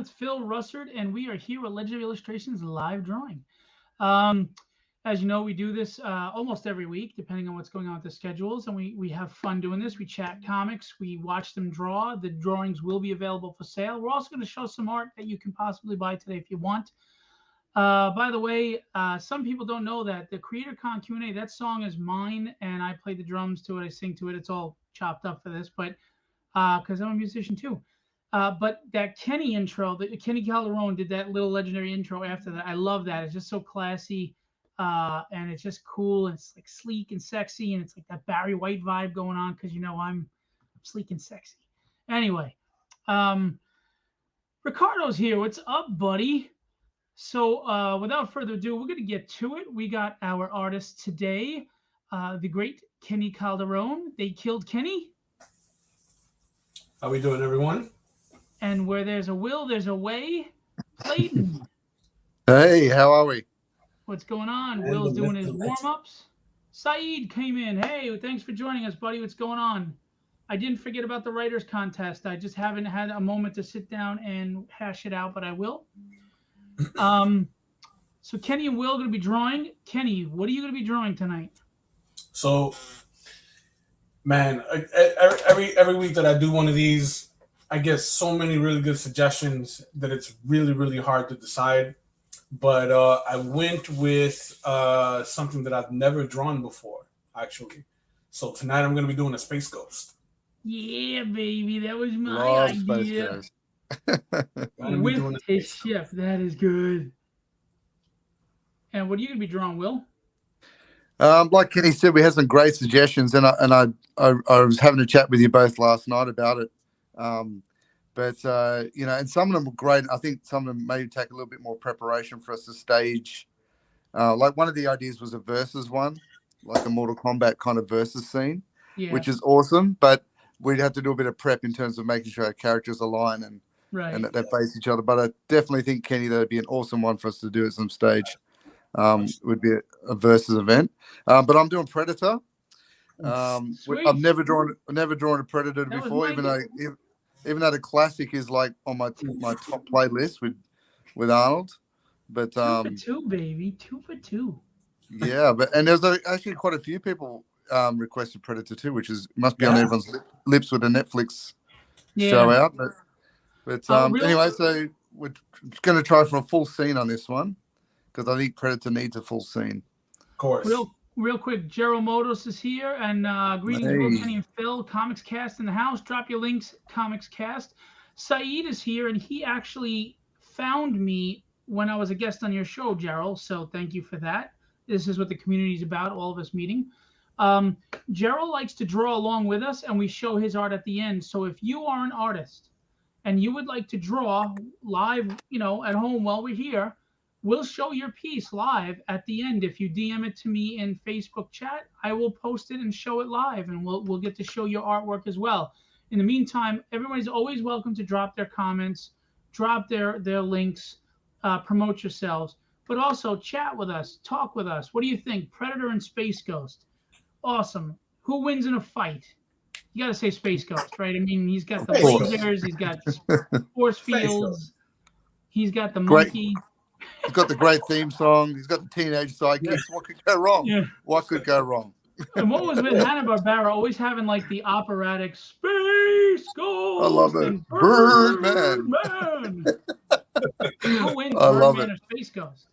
It's Phil Russert, and we are here with Legendary Illustrations live drawing. Um, as you know, we do this almost every week, depending on what's going on with the schedules, and we have fun doing this. We chat comics, we watch them draw. The drawings will be available for sale. We're also going to show some art that you can possibly buy today if you want. By the way, some people don't know that the CreatorCon Q&A, that song is mine, and I play the drums to it. I sing to it. It's all chopped up for this, but because I'm a musician too. But that Kenny intro, Kenny Calderon did that little legendary intro after that. I love that. It's just so classy, and it's just cool. And it's like sleek and sexy, and it's like that Barry White vibe going on because I'm sleek and sexy. Anyway, Ricardo's here. What's up, buddy? So without further ado, we're gonna get to it. We got our artist today, the great Kenny Calderon. They killed Kenny. How we doing, everyone? And where there's a will, there's a way. Pleydon. Hey, how are we? What's going on? And Will's the doing myth, his the legend. warm-ups. Saeed came in. Hey, thanks for joining us, buddy. What's going on? I didn't forget about the writers contest. I just haven't had a moment to sit down and hash it out, but I will. So Kenny and Will are going to be drawing. Kenny, what are you going to be drawing tonight? So, man, every week that I do one of these, I get so many really good suggestions that it's really, really hard to decide. But I went with something that I've never drawn before, actually. So tonight I'm going to be doing a Space Ghost. Yeah, baby, that was my Love Space idea. Ghost. With his ship, that is good. And what are you going to be drawing, Will? Like Kenny said, we had some great suggestions, and I was having a chat with you both last night about it. But and some of them were great. I think some of them may take a little bit more preparation for us to stage. Like one of the ideas was a versus one, like a Mortal Kombat kind of versus scene, which is awesome. But we'd have to do a bit of prep in terms of making sure our characters align and that they face each other. But I definitely think, Kenny, that would be an awesome one for us to do at some stage. Would be a versus event. But I'm doing Predator. I've never drawn a Predator before, even though the classic is like on my top playlist with Arnold. But 2 for 2, baby, 2 for 2. Yeah, and there's actually quite a few people requested Predator 2, which must be on everyone's lips with a Netflix show out. But anyway, so we're going to try for a full scene on this one because I think Predator needs a full scene. Of course. Real quick, Gerald Motos is here, and greetings, Will, Kenny, and Phil. Comics Cast in the house. Drop your links, Comics Cast. Saeed is here, and he actually found me when I was a guest on your show, Gerald. So thank you for that. This is what the community is about, all of us meeting. Gerald likes to draw along with us, and we show his art at the end. So if you are an artist and you would like to draw live, at home while we're here, we'll show your piece live at the end. If you DM it to me in Facebook chat, I will post it and show it live, and we'll get to show your artwork as well. In the meantime, everybody's always welcome to drop their comments, drop their links, promote yourselves, but also chat with us, talk with us. What do you think? Predator and Space Ghost. Awesome. Who wins in a fight? You got to say Space Ghost, right? I mean, he's got the lasers, he's got force fields, he's got the monkey. He's got the great theme song. He's got the teenage sidekicks. What could go wrong? Yeah. What could go wrong? And what was with Hanna-Barbera always having like the operatic Space Ghost? I love it. Birdman. Who wins, Birdman or Space Ghost?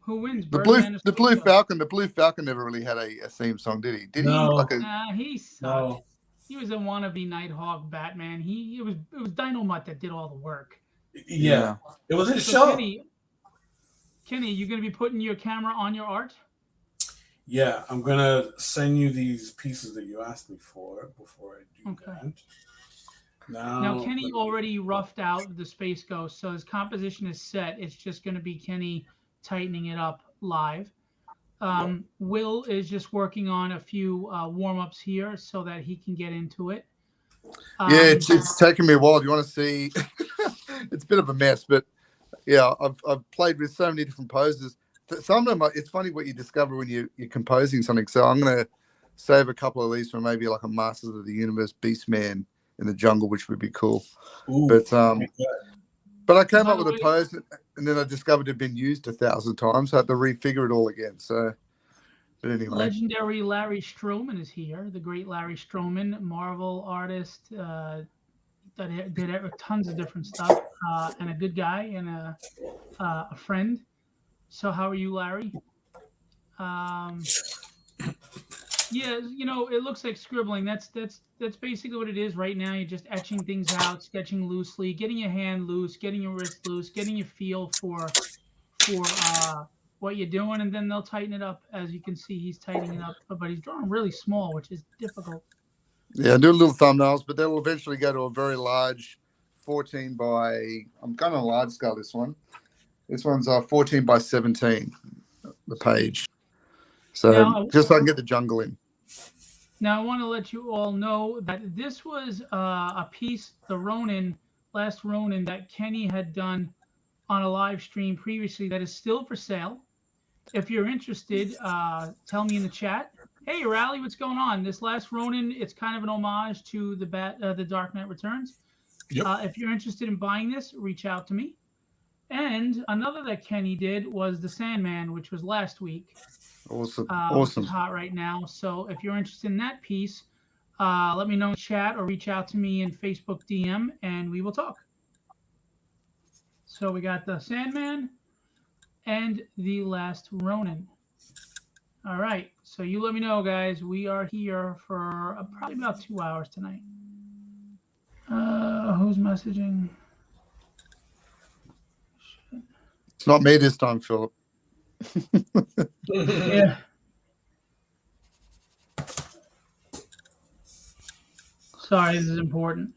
Who wins, Birdman or Space The Blue Falcon? The Blue Falcon never really had a theme song, did he? No. He sucked. No. He was a wannabe Nighthawk Batman. It was Dynamite that did all the work. Yeah. It was his show. Kenny, you going to be putting your camera on your art? Yeah, I'm going to send you these pieces that you asked me for before I do that. Now, Kenny already roughed out the Space Ghost, so his composition is set. It's just going to be Kenny tightening it up live. Will is just working on a few warm-ups here so that he can get into it. It's taken me a while. Do you want to see? It's a bit of a mess, but yeah, I've played with so many different poses. Some of them, it's funny what you discover when you're composing something. So I'm going to save a couple of these for maybe like a Masters of the Universe Beastman in the jungle, which would be cool. Ooh, But I came By up the with a way- pose, and then I discovered it had been used 1,000 times. So I had to refigure it all again. So, but anyway, Legendary Larry Stroman is here. The great Larry Stroman, Marvel artist, that did tons of different stuff, and a good guy and a friend. So how are you, Larry? Yeah, it looks like scribbling. That's basically what it is right now. You're just etching things out, sketching loosely, getting your hand loose, getting your wrist loose, getting your feel for what you're doing, and then they'll tighten it up. As you can see, he's tightening it up, but he's drawing really small, which is difficult. yeah, do little thumbnails, but they'll eventually go to a very large 14 by. I'm going to large scale this one. This one's 14 by 17, the page. So Now, just so I can get the jungle in. Now, I want to let you all know that this was a piece, the last Ronin, that Kenny had done on a live stream previously that is still for sale. If you're interested, tell me in the chat. Hey, Rally, what's going on? This last Ronin, it's kind of an homage to the Dark Knight Returns. Yep. If you're interested in buying this, reach out to me. And another that Kenny did was the Sandman, which was last week. Awesome. Which is hot right now. So if you're interested in that piece, let me know in chat or reach out to me in Facebook DM and we will talk. So we got the Sandman and the last Ronin. All right. So you let me know, guys. We are here for probably about 2 hours tonight. Who's messaging? Shit. It's not me this time, Philip. Yeah. Sorry, this is important.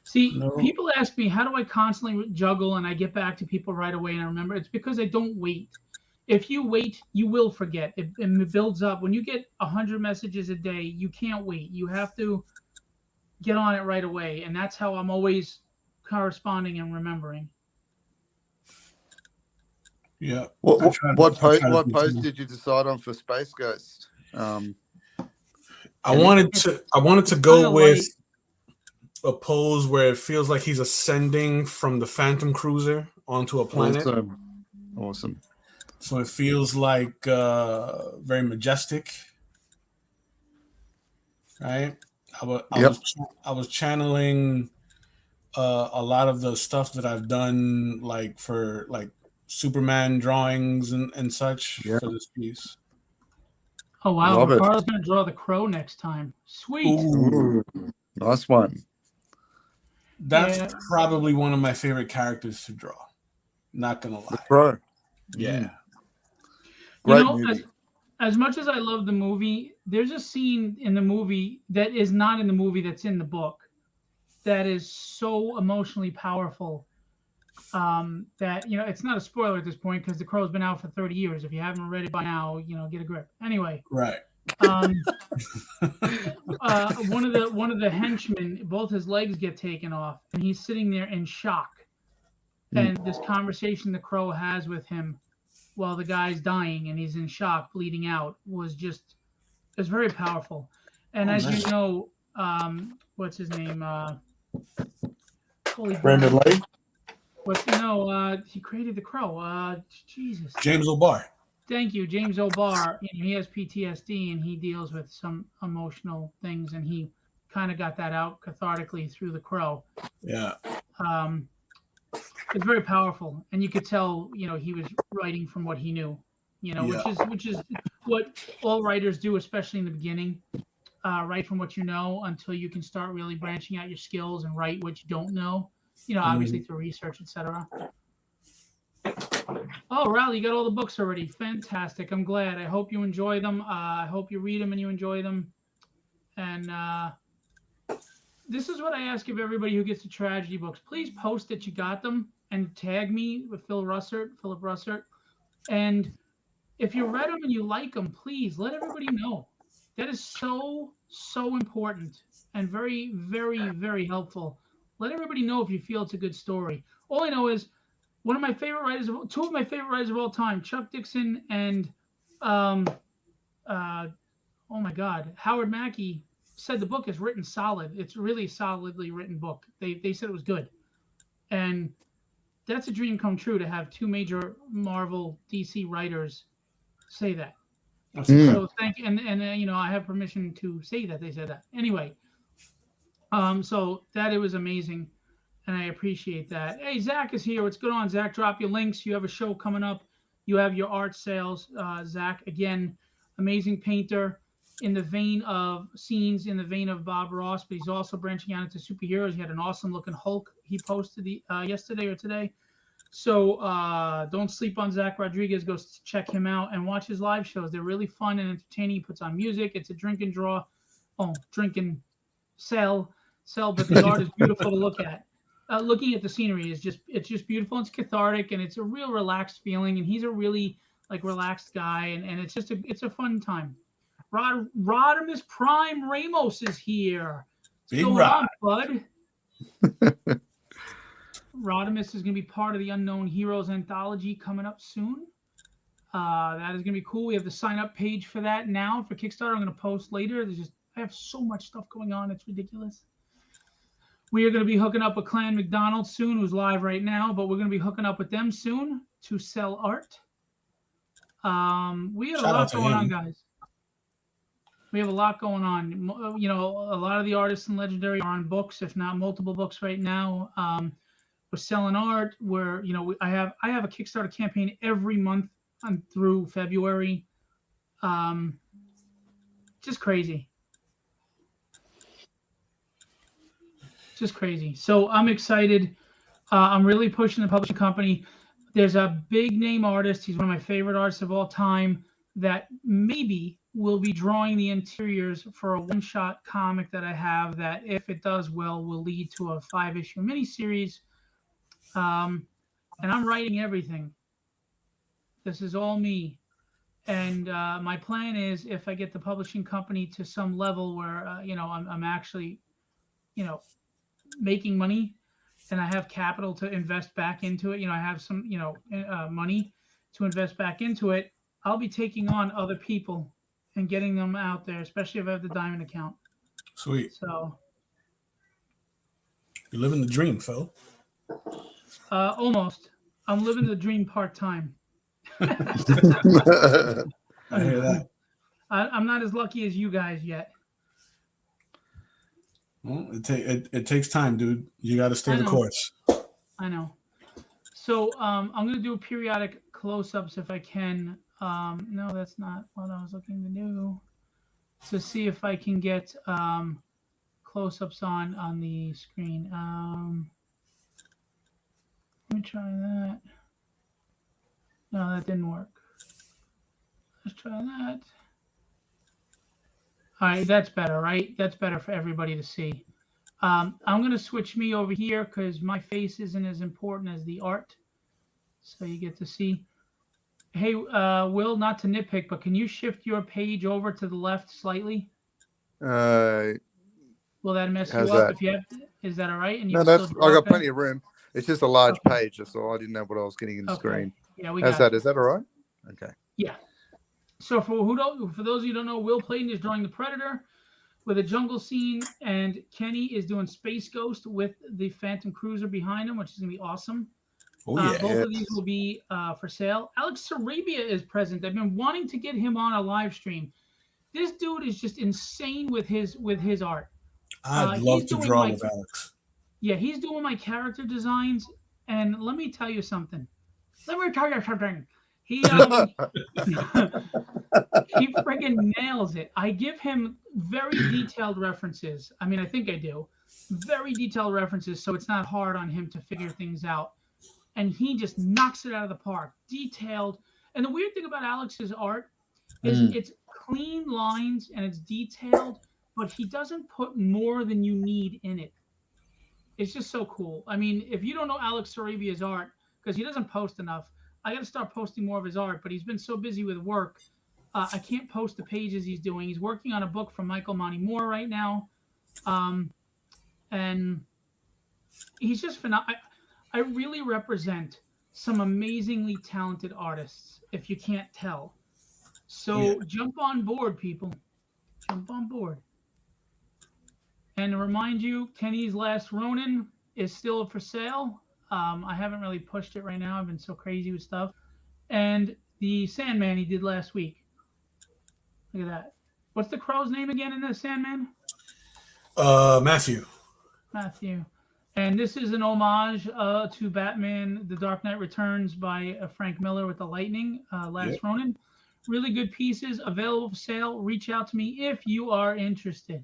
See, people ask me, how do I constantly juggle and I get back to people right away and I remember? It's because I don't wait. If you wait, you will forget. It builds up. When you get 100 messages a day, you can't wait. You have to get on it right away. And that's how I'm always corresponding and remembering. Yeah. What post did you decide on for Space Ghost? I wanted to go with a pose where it feels like he's ascending from the Phantom Cruiser onto a planet. Awesome. So it feels like very majestic, right? I was channeling a lot of the stuff that I've done, like for like Superman drawings and such for this piece. Oh wow, Ricardo's gonna draw the crow next time. Sweet. Ooh, nice one. That's probably one of my favorite characters to draw. Not gonna lie. The crow. Yeah. Great movie. As much as I love the movie, there's a scene in the movie that is not in the movie that's in the book that is so emotionally powerful that it's not a spoiler at this point because The Crow's been out for 30 years. If you haven't read it by now, get a grip. Anyway, right. One of the henchmen, both his legs get taken off, and he's sitting there in shock. And this conversation the Crow has with him while the guy's dying and he's in shock, bleeding out, it's very powerful. And you know, what's his name? Brandon Lee. He created the Crow. Jesus. James O'Barr. Thank you, James O'Barr. He has PTSD and he deals with some emotional things, and he kind of got that out cathartically through the Crow. Yeah. It's very powerful, and you could tell, he was writing from what he knew, which is what all writers do, especially in the beginning. Write from what you know until you can start really branching out your skills and write what you don't know. Obviously through research, etc. Oh, Riley, you got all the books already. Fantastic. I'm glad. I hope you enjoy them. I hope you read them and you enjoy them. And this is what I ask of everybody who gets the tragedy books. Please post that you got them and tag me with Philip Russert. And if you read them and you like them, please let everybody know. That is so, so important and very, very, very helpful. Let everybody know if you feel it's a good story. All I know is two of my favorite writers of all time, Chuck Dixon and oh my God, Howard Mackey, said the book is written solid. It's really solidly written book. They said it was good, and that's a dream come true to have two major Marvel DC writers say that. That's incredible. So thank you, and you know, I have permission to say that they said that. Anyway, so that it was amazing, and I appreciate that. Hey, Zach is here. What's going on, Zach? Drop your links. You have a show coming up. You have your art sales, Zach. Again, amazing painter in the vein of scenes in the vein of Bob Ross, but he's also branching out into superheroes. He had an awesome looking Hulk he posted yesterday or today. So don't sleep on Zach Rodriguez. Go check him out and watch his live shows. They're really fun and entertaining. He puts on music. It's a drink and draw. Oh, drink and sell, but the art is beautiful to look at. Looking at the scenery is it's just beautiful. It's cathartic and it's a real relaxed feeling. And he's a really like relaxed guy, and it's just it's a fun time. Rodimus Prime Ramos is here. Big Rod, bud. Rodimus is going to be part of the Unknown Heroes anthology coming up soon. That is going to be cool. We have the sign up page for that now for Kickstarter. I'm going to post later. I have so much stuff going on. It's ridiculous. We are going to be hooking up with Clan McDonald soon, who's live right now, but we're going to be hooking up with them soon to sell art. We have a lot going on, guys. We have a lot going on. You know, a lot of the artists in Legendary are on books, if not multiple books right now. We're selling art. I have a Kickstarter campaign every month through February. Just crazy. Just crazy. So I'm excited. I'm really pushing the publishing company. There's a big name artist. He's one of my favorite artists of all time that maybe will be drawing the interiors for a one-shot comic that I have that, if it does well, will lead to a 5-issue miniseries. And I'm writing everything. This is all me. And my plan is, if I get the publishing company to some level where, I'm actually, making money and I have capital to invest back into it, I have some, money to invest back into it, I'll be taking on other people and getting them out there, especially if I have the Diamond account. Sweet. So you're living the dream, Phil. Almost. I'm living the dream part-time. I hear that. I'm not as lucky as you guys yet. Well, it takes time, dude. You got to stay the course. I know. So I'm going to do periodic close-ups if I can. No, that's not what I was looking to do. To see if I can get close-ups on the screen. Let me try that. No, that didn't work. Let's try that. All right, that's better, right? That's better for everybody to see. I'm going to switch me over here because my face isn't as important as the art. So you get to see. Hey, Will, not to nitpick, but can you shift your page over to the left slightly? Will that mess you up? If you have, is that all right? And no, I got plenty of room. It's just a large page, so I didn't know what I was getting in the screen. Yeah, we got that. Is that all right? Okay. Yeah. So for those of you who don't know, Will Pleydon is drawing the Predator with a jungle scene, and Kenny is doing Space Ghost with the Phantom Cruiser behind him, which is gonna be awesome. Oh yeah. Both of these will be for sale. Alex Sarabia is present. I've been wanting to get him on a live stream. This dude is just insane with his art. I'd love to draw with Alex. Yeah, he's doing my character designs, and let me tell you something. He he friggin' nails it. I give him very detailed references. I mean, I think I do. Very detailed references, so it's not hard on him to figure things out. And he just knocks it out of the park. Detailed. And the weird thing about Alex's art is it's clean lines and it's detailed, but he doesn't put more than you need in it. It's just so cool. I mean, if you don't know Alex Sarabia's art, because he doesn't post enough, I got to start posting more of his art, but he's been so busy with work. I can't post the pages he's doing. He's working on a book from Michael Monty Moore right now. And he's just phenomenal. I really represent some amazingly talented artists, if you can't tell. So jump on board, people. Jump on board. And to remind you, Kenny's Last Ronin is still for sale. I haven't really pushed it right now. I've been so crazy with stuff. And the Sandman he did last week. Look at that. What's the crow's name again in the Sandman? Matthew. Matthew. And this is an homage to Batman: The Dark Knight Returns by Frank Miller with the Lightning, Last Ronin. Really good pieces available for sale. Reach out to me if you are interested.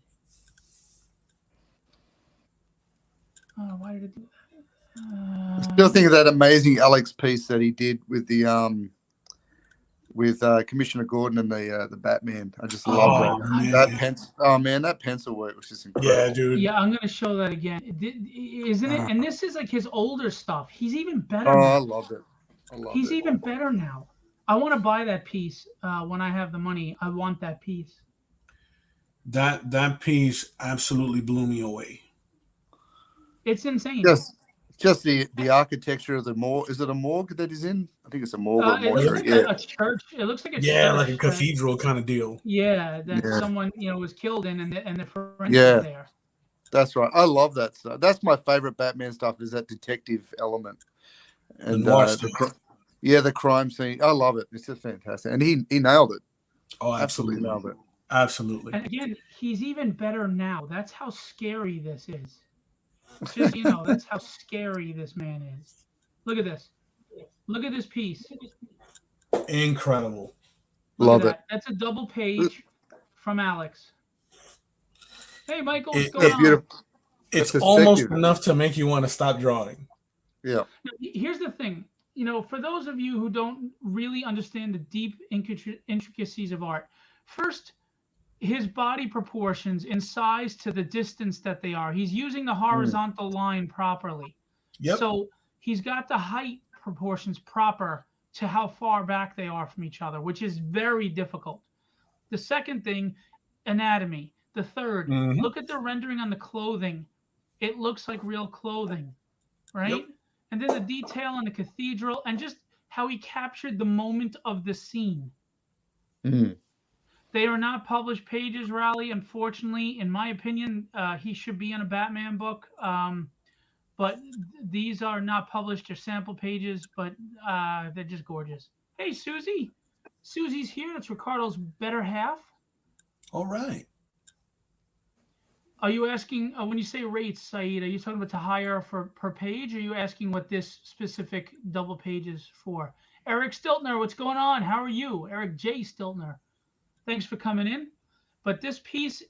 Why did it do that? Still think of that amazing Alex piece that he did with the Commissioner Gordon and the Batman. I just love that. Man. That pencil. Oh man, that pencil work was just incredible. Yeah, dude. Yeah, I'm gonna show that again. Isn't it? And this is like his older stuff. He's even better. Oh, now. I loved it. He's even better now. I want to buy that piece when I have the money. I want that piece. That piece absolutely blew me away. It's insane. Just the architecture of the morgue. Is it a morgue that he's in? I think it's a morgue. It looks like a church. It looks like a church, like a cathedral kind of deal. Yeah, someone was killed in, and the forensic there. That's right. I love that stuff. That's my favorite Batman stuff. Is that detective element and the crime scene. I love it. It's just fantastic, and he nailed it. Oh, absolutely nailed it. Absolutely. And again, he's even better now. That's how scary this is. Just that's how scary this man is. Look at this. Look at this piece. Incredible. Love it. That's a double page from Alex. Hey, Michael, what's going on? Beautiful. It's almost enough to make you want to stop drawing. Yeah. Now, here's the thing. For those of you who don't really understand the deep intricacies of art, first, his body proportions in size to the distance that they are. He's using the horizontal line properly. Yep. So he's got the height proportions proper to how far back they are from each other, which is very difficult. The second thing, anatomy. The third, look at the rendering on the clothing. It looks like real clothing, right? Yep. And then the detail on the cathedral and just how he captured the moment of the scene. They are not published pages, Raleigh. Unfortunately, in my opinion, he should be in a Batman book. But these are not published. They're sample pages, but they're just gorgeous. Hey, Susie. Susie's here. That's Ricardo's better half. All right. Are you asking, when you say rates, Saeed, are you talking about to hire per page? Or are you asking what this specific double page is for? Eric Stiltner, what's going on? How are you? Eric J. Stiltner. Thanks for coming in. But this piece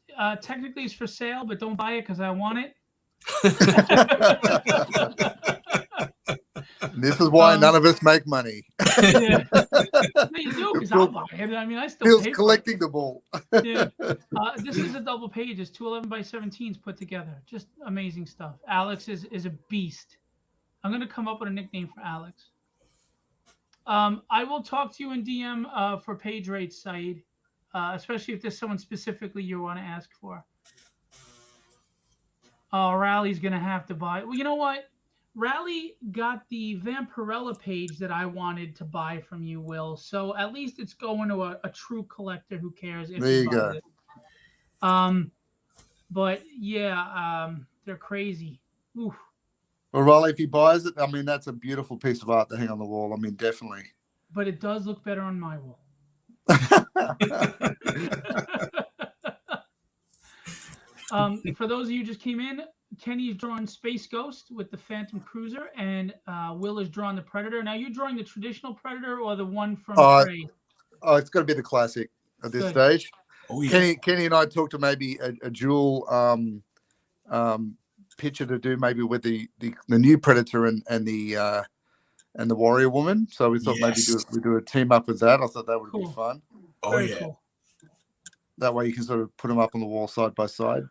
technically is for sale, but don't buy it because I want it. This is why none of us make money. Yeah. No, you do, because I'll buy it. I mean, I still pay collecting the ball. Yeah. This is a double page. It's 211 by 17s put together. Just amazing stuff. Alex is a beast. I'm going to come up with a nickname for Alex. I will talk to you in DM for page rates, Saeed. Especially if there's someone specifically you want to ask for. Oh, Rally's going to have to buy. Well, you know what? Rally got the Vampirella page that I wanted to buy from you, Will. So at least it's going to a true collector who cares if there you go. It. But yeah, they're crazy. Oof. Well, Raleigh, if he buys it, I mean, that's a beautiful piece of art to hang on the wall. I mean, definitely. But it does look better on my wall. For those of you who just came in, Kenny's drawing Space Ghost with the Phantom Cruiser, and Will is drawing the Predator. Now, you're drawing the traditional Predator or the one from Prey? Oh, it's got to be the classic at this stage. Oh, yeah. Kenny and I talked to maybe a dual picture to do maybe with the new Predator and the Warrior Woman. So we thought maybe we do a team up with that. I thought that would be fun. Oh, very cool. That way you can sort of put them up on the wall side by side.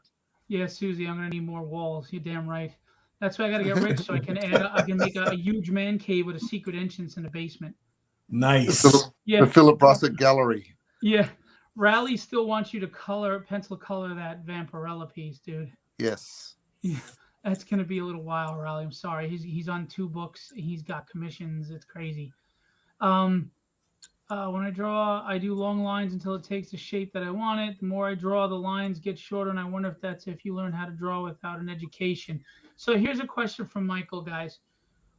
Yeah, Susie, I'm gonna need more walls. You're damn right. That's why I gotta get rich so I can I can make a huge man cave with a secret entrance in the basement. Nice. The Philip Rossett Gallery. Yeah. Rally still wants you to pencil color that Vampirella piece, dude. Yes. Yeah. That's gonna be a little while, Rally. I'm sorry. He's on 2 books. He's got commissions. It's crazy. When I draw, I do long lines until it takes the shape that I want it. The more I draw, the lines get shorter, and I wonder if that's if you learn how to draw without an education. So here's a question from Michael, guys.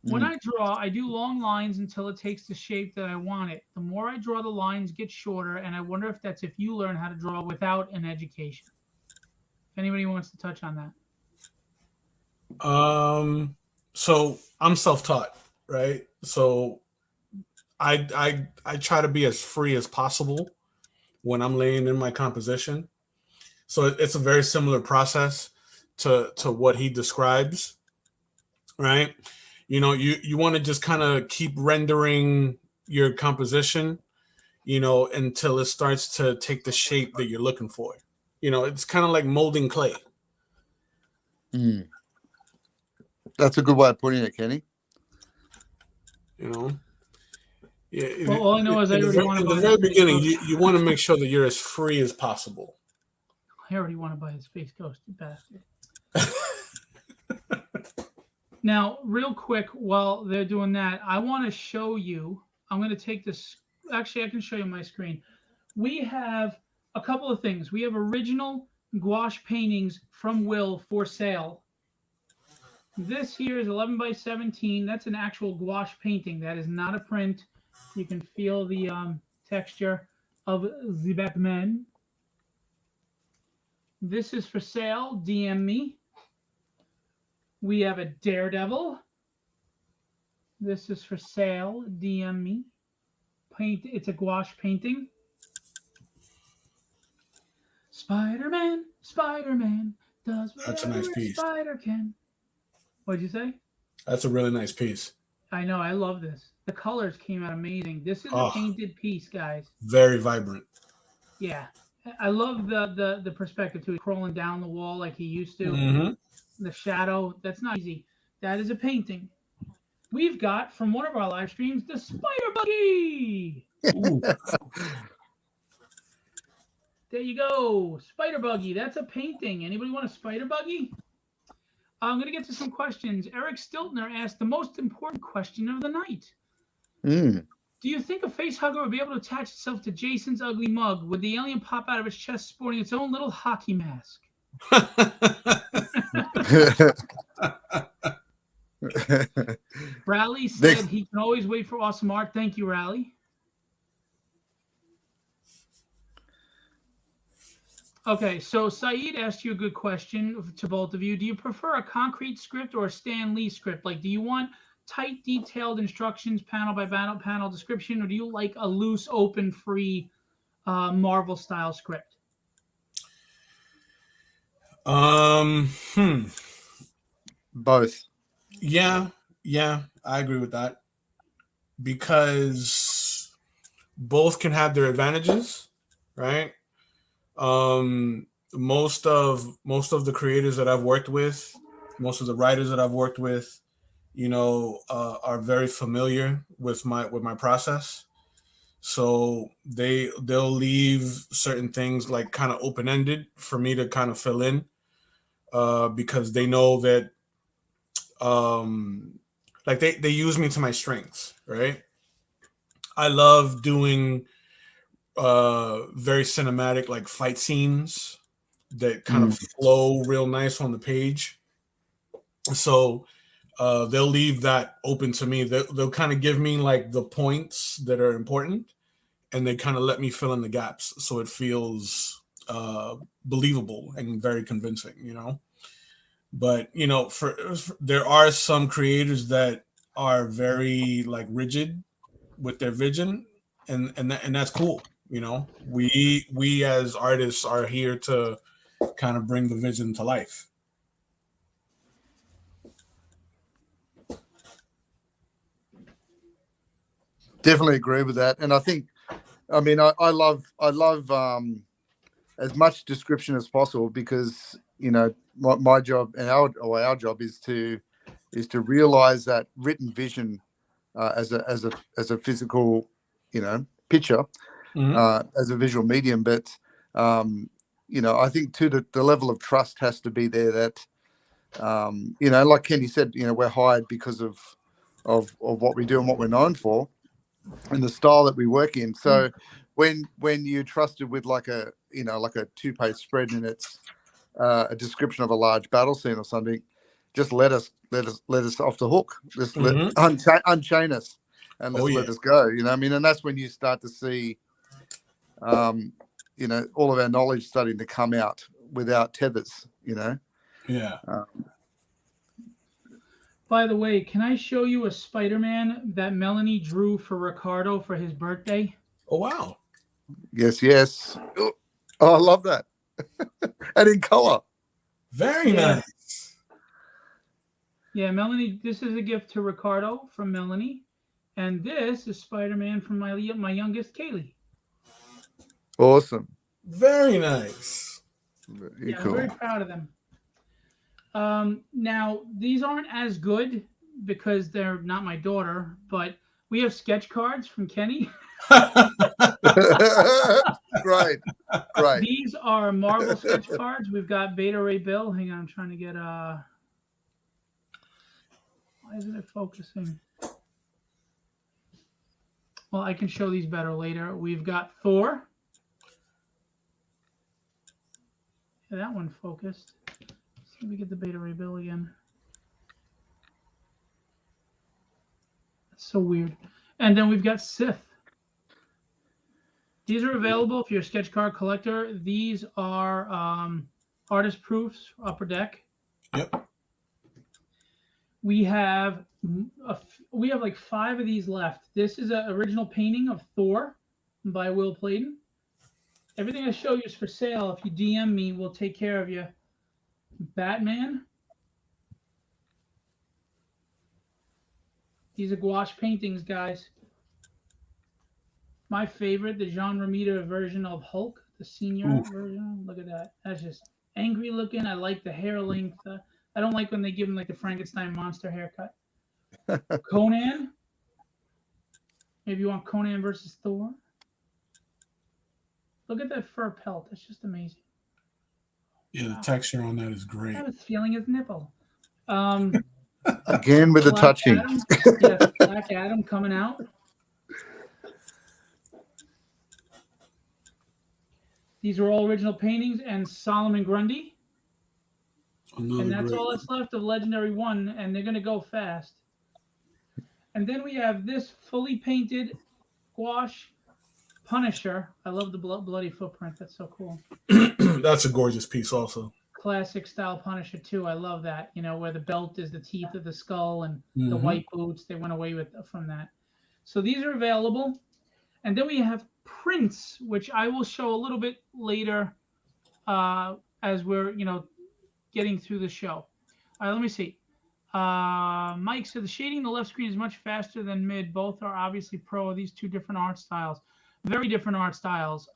When I draw, I do long lines until it takes the shape that I want it. The more I draw, the lines get shorter, and I wonder if that's if you learn how to draw without an education. If anybody wants to touch on that. So I'm self-taught, right? So I try to be as free as possible when I'm laying in my composition. So it's a very similar process to what he describes, right? You want to just kind of keep rendering your composition, until it starts to take the shape that you're looking for. It's kind of like molding clay. That's a good way of putting it, Kenny. Yeah, well, all I know is I already want to buy in the very beginning, you want to make sure that you're as free as possible. I already want to buy the Space Ghost, you bastard. Now, real quick, while they're doing that, I want to show you. I'm going to take this. Actually, I can show you my screen. We have a couple of things. We have original gouache paintings from Will for sale. This here is 11 by 17. That's an actual gouache painting. That is not a print. You can feel the texture of the Batman. This is for sale. DM me. We have a Daredevil. This is for sale. DM me. It's a gouache painting. Spider-Man does whatever That's a nice piece. Spider can. What'd you say? That's a really nice piece. I know. I love this. The colors came out amazing. This is a painted piece, guys. Very vibrant. Yeah. I love the perspective, too. Crawling down the wall like he used to. Mm-hmm. The shadow. That's not easy. That is a painting. We've got, from one of our live streams, the Spider Buggy. There you go. Spider Buggy. That's a painting. Anybody want a Spider Buggy? I'm going to get to some questions. Eric Stiltner asked the most important question of the night. Do you think a face hugger would be able to attach itself to Jason's ugly mug? Would the alien pop out of its chest sporting its own little hockey mask? Raleigh said he can always wait for awesome art. Thank you, Raleigh. Okay, so Saeed asked you a good question to both of you. Do you prefer a concrete script or a Stan Lee script? Like, do you want tight, detailed instructions, panel by panel description, or do you like a loose, open, free Marvel-style script? Both. Yeah, I agree with that. Because both can have their advantages, right? Most of the creators that I've worked with, most of the writers that I've worked with, are very familiar with my process. So they'll leave certain things like kind of open-ended for me to kind of fill in, because they know that like they use me to my strengths, right? I love doing very cinematic like fight scenes that kind of flow real nice on the page. So they'll leave that open to me. They'll kind of give me like the points that are important, and they kind of let me fill in the gaps so it feels believable and very convincing, But there are some creators that are very like rigid with their vision, and that's cool. We as artists are here to kind of bring the vision to life. Definitely agree with that, and I love as much description as possible, because my job and our job is to realize that written vision as a physical picture, as a visual medium. But I think too the level of trust has to be there, that like Kenny said, we're hired because of what we do and what we're known for. and the style that we work in. So when you're trusted with like a 2-page spread and it's a description of a large battle scene or something, just let us off the hook. Just unchain us and let us go. You know what I mean? And that's when you start to see, all of our knowledge starting to come out without tethers. You know. Yeah. By the way, can I show you a Spider-Man that Melanie drew for Ricardo for his birthday? Oh, wow. Yes. Oh, I love that. And in color. Very nice. Yeah, Melanie, this is a gift to Ricardo from Melanie. And this is Spider-Man from my youngest, Kaylee. Awesome. Very nice. Very cool. I'm very proud of them. Now, these aren't as good because they're not my daughter, but we have sketch cards from Kenny. Right. These are Marvel sketch cards. We've got Beta Ray Bill. Hang on, I'm trying to get why isn't it focusing? Well, I can show these better later. We've got Thor. Yeah, that one focused. Let me get the Beta Ray Bill again. That's so weird. And then we've got Sith. These are available if you're a sketch card collector. These are artist proofs, Upper Deck. Yep. We have like 5 of these left. This is an original painting of Thor by Will Pleydon. Everything I show you is for sale. If you DM me, we'll take care of you. Batman. These are gouache paintings, guys. My favorite, the Jean Romita version of Hulk, the senior version. Look at that. That's just angry looking. I like the hair length. I don't like when they give him like the Frankenstein monster haircut. Conan. Maybe you want Conan versus Thor. Look at that fur pelt. That's just amazing. Yeah, the texture on that is great. I was feeling his nipple. Again with the touching. Yes, Black Adam coming out. These are all original paintings and Solomon Grundy. And that's all that's left of Legendary 1, and they're going to go fast. And then we have this fully painted gouache Punisher. I love the bloody footprint. That's so cool. That's a gorgeous piece also. Classic style Punisher too. I love that. You know, where the belt is the teeth of the skull and the white boots. They went away from that. So these are available. And then we have prints, which I will show a little bit later as we're, getting through the show. All right, let me see. Mike said the shading in the left screen is much faster than mid. Both are obviously pro. These two different art styles. Very different art styles.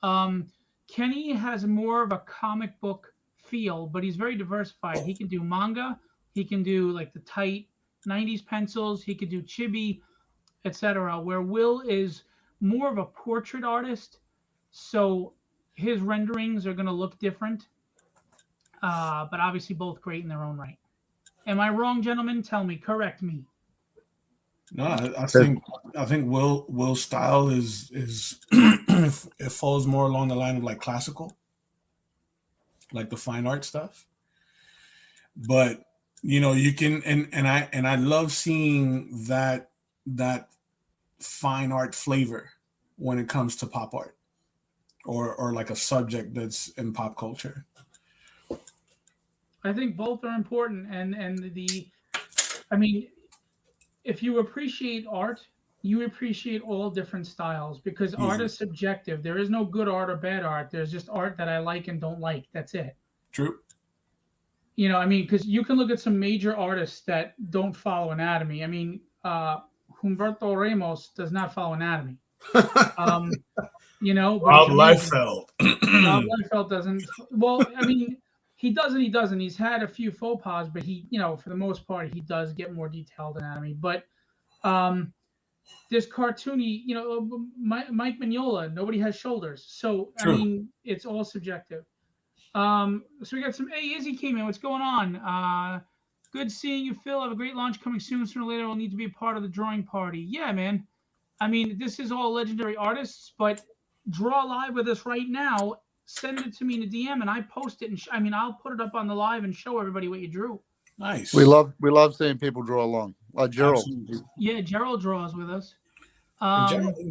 Kenny has more of a comic book feel, but he's very diversified. He can do manga. He can do like the tight 90s pencils. He could do chibi, etc. Where Will is more of a portrait artist, so his renderings are going to look different. But obviously both great in their own right. Am I wrong, gentlemen? Tell me. Correct me. No, I think Will's style is it falls more along the line of like classical, like the fine art stuff. But you can and I love seeing that fine art flavor when it comes to pop art or like a subject that's in pop culture. I think both are important, if you appreciate art, you appreciate all different styles because art is subjective. There is no good art or bad art. There's just art that I like and don't like. That's it. True. Because you can look at some major artists that don't follow anatomy. Humberto Ramos does not follow anatomy. Rob Liefeld. Rob Liefeld doesn't. Well, he does and he doesn't. He's had a few faux pas, but he, for the most part, he does get more detailed anatomy. But this cartoony, Mike Mignola, nobody has shoulders. So, True. It's all subjective. So we got some, hey, Izzy came in. What's going on? Good seeing you, Phil. Have a great launch coming soon. Sooner or later, we'll need to be a part of the drawing party. Yeah, man. I mean, this is all legendary artists, but draw live with us right now. Send it to me in a DM, and I post it. And I mean, I'll put it up on the live and show everybody what you drew. Nice. We love seeing people draw along. Like Gerald. Absolutely. Yeah, Gerald draws with us.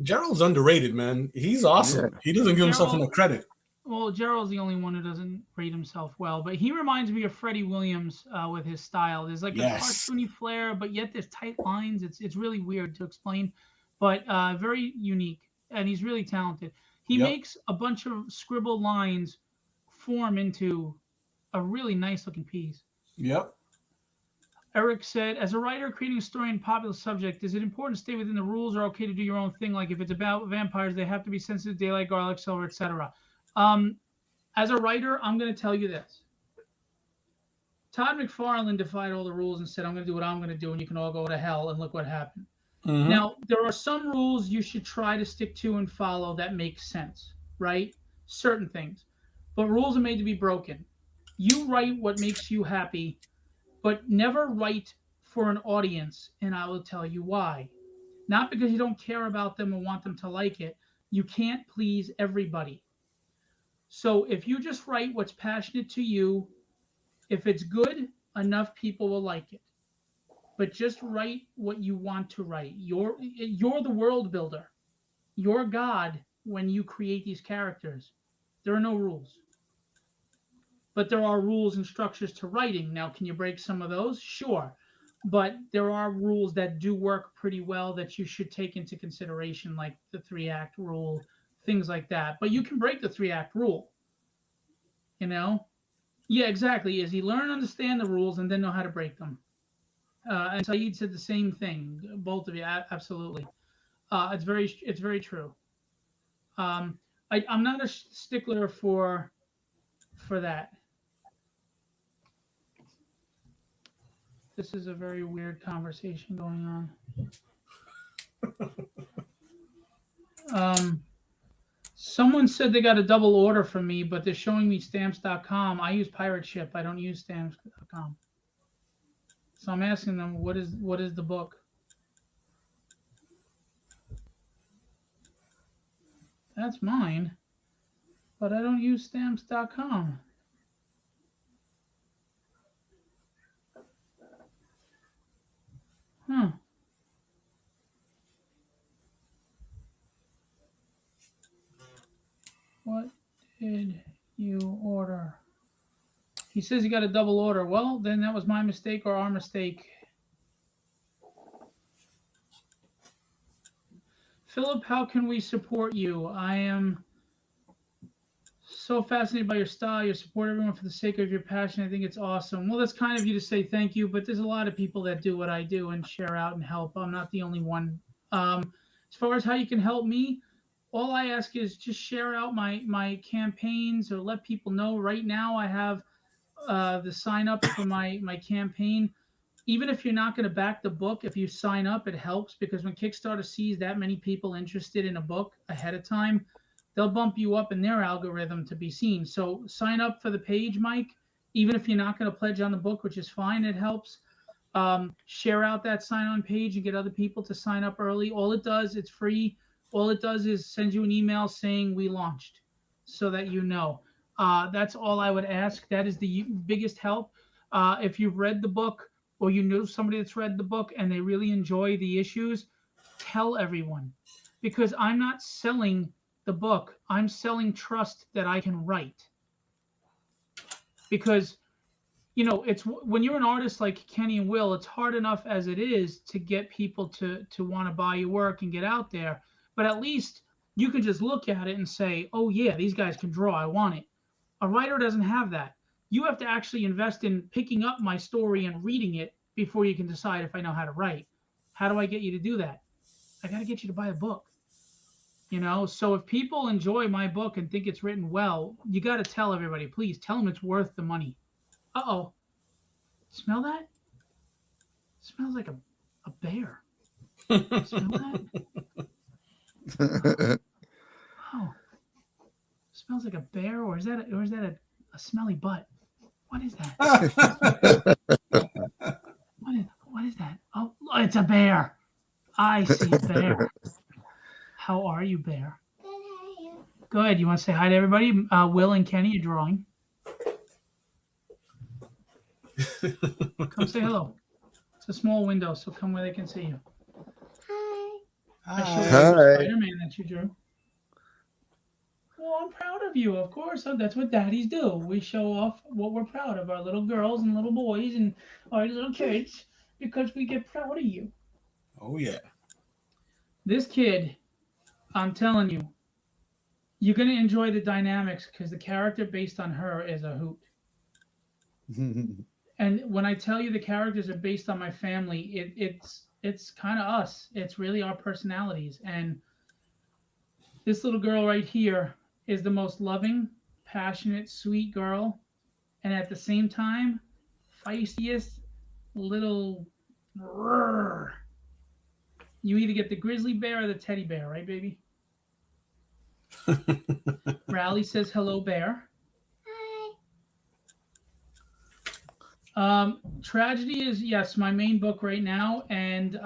Gerald's underrated, man. He's awesome. Yeah. He doesn't give himself enough credit. Well, Gerald's the only one who doesn't rate himself well, but he reminds me of Freddie Williams with his style. There's like a cartoony flair, but yet there's tight lines. It's really weird to explain, but very unique, and he's really talented. He makes a bunch of scribbled lines form into a really nice looking piece. Yep. Eric said, as a writer creating a story in a popular subject, is it important to stay within the rules or okay to do your own thing? Like if it's about vampires, they have to be sensitive to daylight, garlic, celery, etc. As a writer, I'm going to tell you this. Todd McFarlane defied all the rules and said, I'm going to do what I'm going to do, and you can all go to hell, and look what happened. Mm-hmm. Now, there are some rules you should try to stick to and follow that make sense, right? Certain things. But rules are made to be broken. You write what makes you happy, but never write for an audience, and I will tell you why. Not because you don't care about them or want them to like it. You can't please everybody. So if you just write what's passionate to you, if it's good, enough people will like it. But just write what you want to write. You're the world builder. You're God when you create these characters. There are no rules. But there are rules and structures to writing. Now, can you break some of those? Sure. But there are rules that do work pretty well that you should take into consideration, like the 3-act rule, things like that. But you can break the 3-act rule. You know? Yeah, exactly. Is he learn, understand the rules, and then know how to break them. And Saeed said the same thing. Both of you, absolutely. It's very true. I'm not a stickler for that. This is a very weird conversation going on. Someone said they got a double order from me, but they're showing me stamps.com. I use Pirate Ship. I don't use stamps.com. So I'm asking them, what is the book? That's mine, but I don't use stamps.com. Huh. What did you order? He says he got a double order. Well, then that was my mistake or our mistake. Philip, how can we support you? I am so fascinated by your style. You support everyone for the sake of your passion. I think it's awesome. Well, that's kind of you to say thank you, but there's a lot of people that do what I do and share out and help. I'm not the only one. As far as how you can help me, all I ask is just share out my campaigns or let people know. Right now I have the sign up for my campaign. Even if you're not going to back the book, if you sign up, it helps, because when Kickstarter sees that many people interested in a book ahead of time, they'll bump you up in their algorithm to be seen. So sign up for the page, Mike. Even if you're not going to pledge on the book, which is fine, it helps. Share out that sign-on page and get other people to sign up early. All it does, it's free. All it does is send you an email saying we launched, so that you know. That's all I would ask. That is the biggest help. If you've read the book, or you know somebody that's read the book and they really enjoy the issues, tell everyone. Because I'm not selling the book. I'm selling trust that I can write. Because, you know, it's when you're an artist like Kenny and Will, it's hard enough as it is to get people to want to buy your work and get out there. But at least you can just look at it and say, oh, yeah, these guys can draw. I want it. A writer doesn't have that. You have to actually invest in picking up my story and reading it before you can decide if I know how to write. How do I get you to do that? I got to get you to buy a book. You know, so if people enjoy my book and think it's written well, you got to tell everybody, please tell them it's worth the money. Uh-oh. Smell that? It smells like a bear. Smell that? Oh. Smells like a bear, or is that a smelly butt? What is that? What is that? Oh, it's a bear. I see a bear. How are you, Bear? Go ahead. You want to say hi to everybody? Will and Kenny are drawing. Come say hello. It's a small window, so come where they can see you. I showed you Hi. Spider-Man that you drew. Well, I'm proud of you, of course. That's what daddies do. We show off what we're proud of, our little girls and little boys and our little kids, because we get proud of you. Oh yeah. This kid, I'm telling you, you're going to enjoy the dynamics because the character based on her is a hoot. And when I tell you the characters are based on my family, it's kind of us. It's really our personalities. And this little girl right here is the most loving, passionate, sweet girl, and at the same time, feistiest little. You either get the grizzly bear or the teddy bear, right, baby? Rally says hello, bear. Tragedy is, yes, my main book right now, and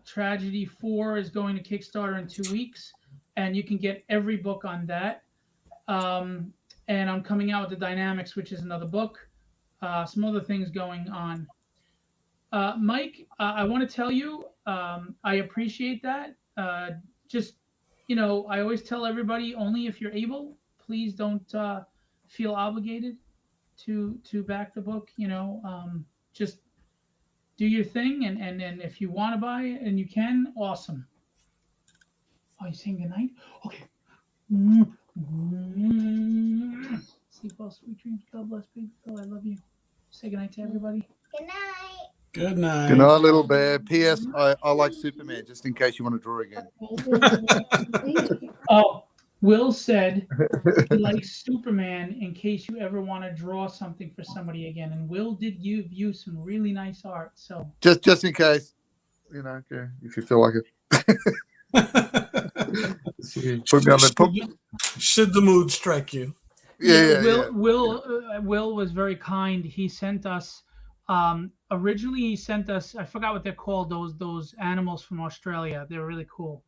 Tragedy 4 is going to Kickstarter in 2 weeks, and you can get every book on that. And I'm coming out with the Dynamics, which is another book. Some other things going on. Mike, I want to tell you, I appreciate that. Just, I always tell everybody, only if you're able. Please don't feel obligated to back the book. Just do your thing, and if you want to buy it and you can, awesome. Oh, you saying goodnight? Okay. Sleep well, sweet dreams. God bless, baby girl. I love you. Say goodnight to everybody. Good night. Good night. Good night, little bear. P.S. I like Superman, just in case you want to draw again. Oh, Will said he likes Superman in case you ever want to draw something for somebody again. And Will did give you some really nice art. So Just in case, okay, if you feel like it. Put me on the Should the mood strike you? Will was very kind. He sent us originally he sent us, I forgot what they're called, those animals from Australia. They're really cool.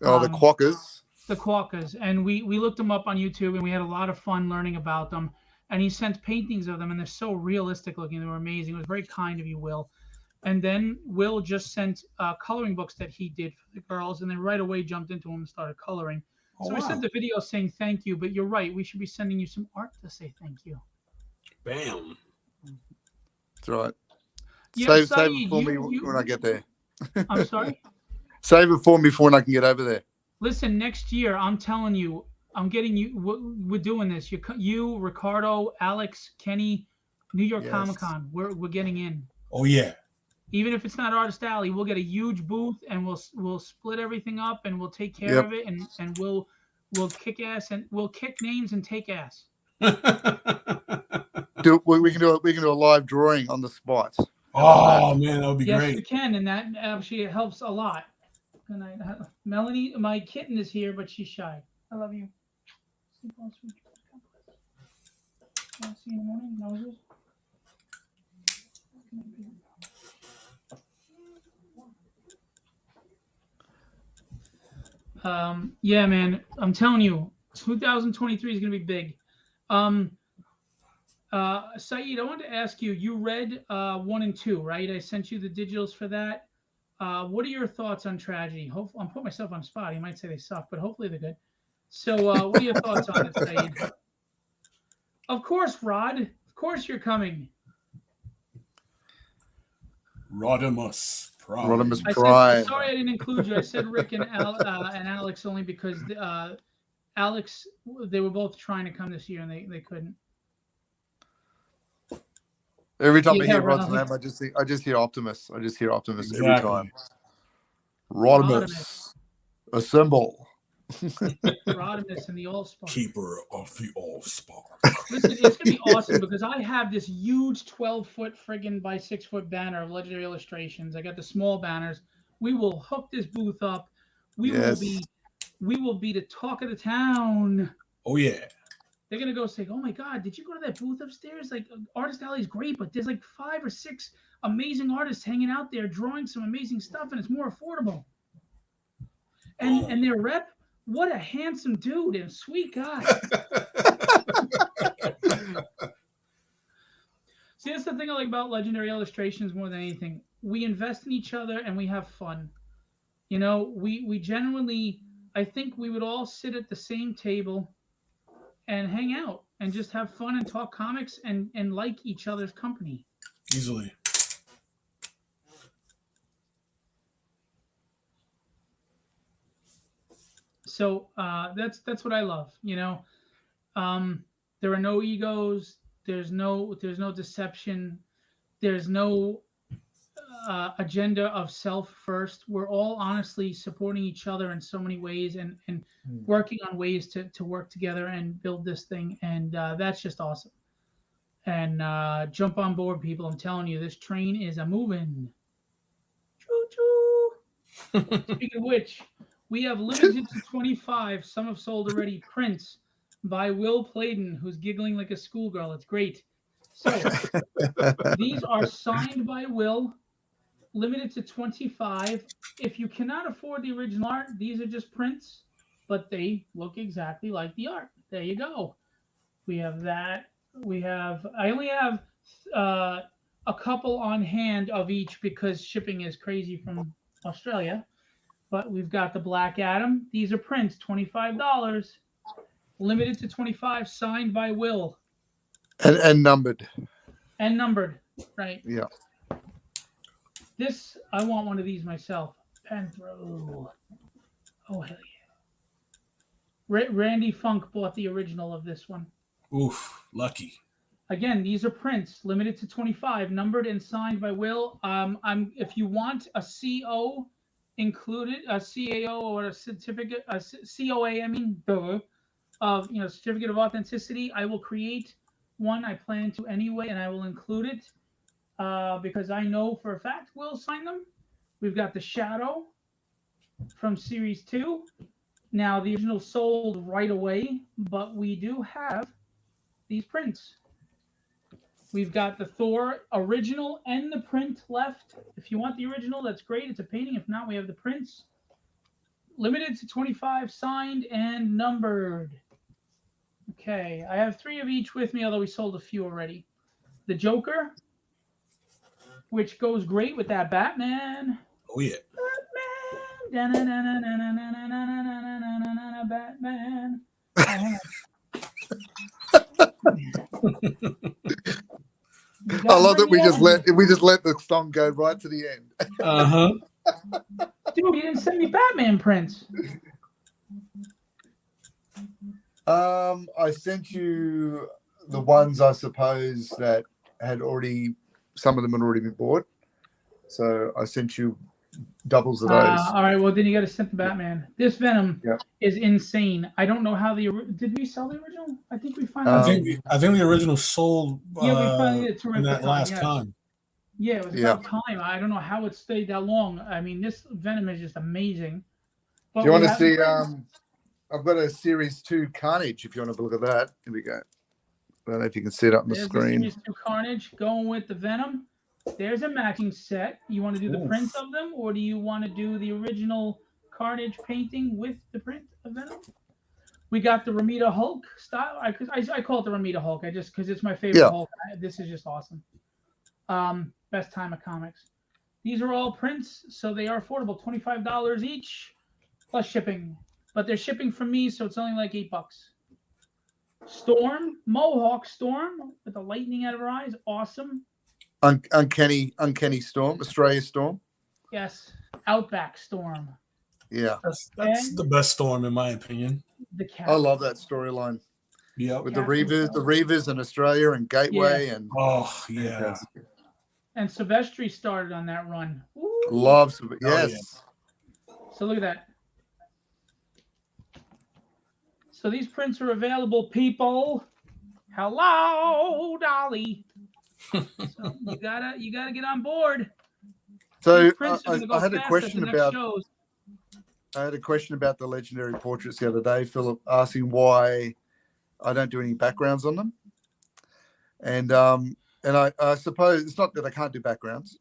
Oh, the quokkas. The quokkas. And we looked them up on YouTube and we had a lot of fun learning about them. And he sent paintings of them and they're so realistic looking. They were amazing. It was very kind of you, Will. And then Will just sent coloring books that he did for the girls, and then right away jumped into them and started coloring. So I sent the video saying thank you, but you're right. We should be sending you some art to say thank you. Bam. That's right. Yeah, save it for me when I get there. I'm sorry? Save it for me for when I can get over there. Listen, next year, I'm telling you, I'm getting you. We're doing this. You, Ricardo, Alex, Kenny, New York Comic Con. We're getting in. Oh yeah. Even if it's not Artist Alley, we'll get a huge booth and we'll split everything up and we'll take care of it and we'll kick ass and we'll kick names and take ass. We can do a live drawing on the spot. Oh man, that would be great. Yes, you can, and that actually helps a lot. And Melanie, my kitten, is here, but she's shy. I love you. Sleep well, sweet dreams. I'll see you in the morning. Noses. Yeah, man, I'm telling you, 2023 is going to be big. Saeed, I wanted to ask you, you read 1 and 2, right? I sent you the digitals for that. What are your thoughts on Tragedy? I'm putting myself on the spot. You might say they suck, but hopefully they're good. So what are your thoughts on it, Saeed? Of course, Rod. Of course you're coming. Rodimus Prime. Rodimus Prime. Sorry I didn't include you. I said Rick and Alex only because Alex, they were both trying to come this year and they couldn't. Every time I hear Rod's name, I just hear Optimus. I just hear Optimus every time. Rodimus. Assemble. Rodimus and the Allspark. Keeper of the Allspark. Listen, it's gonna be awesome because I have this huge 12-foot friggin' by 6-foot banner of Legendary Illustrations. I got the small banners. We will hook this booth up. We will be the talk of the town. Oh yeah. They're gonna go say, "Oh my God, did you go to that booth upstairs? Like Artist Alley is great, but there's like 5 or 6 amazing artists hanging out there drawing some amazing stuff, and it's more affordable." And their rep, what a handsome dude and sweet guy. See, that's the thing I like about Legendary Illustrations more than anything. We invest in each other and we have fun. You know, we genuinely, I think we would all sit at the same table and hang out and just have fun and talk comics and like each other's company. Easily. So that's what I love. You know, there are no egos. There's no deception. There's no agenda of self first. We're all honestly supporting each other in so many ways and working on ways to work together and build this thing. And that's just awesome. And jump on board, people. I'm telling you, this train is a moving. Choo choo. Speaking of which, we have limited to 25. Some have sold already. Prince by Will Pleydon, who's giggling like a schoolgirl. It's great. So these are signed by Will, limited to 25. If you cannot afford the original art, these are just prints, but they look exactly like the art. There you go. We have that. I only have a couple on hand of each because shipping is crazy from Australia. But we've got the Black Adam. These are prints, $25. Limited to 25, signed by Will. And numbered. And numbered, right. Yeah. This, I want one of these myself. Penthro. Oh, hell yeah. Randy Funk bought the original of this one. Oof, lucky. Again, these are prints, limited to 25, numbered and signed by Will. If you want a CO included, a CAO or a certificate, a COA, of certificate of authenticity, I will create one. I plan to anyway, and I will include it because I know for a fact we'll sign them. We've got the Shadow from Series 2. Now, the original sold right away, but we do have these prints. We've got the Thor original and the print left. If you want the original, that's great. It's a painting. If not, we have the prints. Limited to 25, signed and numbered. Okay, I have 3 of each with me, although we sold a few already. The Joker, which goes great with that Batman. Oh, yeah. Batman. Batman. Oh, hang on. I love that we just let the song go right to the end. Uh-huh. Dude, you didn't send me Batman prints. I sent you the ones I suppose that had already, some of them had already been bought. So I sent you doubles of those. All right, well then you got to send the Batman. This Venom is insane. I don't know how did we sell the original? I think we finally. I think the original sold. Yeah, we finally did in that last time. Yeah, it was about time. I don't know how it stayed that long. I mean, this Venom is just amazing. But do you want to see? I've got a Series 2 Carnage. If you want to have a look at that, here we go. I don't know if you can see it up on the screen. Series 2 Carnage going with the Venom. There's a matching set. You want to do the prints of them, or do you want to do the original Carnage painting with the print of Venom? We got the Ramita Hulk style. I call it the Ramita Hulk. Because it's my favorite Hulk. This is just awesome. Best time of comics. These are all prints, so they are affordable. $25 each, plus shipping. But they're shipping from me, so it's only like $8. Storm, Mohawk Storm, with the lightning out of her eyes. Awesome. Uncanny Storm, Australia Storm. Yes, Outback Storm. Yeah, that's the best Storm in my opinion. The cat. I love that storyline. Yeah, with the Reavers in Australia and Gateway and and Silvestri started on that run. Ooh. Loves yes. Oh, yeah. So look at that. So these prints are available, people. Hello, Dolly. So you gotta get on board. So I had a question about the legendary portraits the other day. Philip asking why I don't do any backgrounds on them, and I suppose it's not that I can't do backgrounds,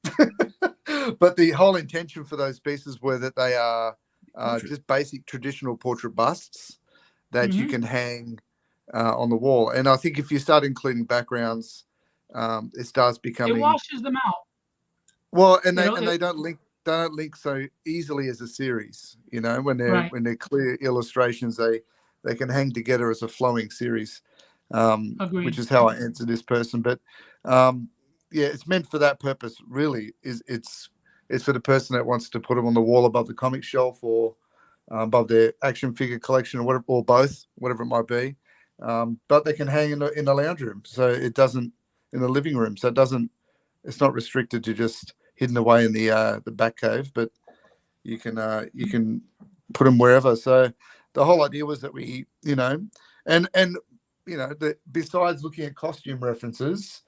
but the whole intention for those pieces were that they are just basic traditional portrait busts that you Mhm. can hang on the wall. And I think if you start including backgrounds, it starts It becoming washes them out. well, and It'll, they don't link so easily as a series. You know, when right. they're clear illustrations, they can hang together as a flowing series, which Agreed. is how I answer this person. But yeah, it's meant for that purpose. Really, it's for the person that wants to put them on the wall above the comic shelf or above their action figure collection or whatever, or both, whatever it might be. But they can hang in the lounge room, so it doesn't in the living room, so it doesn't. It's not restricted to just hidden away in the back cave, but you can put them wherever. So the whole idea was that we, and besides looking at costume references,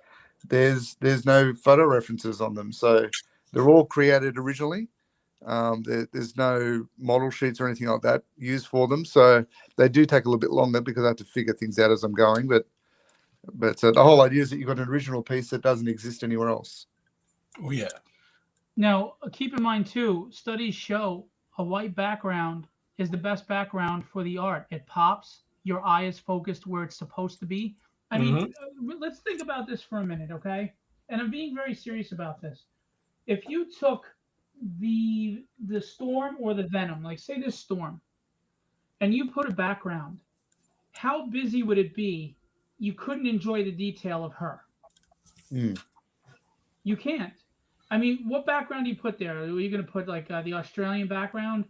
there's no photo references on them, so they're all created originally. There's no model sheets or anything like that used for them, so they do take a little bit longer because I have to figure things out as I'm going. But the whole idea is that you've got an original piece that doesn't exist anywhere else. Oh yeah. Now, keep in mind too, studies show a white background is the best background for the art. It pops. Your eye is focused where it's supposed to be. I mean, let's think about this for a minute, okay? And I'm being very serious about this. If you took the storm or the venom, like say this storm, and you put a background, how busy would it be? You couldn't enjoy the detail of her. Mm. You can't. I mean, what background do you put there? Are you going to put like the Australian background?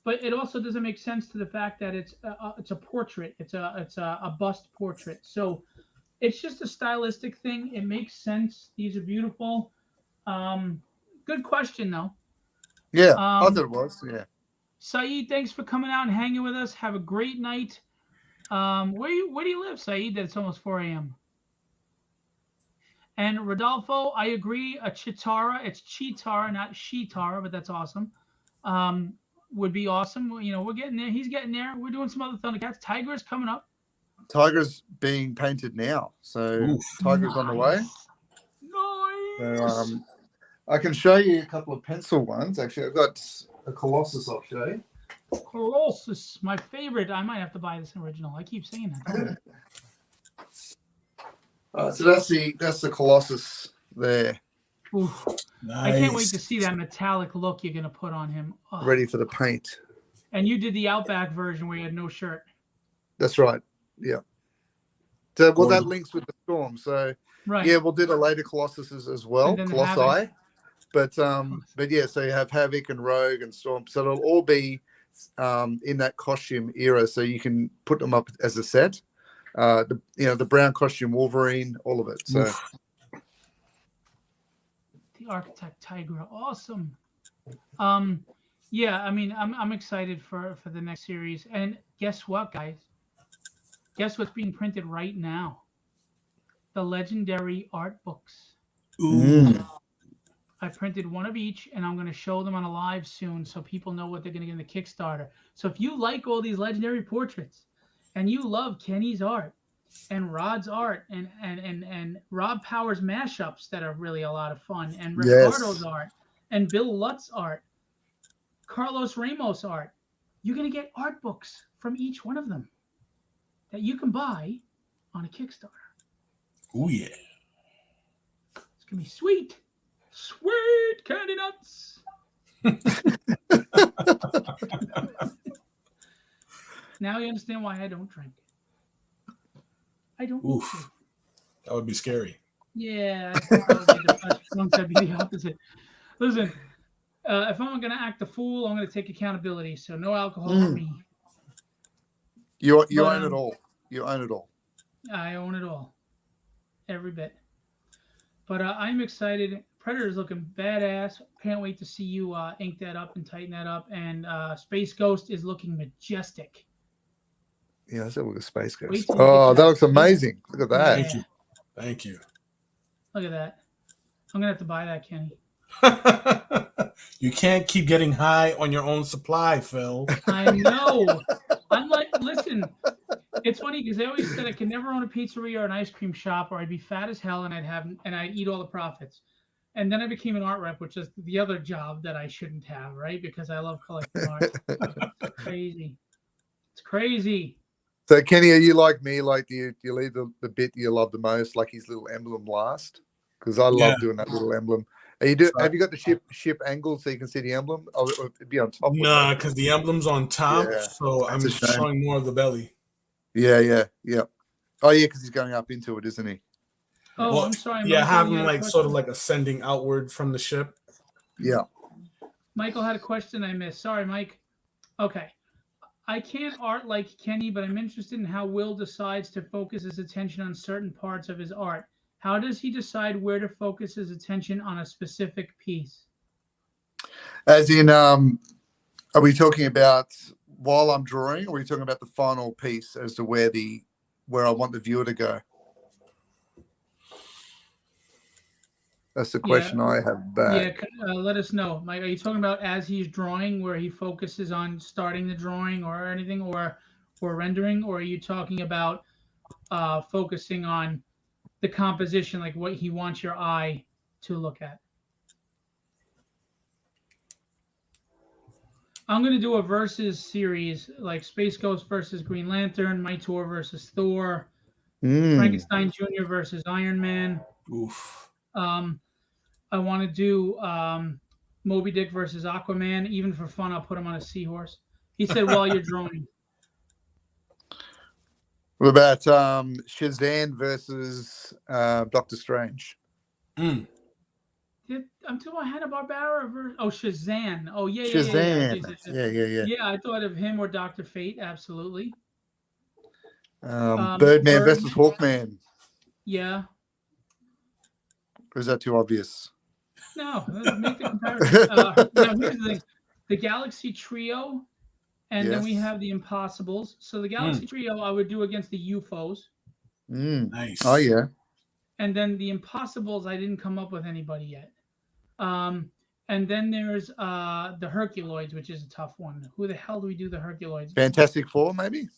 But it also doesn't make sense to the fact that it's a portrait. It's a bust portrait. So it's just a stylistic thing. It makes sense. These are beautiful. Um, Good question though. Yeah, I thought Um, it was. Yeah. Saeed, thanks for coming out and hanging with us. Have a great night. Where do you live, Saeed? That it's almost 4 a.m. And Rodolfo, I agree. A Chitara, it's Chitara, not Shitara, but that's awesome. Um, would be awesome. We're getting there. He's getting there. We're doing some other Thundercats. Tiger is coming up. Tiger's being painted now, so Tiger's on the way. Nice. So, I can show you a couple of pencil ones. Actually, I've got a Colossus. I'll show you. Colossus, my favorite. I might have to buy this original. I keep saying that. So that's the Colossus there. Oof. Nice. I can't wait to see that metallic look you're gonna put on him. Oh. Ready for the paint. And you did the Outback version where you had no shirt. That's right. Yeah. So that links with the Storm. So right. Yeah, we'll do the later Colossuses as well, Colossi. But yeah, so you have Havoc and Rogue and Storm. So it'll all be in that costume era. So you can put them up as a set. The brown costume Wolverine, all of it. So the Architect Tigra, awesome. Yeah, I mean, I'm excited for the next series. And guess what, guys? Guess what's being printed right now? The legendary art books. Ooh. I printed one of each, and I'm going to show them on a live soon so people know what they're going to get in the Kickstarter. So if you like all these legendary portraits, and you love Kenny's art, and Rod's art, and Rob Powers mashups that are really a lot of fun, and Ricardo's art, and Bill Lutz's art, Carlos Ramos art, you're going to get art books from each one of them that you can buy on a Kickstarter. Oh, yeah. It's going to be sweet. Sweet candy nuts. Now you understand why I don't drink. I don't. Oof. That would be scary. Yeah, I think that would be the that'd be the opposite. Listen, if I'm going to act a fool, I'm going to take accountability. So no alcohol for me. You own it all. You own it all. I own it all. Every bit. But I'm excited. Predator's looking badass. Can't wait to see you ink that up and tighten that up. And Space Ghost is looking majestic. Yeah, let's have a look at Space Ghost. Oh, that looks amazing. Look at that. Yeah. Thank you. Look at that. I'm going to have to buy that, Kenny. You can't keep getting high on your own supply, Phil. I know. I'm like, listen, it's funny because they always said I could never own a pizzeria or an ice cream shop or I'd be fat as hell and I'd eat all the profits. And then I became an art rep, which is the other job that I shouldn't have, right? Because I love collecting art. It's crazy. It's crazy. So Kenny, are you like me? Like, do you leave the bit you love the most, like his little emblem last? Because I Yeah. love doing that little emblem. Have you got the ship angled so you can see the emblem? Oh, it'd be on top. Nah, because the emblem's on top, Yeah, so that's I'm a shame. showing more of the belly. Yeah. Oh yeah, because he's going up into it, isn't he? Oh, Well, I'm sorry, yeah, Michael. have You him had a like sort of question? like ascending outward from the ship. Yeah. Michael had a question I missed. Sorry, Mike. Okay. I can't art like Kenny, but I'm interested in how Will decides to focus his attention on certain parts of his art. How does he decide where to focus his attention on a specific piece? As in, are we talking about while I'm drawing, or are we talking about the final piece as to where I want the viewer to go? That's the Yeah, question I have yeah. back. Let us know, Mike. Are you talking about as he's drawing, where he focuses on starting the drawing or anything, or rendering, or are you talking about focusing on the composition, like what he wants your eye to look at? I'm gonna do a versus series, like Space Ghost versus Green Lantern, Mightor versus Thor, Frankenstein Jr. versus Iron Man. Oof. I want to do Moby Dick versus Aquaman. Even for fun, I'll put him on a seahorse. He said, "While you're drawing." What about Shazam versus Doctor Strange? Mm. I'm talking about Hanna-Barbera versus Shazam. Oh yeah. Shazam. Yeah. Yeah, I thought of him or Doctor Fate. Absolutely. Birdman versus Hawkman. Yeah. Or is that too obvious? No, make the comparison. Now here's the thing: the Galaxy Trio, and then we Yes. have the Impossibles. So the Galaxy Trio, I would do against the UFOs, Nice. Oh yeah. and then the Impossibles, I didn't come up with anybody yet. And then there's the Herculoids, which is a tough one. Who the hell do we do the Herculoids? Fantastic Four, maybe.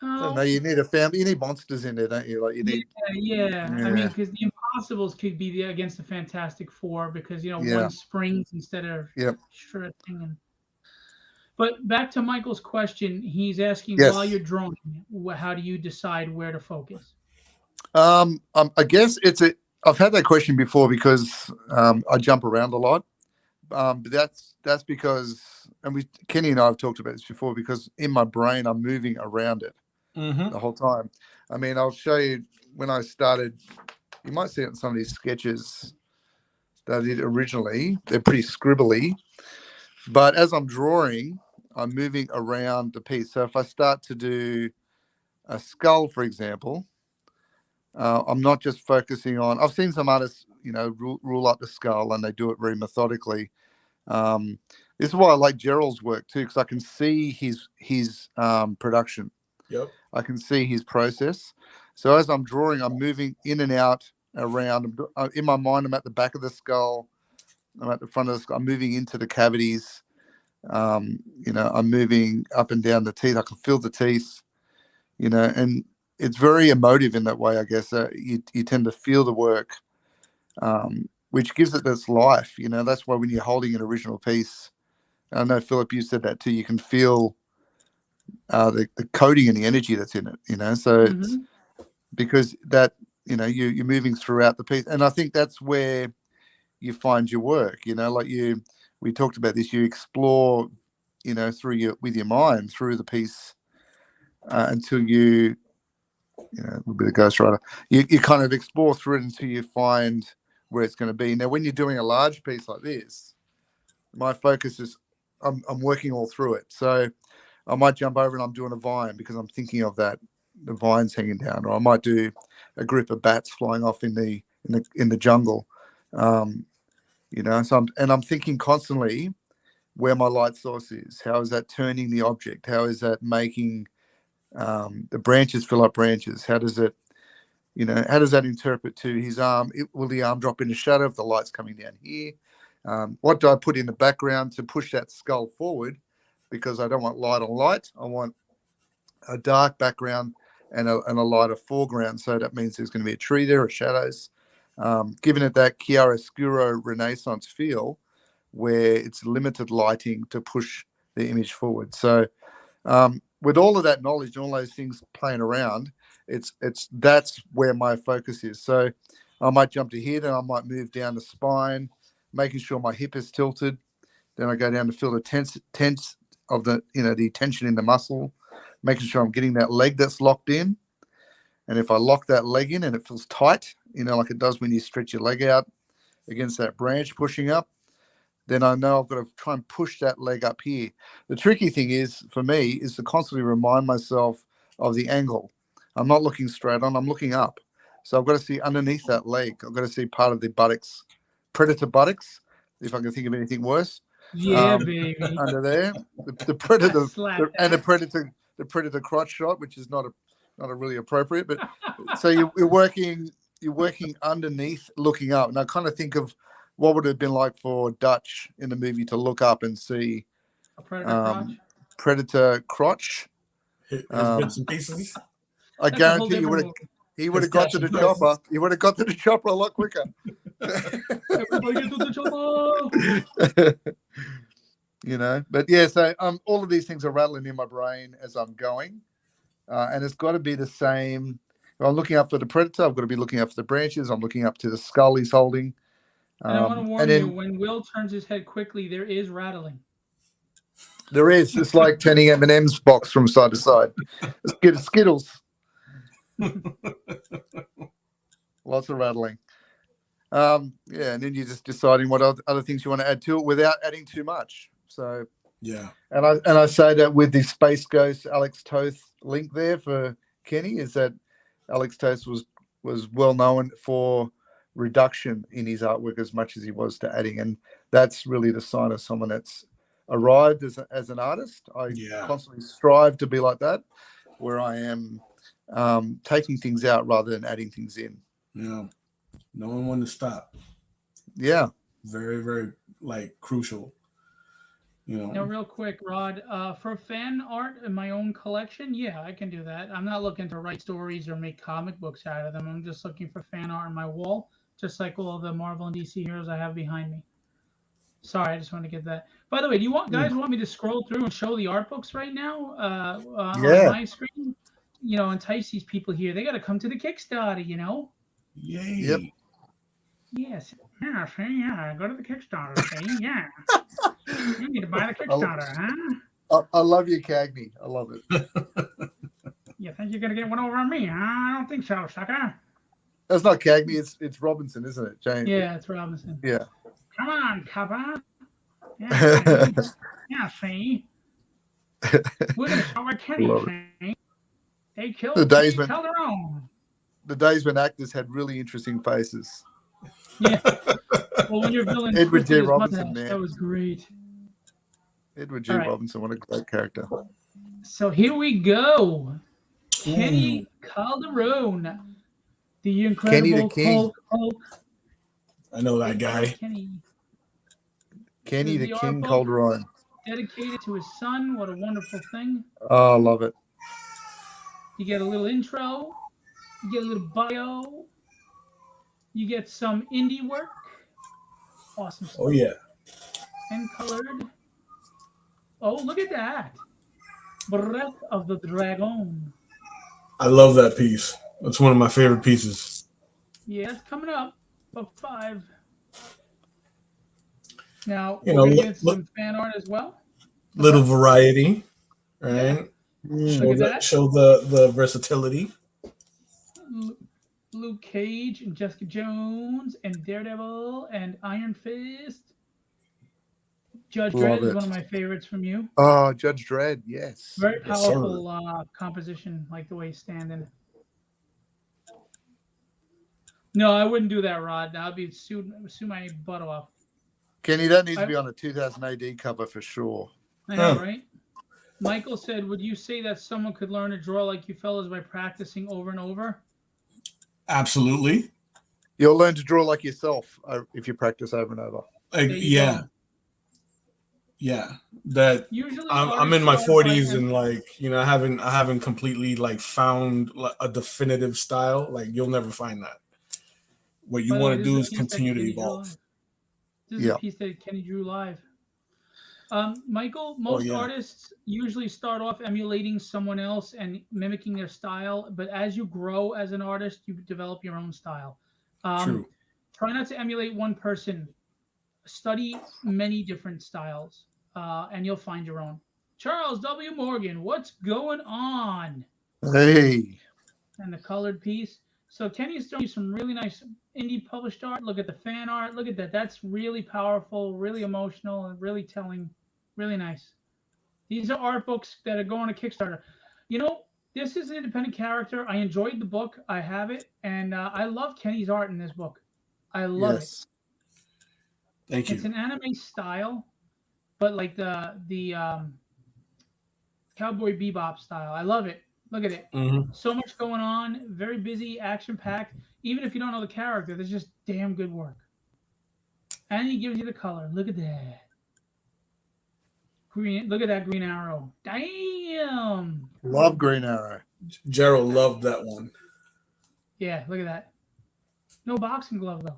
I don't know. Oh, You need a family. You need monsters in there, don't you? Like you need. yeah. I mean, because the Impossibles could be against the Fantastic Four because one springs instead of stretching. But back to Michael's question, he's asking while you're drawing, how do you decide where to focus? I guess I've had that question before because I jump around a lot. But that's because, and Kenny and I have talked about this before, because in my brain I'm moving around it the whole time. I mean, I'll show you when I started. You might see it in some of these sketches that I did originally. They're pretty scribbly, but as I'm drawing, I'm moving around the piece. So if I start to do a skull, for example, I'm not just focusing on. I've seen some artists, rule up the skull, and they do it very methodically. This is why I like Gerald's work too, because I can see his production. Yep. I can see his process. So as I'm drawing, I'm moving in and out around. In my mind, I'm at the back of the skull. I'm at the front of the skull. I'm moving into the cavities. I'm moving up and down the teeth. I can feel the teeth. And it's very emotive in that way, I guess. You tend to feel the work, which gives it this life. That's why when you're holding an original piece, I know, Philip, you said that too, you can feel the coding and the energy that's in it, so it's because that, you're moving throughout the piece. And I think that's where you find your work, like we talked about this, you explore, with your mind through the piece until a little bit of ghostwriter. You kind of explore through it until you find where it's going to be. Now, when you're doing a large piece like this, my focus is I'm working all through it. So I might jump over and I'm doing a vine because I'm thinking of that, the vines hanging down, or I might do a group of bats flying off in the jungle. So I'm thinking constantly where my light source is. How is that turning the object? How is that making the branches fill up branches? How does it, how does that interpret to his arm? Will the arm drop in a shadow if the light's coming down here? What do I put in the background to push that skull forward? Because I don't want light on light. I want a dark background and a lighter foreground. So that means there's going to be a tree there or shadows. giving it that chiaroscuro Renaissance feel, where it's limited lighting to push the image forward. So with all of that knowledge and all those things playing around, that's where my focus is. So I might jump to here, then I might move down the spine, making sure my hip is tilted. Then I go down to feel the tense of the tension in the muscle, making sure I'm getting that leg that's locked in. And if I lock that leg in and it feels tight, like it does when you stretch your leg out against that branch pushing up, then I know I've got to try and push that leg up here. The tricky thing is, for me, is to constantly remind myself of the angle. I'm not looking straight on, I'm looking up. So I've got to see underneath that leg. I've got to see part of the buttocks, predator buttocks, if I can think of anything worse. Yeah, baby. Under there, the predator and the predator crotch shot, which is not really appropriate. But so you're working underneath, looking up. And I kind of think of what would it have been like for Dutch in the movie to look up and see a predator crotch. His bits and pieces. I guarantee he would have got to the chopper. He would have got to the chopper a lot quicker. Everybody get to the chopper. But yeah, so all of these things are rattling in my brain as I'm going. And it's got to be the same. If I'm looking up for the predator, I've got to be looking up for the branches. I'm looking up to the skull he's holding. And I want to warn you, when Will turns his head quickly, there is rattling. There is. It's like turning M&M's box from side to side. Skittles. Lots of rattling. And then you're just deciding what other things you want to add to it without adding too much. So yeah. And I say that with the Space Ghost Alex Toth link there for Kenny, is that Alex Toth was well known for reduction in his artwork as much as he was to adding, and that's really the sign of someone that's arrived as an artist. I constantly strive to be like that, where I am taking things out rather than adding things in. Yeah, knowing when to stop. Yeah, very, very crucial. Now, real quick, Rod, for fan art in my own collection, yeah, I can do that. I'm not looking to write stories or make comic books out of them. I'm just looking for fan art on my wall, just like all the Marvel and DC heroes I have behind me. Sorry, I just want to get that. By the way, do you guys want me to scroll through and show the art books right now on my screen? Entice these people here. They got to come to the Kickstarter, Yay. Yep. Yes. Yeah, see, yeah. Go to the Kickstarter, see? Yeah. You need to buy the Kickstarter, huh? I love you, Cagney. I love it. You think you're going to get one over on me, huh? I don't think so, sucker. That's not Cagney. It's Robinson, isn't it, James? Yeah, it's Robinson. Yeah. Come on, Cuppa. Yeah, see? Yeah, see? We're going to show our Kenny, see? They killed Calderon. The days when actors had really interesting faces. Yeah. Well, when you're villain Edward J. Robinson, man. That was great. Edward J. Robinson, what a great character. So here we go. Kenny Calderon. The incredible Kenny the King. Hulk. I know that guy. Kenny the King Calderon. Dedicated to his son. What a wonderful thing. Oh, I love it. You get a little intro. You get a little bio. You get some indie work. Awesome stuff. Oh, yeah. And colored. Oh, look at that. Breath of the Dragon. I love that piece. That's one of my favorite pieces. Yeah, it's coming up. About 5. Now, we're going to get some fan art as well. Little variety, right? Yeah. Show the versatility. Luke Cage and Jessica Jones and Daredevil and Iron Fist. Judge Dredd is one of my favorites from you. Oh, Judge Dredd, yes. Very powerful composition, like the way he's standing. No, I wouldn't do that, Rod. That would be sue my butt off. Kenny, that needs to be on a 2000 AD cover for sure. I know, right? Michael said, would you say that someone could learn to draw like you fellas by practicing over and over? Absolutely. You'll learn to draw like yourself if you practice over and over. Yeah. That I'm in my 40s and I haven't completely found a definitive style. You'll never find that. what you By the want way, to this do a is piece that continue to Kenny drew evolve. live. This is Yeah. a piece that Kenny drew live. Michael, most yeah. artists usually start off emulating someone else and mimicking their style, but as you grow as an artist, you develop your own style. True. Try not to emulate one person. Study many different styles, and you'll find your own. Charles W. Morgan, what's going on? Hey. And the colored piece. So Kenny's throwing you some really nice indie published art. Look at the fan art. Look at that. That's really powerful, really emotional, and really telling. Really nice. These are art books that are going to Kickstarter. You know, this is an independent character. I enjoyed the book. I have it, and I love Kenny's art in this book. I love it. Yes. Thank It's you. an anime style, but like the Cowboy Bebop style. I love it. Look at it. Mhm. So much going on. Very busy, action packed. Even if you don't know the character, there's just damn good work. And he gives you the color. Look at that. Green. Look at that Green Arrow. Damn. Love Green Arrow. Gerald loved that one. Yeah, look at that. No boxing glove though.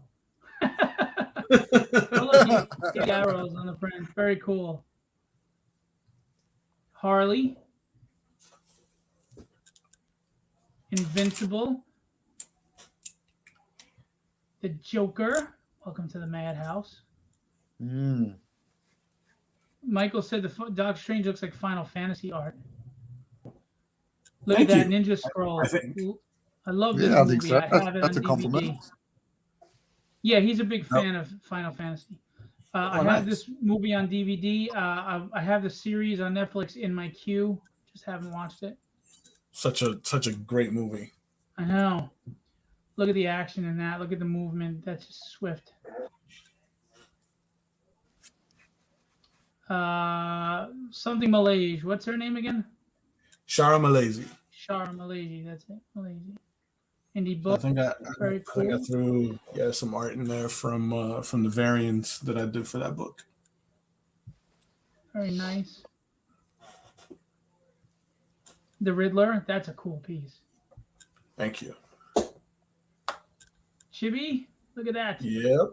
Oh, look, the arrows on the print. Very cool. Harley. Invincible. The Joker. Welcome to the Madhouse. Mm. Michael said the Doc Strange looks like Final Fantasy art. Look Thank at that you. Ninja Scroll. I think. I love this Yeah, I movie. think so. I have it That's on a compliment. DVD. Yeah, he's a big fan of Final Fantasy. I have nice. this movie on DVD. I have the series on Netflix in my queue. Just haven't watched it. Such a great movie. I know. Look at the action in that. Look at the movement. That's just swift. Something Malaysia. What's her name again? Shara Malaysia. Shara Malaysia. That's it. Malaysia. Indie I book. think I Very threw some art in there from the variants that I did for that book. Very nice. The Riddler. That's a cool piece. Thank you. Chibi. Look at that. Yep.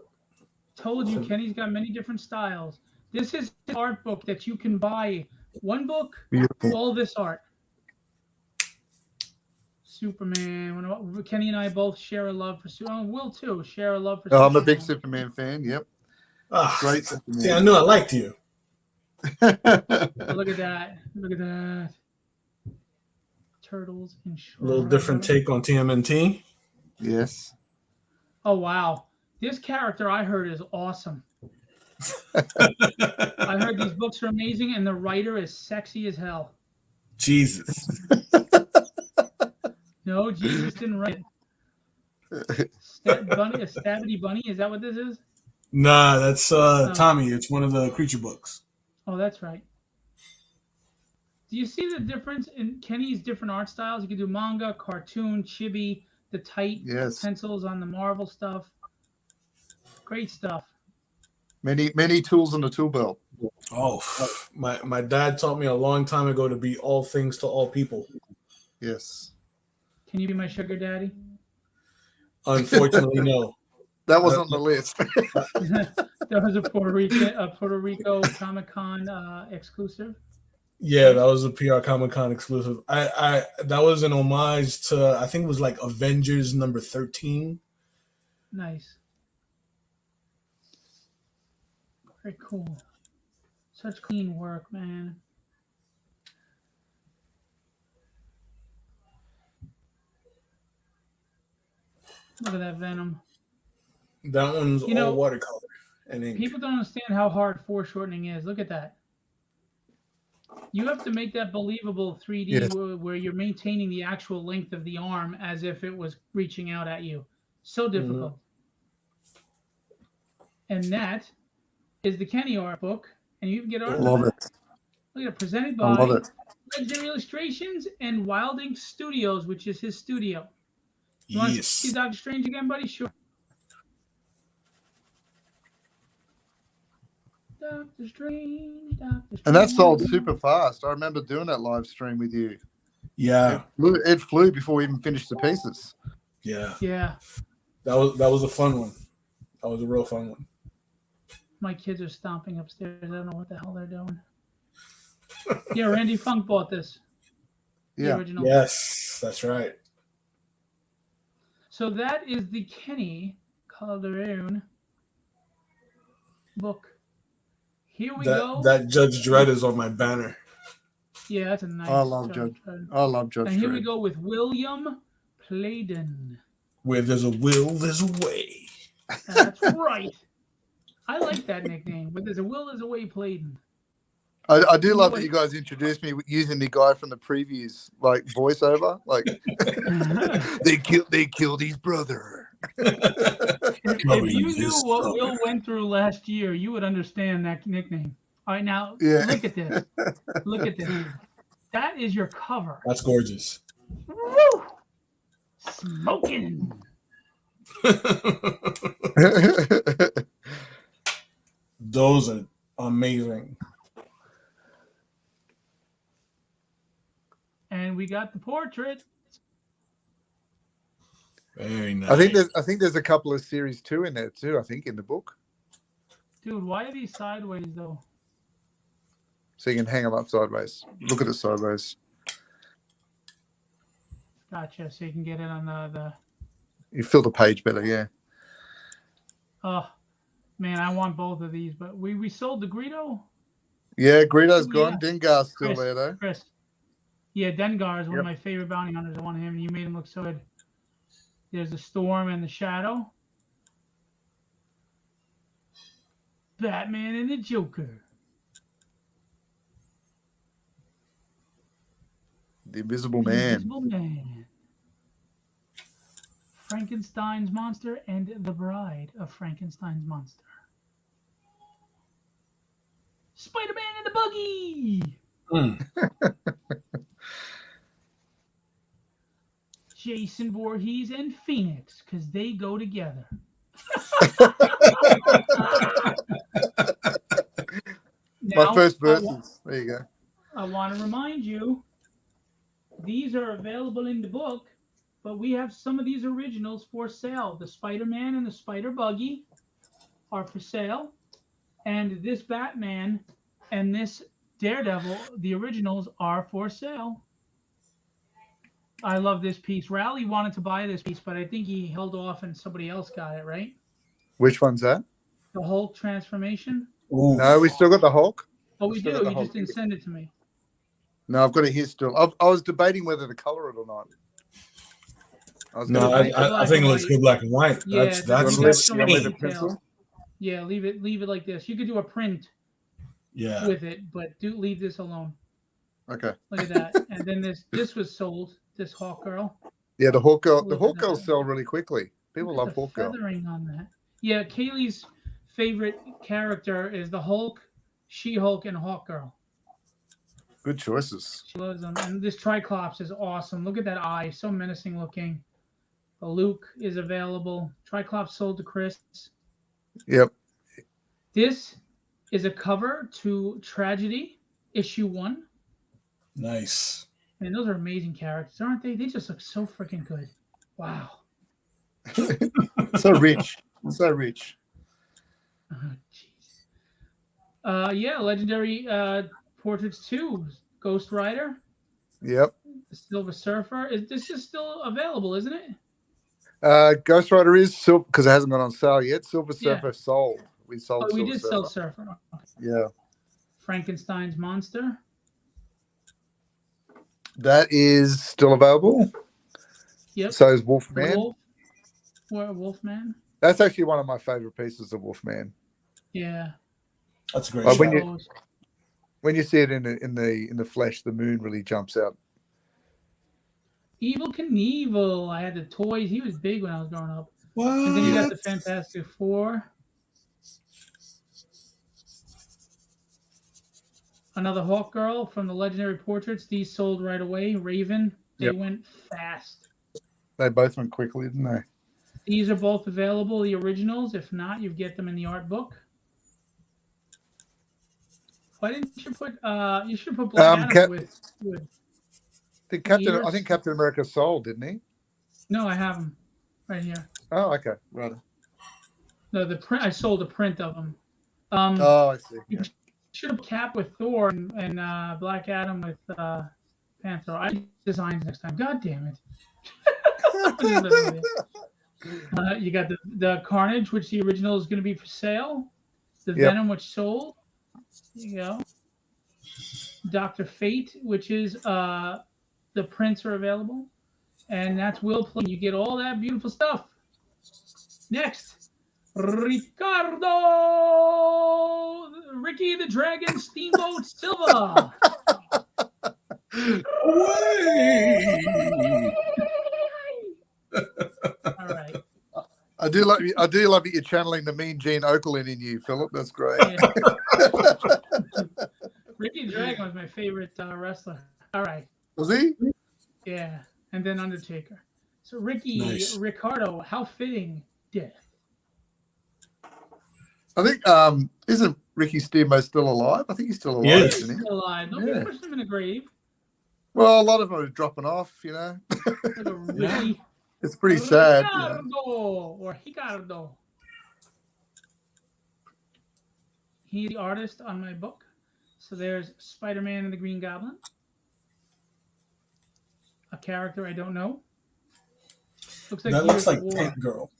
Told you, Kenny's got many different styles. This is an art book that you can buy. One book, Beautiful. all this art. Superman. Kenny and I both share a love for Superman. Will too. Share a love for Oh, Superman. I'm a big Superman fan. Yep. Great Superman. See, I knew I liked you. Look at that. Look at that. Turtles in A little different take on TMNT. Yes. Oh, wow. This character I heard is awesome. I heard these books are amazing, and the writer is sexy as hell. Jesus. No, Jesus didn't write it. Stabbity Bunny, is that what this is? Nah, that's Tommy. It's one of the creature books. Oh, that's right. Do you see the difference in Kenny's different art styles? You can do manga, cartoon, chibi, the tight pencils on the Marvel stuff. Great stuff. Many tools in the tool belt. Oh, my dad taught me a long time ago to be all things to all people. Yes. Can you be my sugar daddy? Unfortunately, no. That was on the list. That was a Puerto Rico Comic-Con exclusive. Yeah, that was a PR Comic-Con exclusive. I that was an homage to, I think it was like Avengers number 13. Nice. Very cool. Such clean work, man. Look at that Venom. That one's all watercolor and ink. People don't understand how hard foreshortening is. Look at that. You have to make that believable 3D where you're maintaining the actual length of the arm as if it was reaching out at you. So difficult. And that is the Kenny art book. And you can get art. Love it. Look at it. Presented by Legendary Illustrations and Wild Ink Studios, which is his studio. You want to see Doctor Strange again, buddy? Sure. Doctor Strange. And that sold super fast. I remember doing that live stream with you. Yeah. It flew before we even finished the pieces. Yeah. Yeah. That was a fun one. That was a real fun one. My kids are stomping upstairs. I don't know what the hell they're doing. Yeah, Randy Funk bought this. The Yeah. original. Yes, that's right. So that is the Kenny Calderon book. Here we go. That Judge Dredd is on my banner. Yeah, that's a nice. I love Judge. I love Judge. And here we Dredd. go with William Pleydon. Where there's a will, there's a way. That's right. I like that nickname. But there's a will, there's a way, Pleydon. I do love that you guys introduced me using the guy from the previews, like voiceover. Like they killed his brother. If you knew what Will went through last year, you would understand that nickname. All right, now look at this. Look at this. That is your cover. That's gorgeous. Woo! Smoking. Those are amazing. And we got the portrait. Very nice. I think there's a couple of series 2 in there too. I think in the book, Dude, why are these sideways though? so you can hang them up sideways. Look at it sideways. Gotcha. So you can get it on the. You fill the page better, yeah. Oh, man, I want both of these, but we sold the Greedo. Yeah, Greedo's Yeah. gone. Dengar's still Chris, there though. Chris. Yeah, Dengar is one Yep. of my favorite bounty hunters. I want him, and you made him look so good. There's the Storm and the Shadow. Batman and the Joker. The Invisible The Man. Invisible Man. Frankenstein's monster and the bride of Frankenstein's monster. Spider-Man and the buggy. Jason Voorhees and Phoenix, because they go together. My first verses. There you go. I want to remind you, these are available in the book, but we have some of these originals for sale. The Spider-Man and the Spider Buggy are for sale, and this Batman and this Daredevil, the originals, are for sale. I love this piece. Rowley wanted to buy this piece, but I think he held off and somebody else got it, right? Which one's that? The Hulk transformation. Ooh. No, we still got the Hulk. Oh, we Still do. got the You Hulk. just didn't send it to me. No, I've got it here still. I was debating whether to color it or not. No, I think it looks good black and white. Yeah, That's you have so many insane. details. Yeah, leave it like this. You could do a print Yeah. with it, but leave this alone. Okay. Look at that. And then this was sold. This Hawk Girl. Yeah, the Hawk Girl. The Look Hawk at Girls that. sell really quickly. People Look at love the Hawk Girl. feathering on that. Yeah, Kaylee's favorite character is the Hulk, She-Hulk, and Hawk Girl. Good choices. She loves them. And this Triclops is awesome. Look at that eye. So menacing looking. The Luke is available. Triclops sold to Chris. Yep. This is a cover to Tragedy, issue 1. Nice. Man, those are amazing characters, aren't they? They just look so freaking good. Wow. So rich. So rich. Oh, jeez. Yeah, Legendary Portraits 2, Ghost Rider, Yep. the Silver Surfer. This is still available, isn't it? Ghost Rider is still, because it hasn't gone on sale yet. Silver Yeah. Surfer sold. We sold. Oh, we Silver did Surfer. sell Surfer. Yeah. Frankenstein's Monster. That is still available. Yep. So is Wolfman. Wolfman. That's actually one of my favorite pieces of Wolfman. Yeah. That's a great Like shot. when you see it in the flesh, the moon really jumps out. Evil Knievel. I had the toys. He was big when I was growing up. What? And then you got the Fantastic Four. Another Hawk Girl from the Legendary Portraits. These sold right away. Raven. They Yep. went fast. They both went quickly, didn't they? These are both available, the originals. If not, you get them in the art book. Why didn't you put you should put Black Adam with I think Captain Years. America sold, didn't he? No, I have them right here. Oh, okay, right. No, the print. I sold a print of them. Oh, I see. Yeah. Should have Cap with Thor and Black Adam with Panther. I designs next time. God damn it! You got the Carnage, which the original is going to be for sale. The Yep. Venom, which sold. There you go. Dr. Fate, which is the prints are available, and that's Will Play. You get all that beautiful stuff. Next, Ricardo, Ricky the Dragon, Steamboat Silva. Away! All right. I do love that you're channeling the mean Gene Okerlund in you, Philip. That's great. Yeah. Ricky the Dragon was my favorite wrestler. All right. Was he? Yeah, and then Undertaker. So Ricardo, how fitting death. I think isn't Ricky Steamboat still alive? I think he's still alive. Yes. Isn't he? Still alive. Nobody pushed him in the grave. Well, a lot of them are dropping off. Like a Ricky. It's pretty sad. Ricardo or Ricardo. He's the artist on my book. So there's Spider-Man and the Green Goblin. A character I don't know. Looks like that looks like Tank Girl.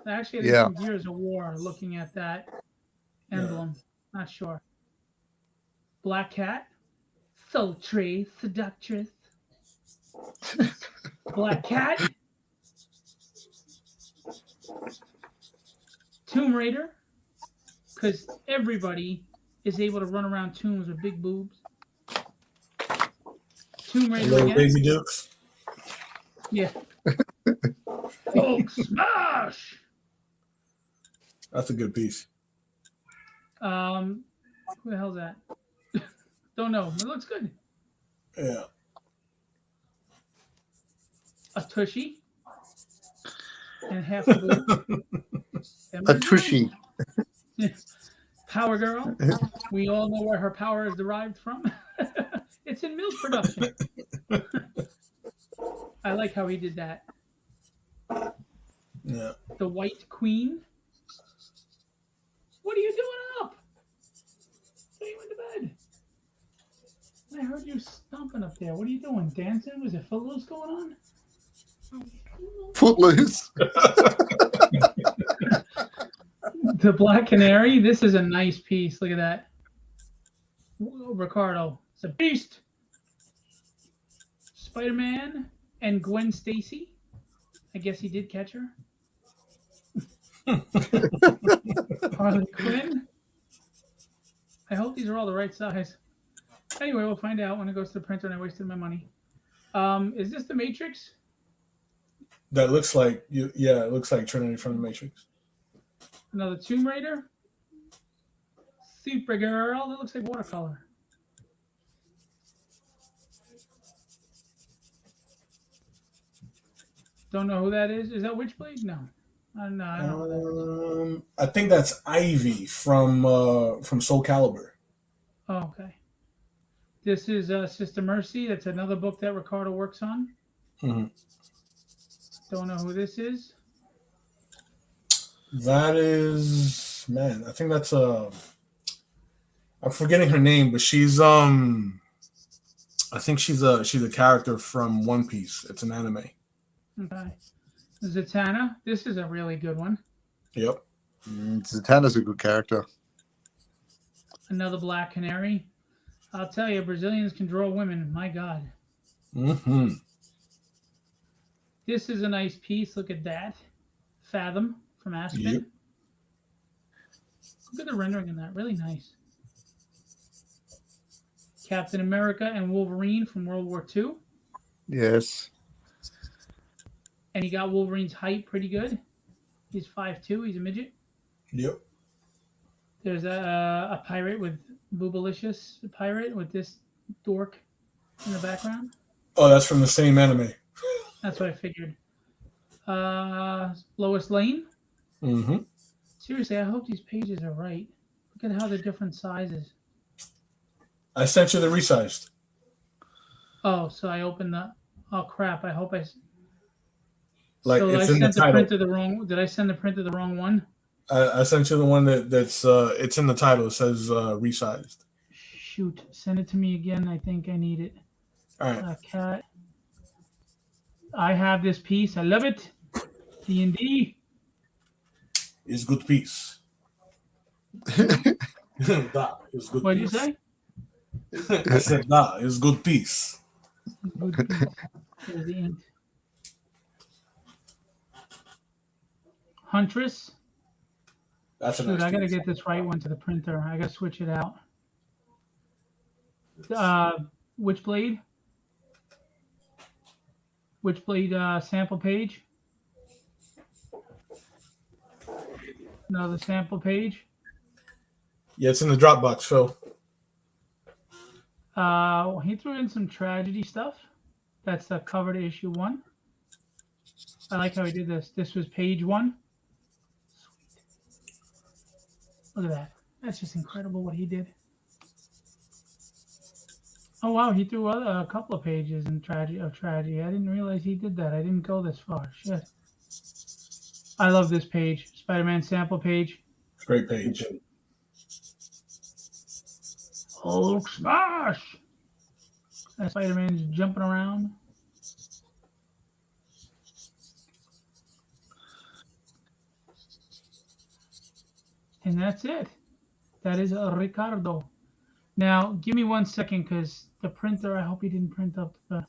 Actually, there's some Gears of War looking at that emblem. Yeah. Not sure. Black Cat. Sultry seductress. Black Cat. Tomb Raider. Because everybody is able to run around tombs with big boobs. Tomb Raider Little again. baby dukes. Yeah. Hulk smash. That's a good piece. Who the hell's that? Don't know. It looks good. Yeah. A tushy. And half a boob. A tushy. Power Girl. We all know where her power is derived from. It's in milk production. I like how he did that. Yeah. The White Queen. What are you doing up? Are you in the bed? I heard you stomping up there. What are you doing? Dancing? Was it Footloose going on? Footloose. The Black Canary. This is a nice piece. Look at that. Ricardo. It's a beast. Spider-Man and Gwen Stacy. I guess he did catch her. Harley Quinn. I hope these are all the right size. Anyway, we'll find out when it goes to the printer and I wasted my money. Is this the Matrix? That looks like you. Yeah, it looks like Trinity from the Matrix. Another Tomb Raider. Supergirl. That looks like watercolor. Don't know who that is. Is that Witchblade? No. I don't know. I think that's Ivy from Soul Calibur. Oh, okay. This is Sister Mercy. That's another book that Ricardo works on. Mm-hmm. Don't know who this is. That is, man. I think that's I'm forgetting her name, but she's I think she's a character from One Piece. It's an anime. Okay. Zatanna. This is a really good one. Yep. Zatanna's a good character. Another Black Canary. I'll tell you, Brazilians can draw women. My God. Mm-hmm. This is a nice piece. Look at that. Fathom from Aspen. Yep. Look at the rendering in that. Really nice. Captain America and Wolverine from World War II. Yes. And he got Wolverine's height pretty good. He's 5'2". He's a midget. Yep. There's a pirate with Boobalicious pirate with this dork in the background. Oh, that's from the same anime. That's what I figured. Lois Lane. Mm-hmm. Seriously, I hope these pages are right. Look at how they're different sizes. I sent you the resized. Oh, so I opened the... Oh, crap. I hope I... Like So I it's in the sent the title. printer the wrong. Did I send the printer the wrong one? I sent you the one that's it's in the title. It says resized. Shoot, send it to me again. I think I need it. All right. Cat. I have this piece. I love it. D&D. It's good piece. That is good. What did you piece. say? I said that is good piece. Good piece. There's the ink. Huntress. That's a Dude, nice I gotta piece. get this right one to the printer. I gotta switch it out. Witchblade? Witchblade sample page? Another sample page. Yeah, it's in the Dropbox, Phil. He threw in some tragedy stuff. That's the cover to issue 1. I like how he did this. This was page 1. Sweet. Look at that. That's just incredible what he did. Oh wow, he threw a couple of pages in tragedy. I didn't realize he did that. I didn't go this far. Shit. I love this page. Spider-Man sample page. Great page. Hulk smash! And Spider-Man's jumping around. And that's it. That is Ricardo. Now, give me 1 second, because the printer, I hope he didn't print up the...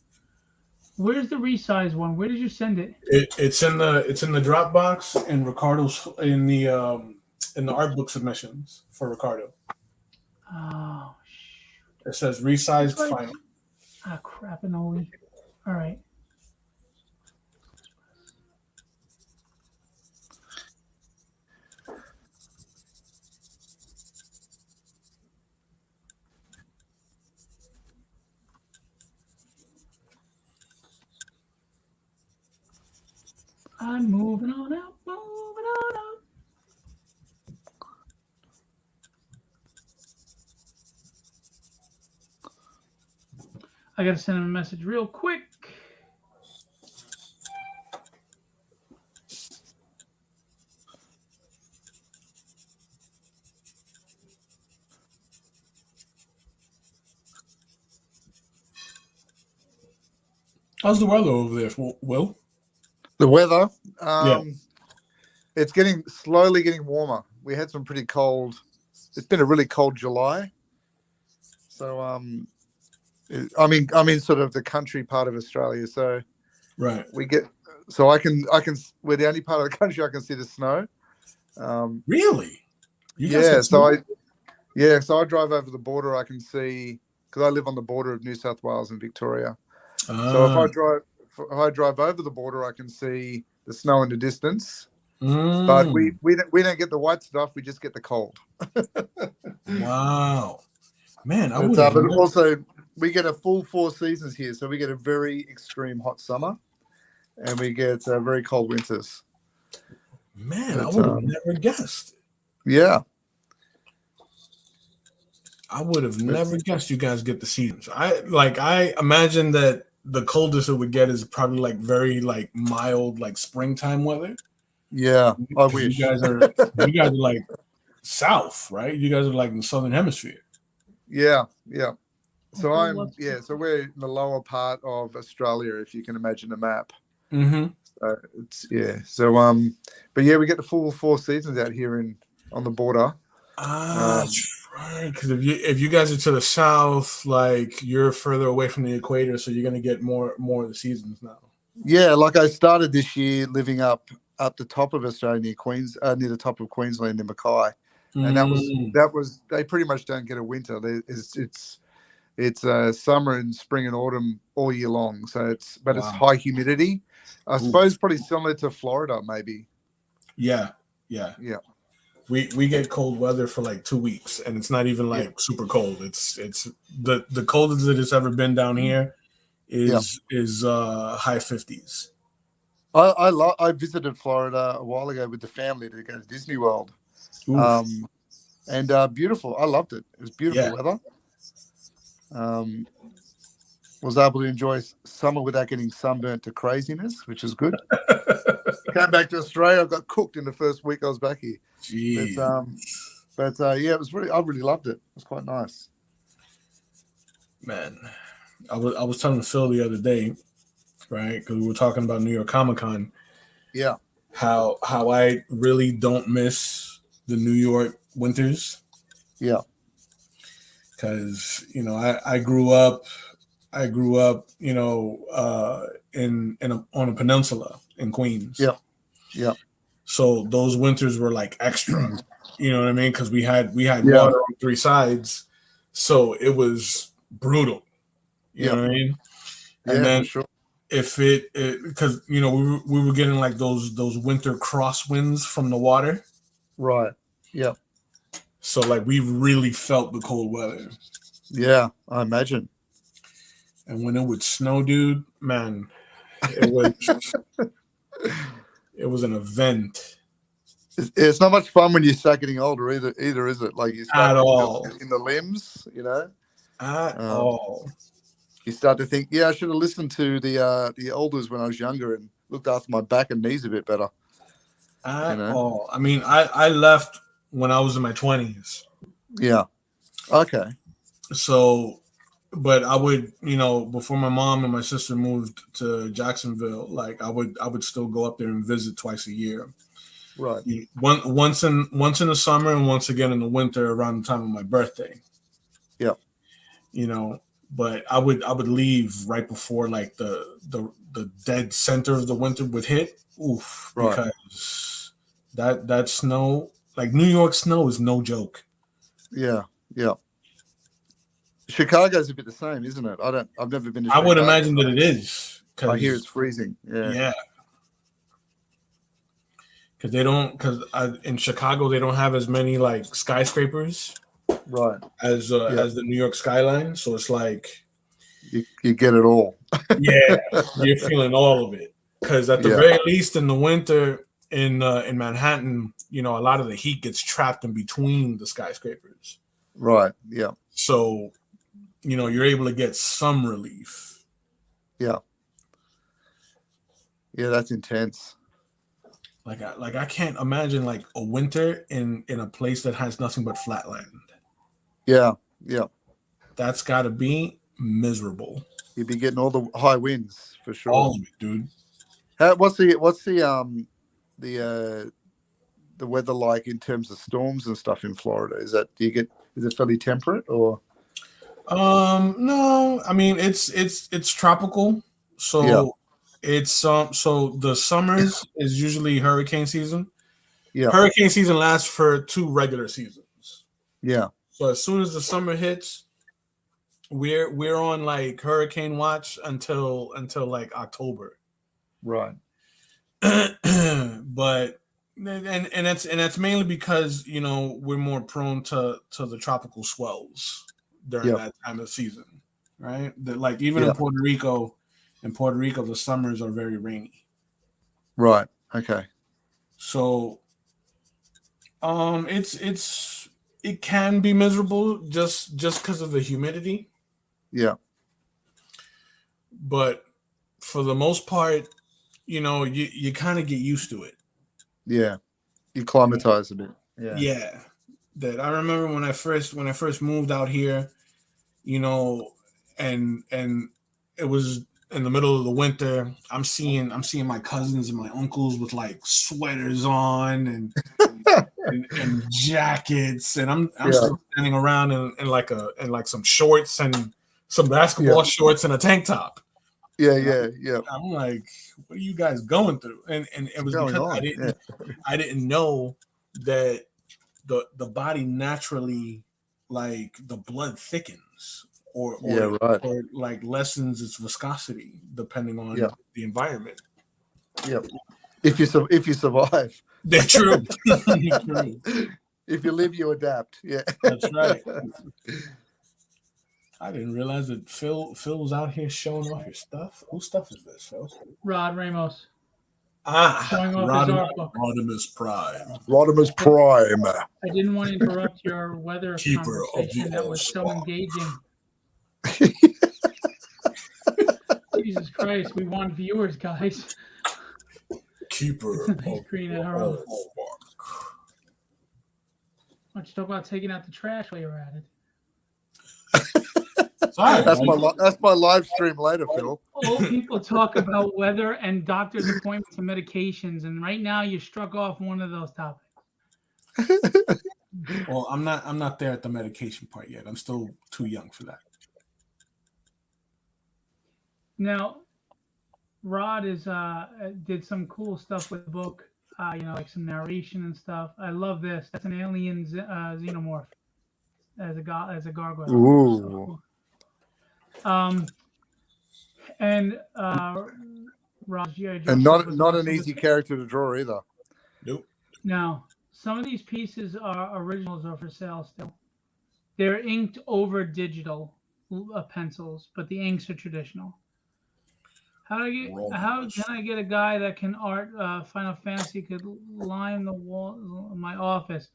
Where's the resize one? Where did you send it? It's in the Dropbox and Ricardo's in the art book submissions for Ricardo. Oh, shoot. It says resized Right. final. Ah, crap-a-noli. All right. I'm moving on out, moving on out. I gotta send him a message real quick. How's the weather over there, Will? The weather, Yeah. it's slowly getting warmer. We had some pretty cold. It's been a really cold July. So I'm in sort of the country part of Australia. So Right. I can we're the only part of the country I can see the snow. Really? You guys Yeah. get snow? So I drive over the border. I can see, because I live on the border of New South Wales and Victoria. So if I drive over the border, I can see the snow in the distance. But we don't get the white stuff. We just get the cold. Wow, man! But also we get a full 4 seasons here, so we get a very extreme hot summer, and we get very cold winters. Man, I would have never guessed. Yeah, I would have never guessed you guys get the seasons. I imagine that the coldest it would get is probably like very like mild like springtime weather. Yeah, I wish. You guys are like south, right? You guys are like in the southern hemisphere. Yeah. So we're in the lower part of Australia, if you can imagine a map. Mm-hmm. But yeah, we get the full 4 seasons out here on the border. That's right. Because if you guys are to the south, like you're further away from the equator, so you're gonna get more of the seasons now. Yeah, like I started this year living up the top of Australia near the top of Queensland in Mackay, and that was they pretty much don't get a winter. It's summer and spring and autumn all year long. So it's high humidity. I suppose probably similar to Florida, maybe. Yeah. We get cold weather for like 2 weeks, and it's not even like super cold. It's the coldest that it's ever been down here is high 50s. I visited Florida a while ago with the family to go to Disney World, and beautiful. I loved it. It was beautiful weather. was able to enjoy summer without getting sunburnt to craziness, which is good. Came back to Australia. I got cooked in the first week I was back here. Jeez. But yeah, it was I really loved it. It was quite nice. Man, I was telling Phil the other day, right? Because we were talking about New York Comic Con. Yeah. How I really don't miss the New York winters. Yeah. Because I grew up, on a peninsula in Queens. Yeah. Yeah. So those winters were like extra. You know what I mean? Because we had Yeah. water on three sides, so it was brutal. You know what I mean? And then for sure. if because we were getting like those winter crosswinds from the water. Right. Yeah. So like we really felt the cold weather. Yeah, I imagine. And when it would snow, dude, man, it was an event. It's not much fun when you start getting older either, is it? Like you start At all in the limbs, At all. You start to think, I should have listened to the elders when I was younger and looked after my back and knees a bit better. At all. I mean, I left when I was in my 20s. Yeah. Okay. So, but I would, before my mom and my sister moved to Jacksonville, like I would still go up there and visit twice a year. Right. Once in the summer and once again in the winter around the time of my birthday. Yeah. But I would leave right before like the dead center of the winter would hit. Oof. Right. Because that snow, like New York snow, is no joke. Yeah. Yeah. Chicago's a bit the same, isn't it? I've never been to Chicago. I would imagine that it is. I hear it's freezing. Yeah. Because in Chicago they don't have as many like skyscrapers, right? As the New York skyline. So it's like you get it all. Yeah, you're feeling all of it. Because at the very least in the winter in Manhattan, a lot of the heat gets trapped in between the skyscrapers. Right. Yeah. So, you're able to get some relief. Yeah. Yeah, that's intense. Like I can't imagine like a winter in a place that has nothing but flat land. Yeah. Yeah. That's got to be miserable. You'd be getting all the high winds for sure. All of it, dude. What's the weather like in terms of storms and stuff in Florida? Is it fairly temperate or? No, I mean it's tropical, so it's so the summers is usually hurricane season. Yeah, hurricane season lasts for 2 regular seasons. Yeah, so as soon as the summer hits, we're on like hurricane watch until like October. Right. But and that's mainly because we're more prone to the tropical swells during that time of season, right? Like even in Puerto Rico, the summers are very rainy. Right. Okay. So, it can be miserable just because of the humidity. Yeah. But for the most part, you kind of get used to it. Yeah. You climatize a bit. Yeah. Yeah. That I remember when I first moved out here, and it was in the middle of the winter. I'm seeing my cousins and my uncles with like sweaters on and jackets, and I'm still standing around in like some shorts and some basketball shorts and a tank top. Yeah. I'm like, what are you guys going through? And it was because I didn't know that the body naturally, like the blood thickens or like lessens its viscosity depending on the environment. Yeah. If you survive. That's true. If you live, you adapt. Yeah. That's right. I didn't realize that Phil was out here showing off your stuff. Whose stuff is this, Phil? Rod Ramos. Showing off his art book. Rodimus Prime. Rodimus Prime. I didn't want to interrupt your weather Keeper conversation. That was so engaging. Jesus Christ, we want viewers, guys. Keeper Nice of green the arrow. Hallmark. Why don't you talk about taking out the trash while you're at it? Sorry, That's my live stream later, Phil. Old people talk about weather and doctor's appointments and medications, and right now you struck off one of those topics. Well, I'm not there at the medication part yet. I'm still too young for that. Now, Rod is did some cool stuff with the book, like some narration and stuff. I love this. That's an alien xenomorph as a gargoyle. Ooh. So cool. And Rod's G.I. Joe And stuff was not an awesome. easy character to draw either. Nope. Now, some of these pieces are originals or for sale still. They're inked over digital pencils, but the inks are traditional. How can I get a guy that can art Final Fantasy could line the wall of my office?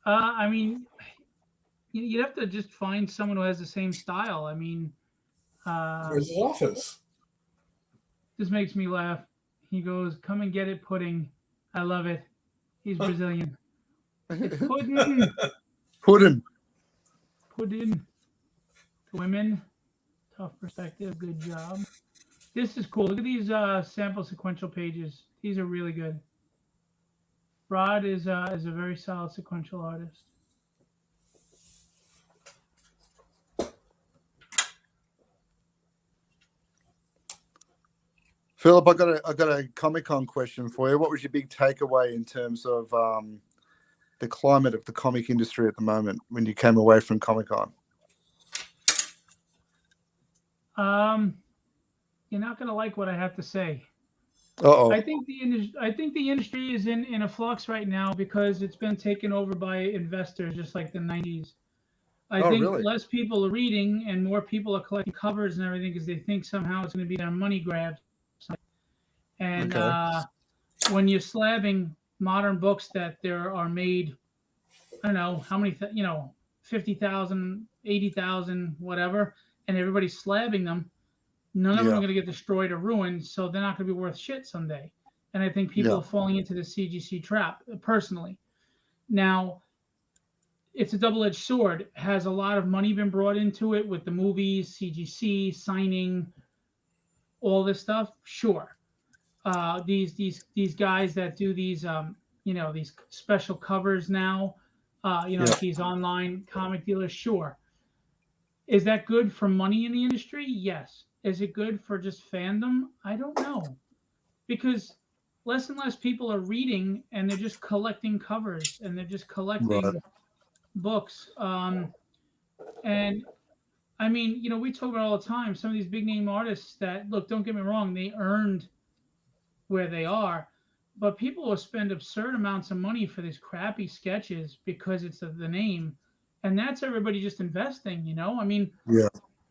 I mean, you'd have to just find someone who has the same style. I mean, Where's his office? this makes me laugh. He goes, "Come and get it, pudding." I love it. He's Brazilian. It's pudding. Pudding. Pudding. Women. Tough perspective. Good job. This is cool. Look at these sample sequential pages. These are really good. Rod is a very solid sequential artist. Philip, I got a Comic-Con question for you. What was your big takeaway in terms of the climate of the comic industry at the moment when you came away from Comic-Con? You're not gonna like what I have to say. Uh-oh. I think the industry is in a flux right now because it's been taken over by investors, just like the 90s. I think really? less people are reading and more people are collecting covers and everything because they think somehow it's going to be their money grab. And when you're slabbing modern books that there are made, I don't know how many, 50,000, 80,000, whatever, and everybody's slabbing them, none of them are going to get destroyed or ruined, so they're not going to be worth shit someday. And I think people are falling into the CGC trap, personally. Now, it's a double-edged sword. Has a lot of money been brought into it with the movies, CGC, signing, all this stuff? Sure. These guys that do these these special covers now, like these online comic dealers, sure. Is that good for money in the industry? Yes. Is it good for just fandom? I don't know. Because less and less people are reading and they're just collecting covers and they're just collecting books. And I mean, we talk about all the time, some of these big name artists that, look, don't get me wrong, they earned where they are, but people will spend absurd amounts of money for these crappy sketches because it's the name. And that's everybody just investing, I mean,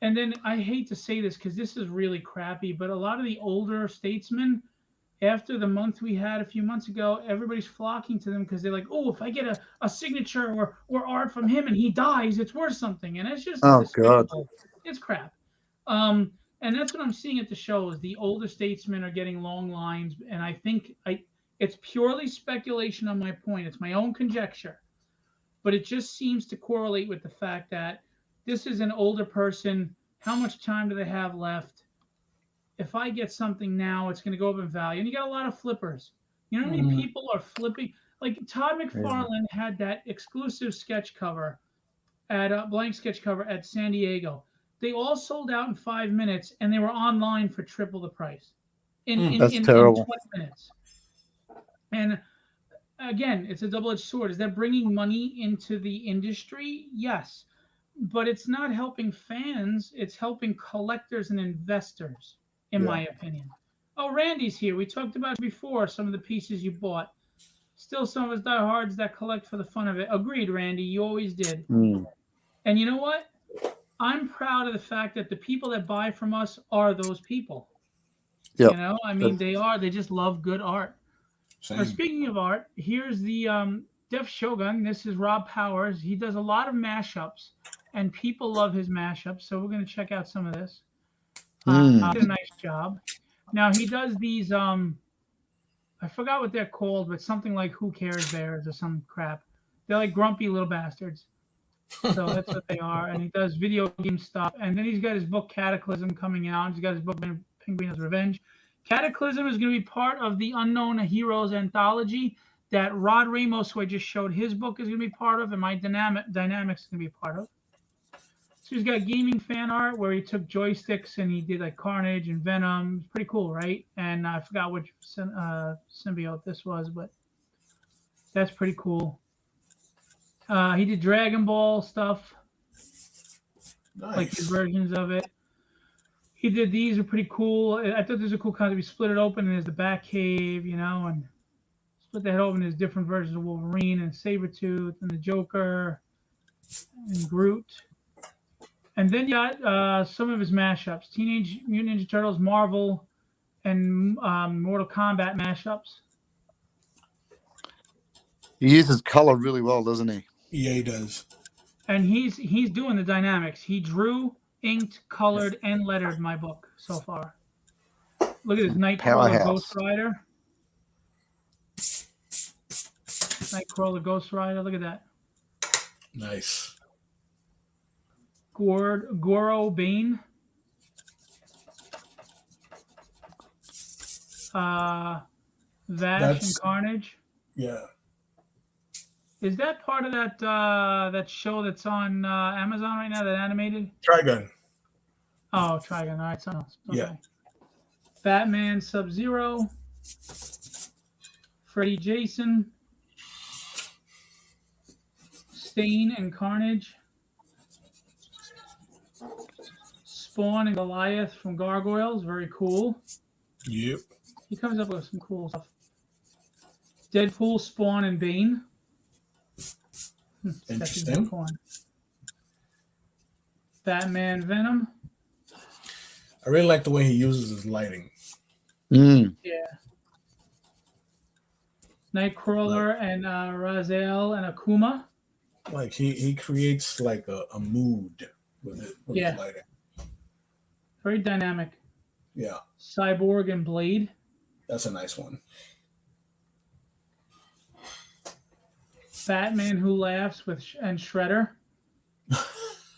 and then I hate to say this because this is really crappy, but a lot of the older statesmen, after the month we had a few months ago, everybody's flocking to them because they're like, oh, if I get a signature or art from him and he dies, it's worth something. And it's just despicable. It's crap. And that's what I'm seeing at the shows. The older statesmen are getting long lines, and I think it's purely speculation on my point. It's my own conjecture. But it just seems to correlate with the fact that this is an older person. How much time do they have left? If I get something now, it's going to go up in value. And you got a lot of flippers. You know how many people are flipping? Like Todd McFarlane had that exclusive sketch cover at a blank sketch cover at San Diego. They all sold out in 5 minutes, and they were online for triple the price in 20 minutes. And again, it's a double-edged sword. Is that bringing money into the industry? Yes. But it's not helping fans. It's helping collectors and investors, in my opinion. Oh, Randy's here. We talked about before some of the pieces you bought. Still some of us diehards that collect for the fun of it. Agreed, Randy. You always did. And you know what? I'm proud of the fact that the people that buy from us are those people. I mean, they just love good art. Now, speaking of art, here's the Def Shogun. This is Rob Powers. He does a lot of mashups, and people love his mashups. So we're going to check out some of this. Did a nice job. Now he does these. I forgot what they're called, but something like "Who Cares Bears" or some crap. They're like grumpy little bastards. So that's what they are. And he does video game stuff. And then he's got his book Cataclysm coming out. He's got his book Penguin's Revenge. Cataclysm is going to be part of the Unknown Heroes anthology that Rod Ramos, who I just showed his book, is going to be part of, and my Dynamics is going to be part of. So he's got gaming fan art where he took joysticks and he did like Carnage and Venom. It's pretty cool, right? And I forgot which symbiote this was, but that's pretty cool. He did Dragon Ball stuff, like his versions of it. He did these are pretty cool. I thought this was a cool concept. He split it open and there's the Batcave, and split that open. There's different versions of Wolverine and Sabretooth and the Joker and Groot. And then you got some of his mashups: Teenage Mutant Ninja Turtles, Marvel, and Mortal Kombat mashups. He uses color really well, doesn't he? Yeah, he does. And he's doing the dynamics. He drew, inked, colored, and lettered my book so far. Look at this Nightcrawler Ghost Rider. Nightcrawler Ghost Rider. Look at that. Nice. Goro Bane. Vash and Carnage. Yeah. Is that part of that show that's on Amazon right now, that animated? Trigun. Oh, Trigun. All right, something else. Okay. Yeah. Batman Sub-Zero. Freddy Jason. Stain and Carnage. Spawn and Goliath from Gargoyles. Very cool. Yep. He comes up with some cool stuff. Deadpool, Spawn, and Bane. Interesting. Batman, Venom. I really like the way he uses his lighting. Yeah. Nightcrawler and Raziel and Akuma. Like he creates like a mood with his lighting. Very dynamic. Yeah. Cyborg and Blade. That's a nice one. Batman Who Laughs and Shredder.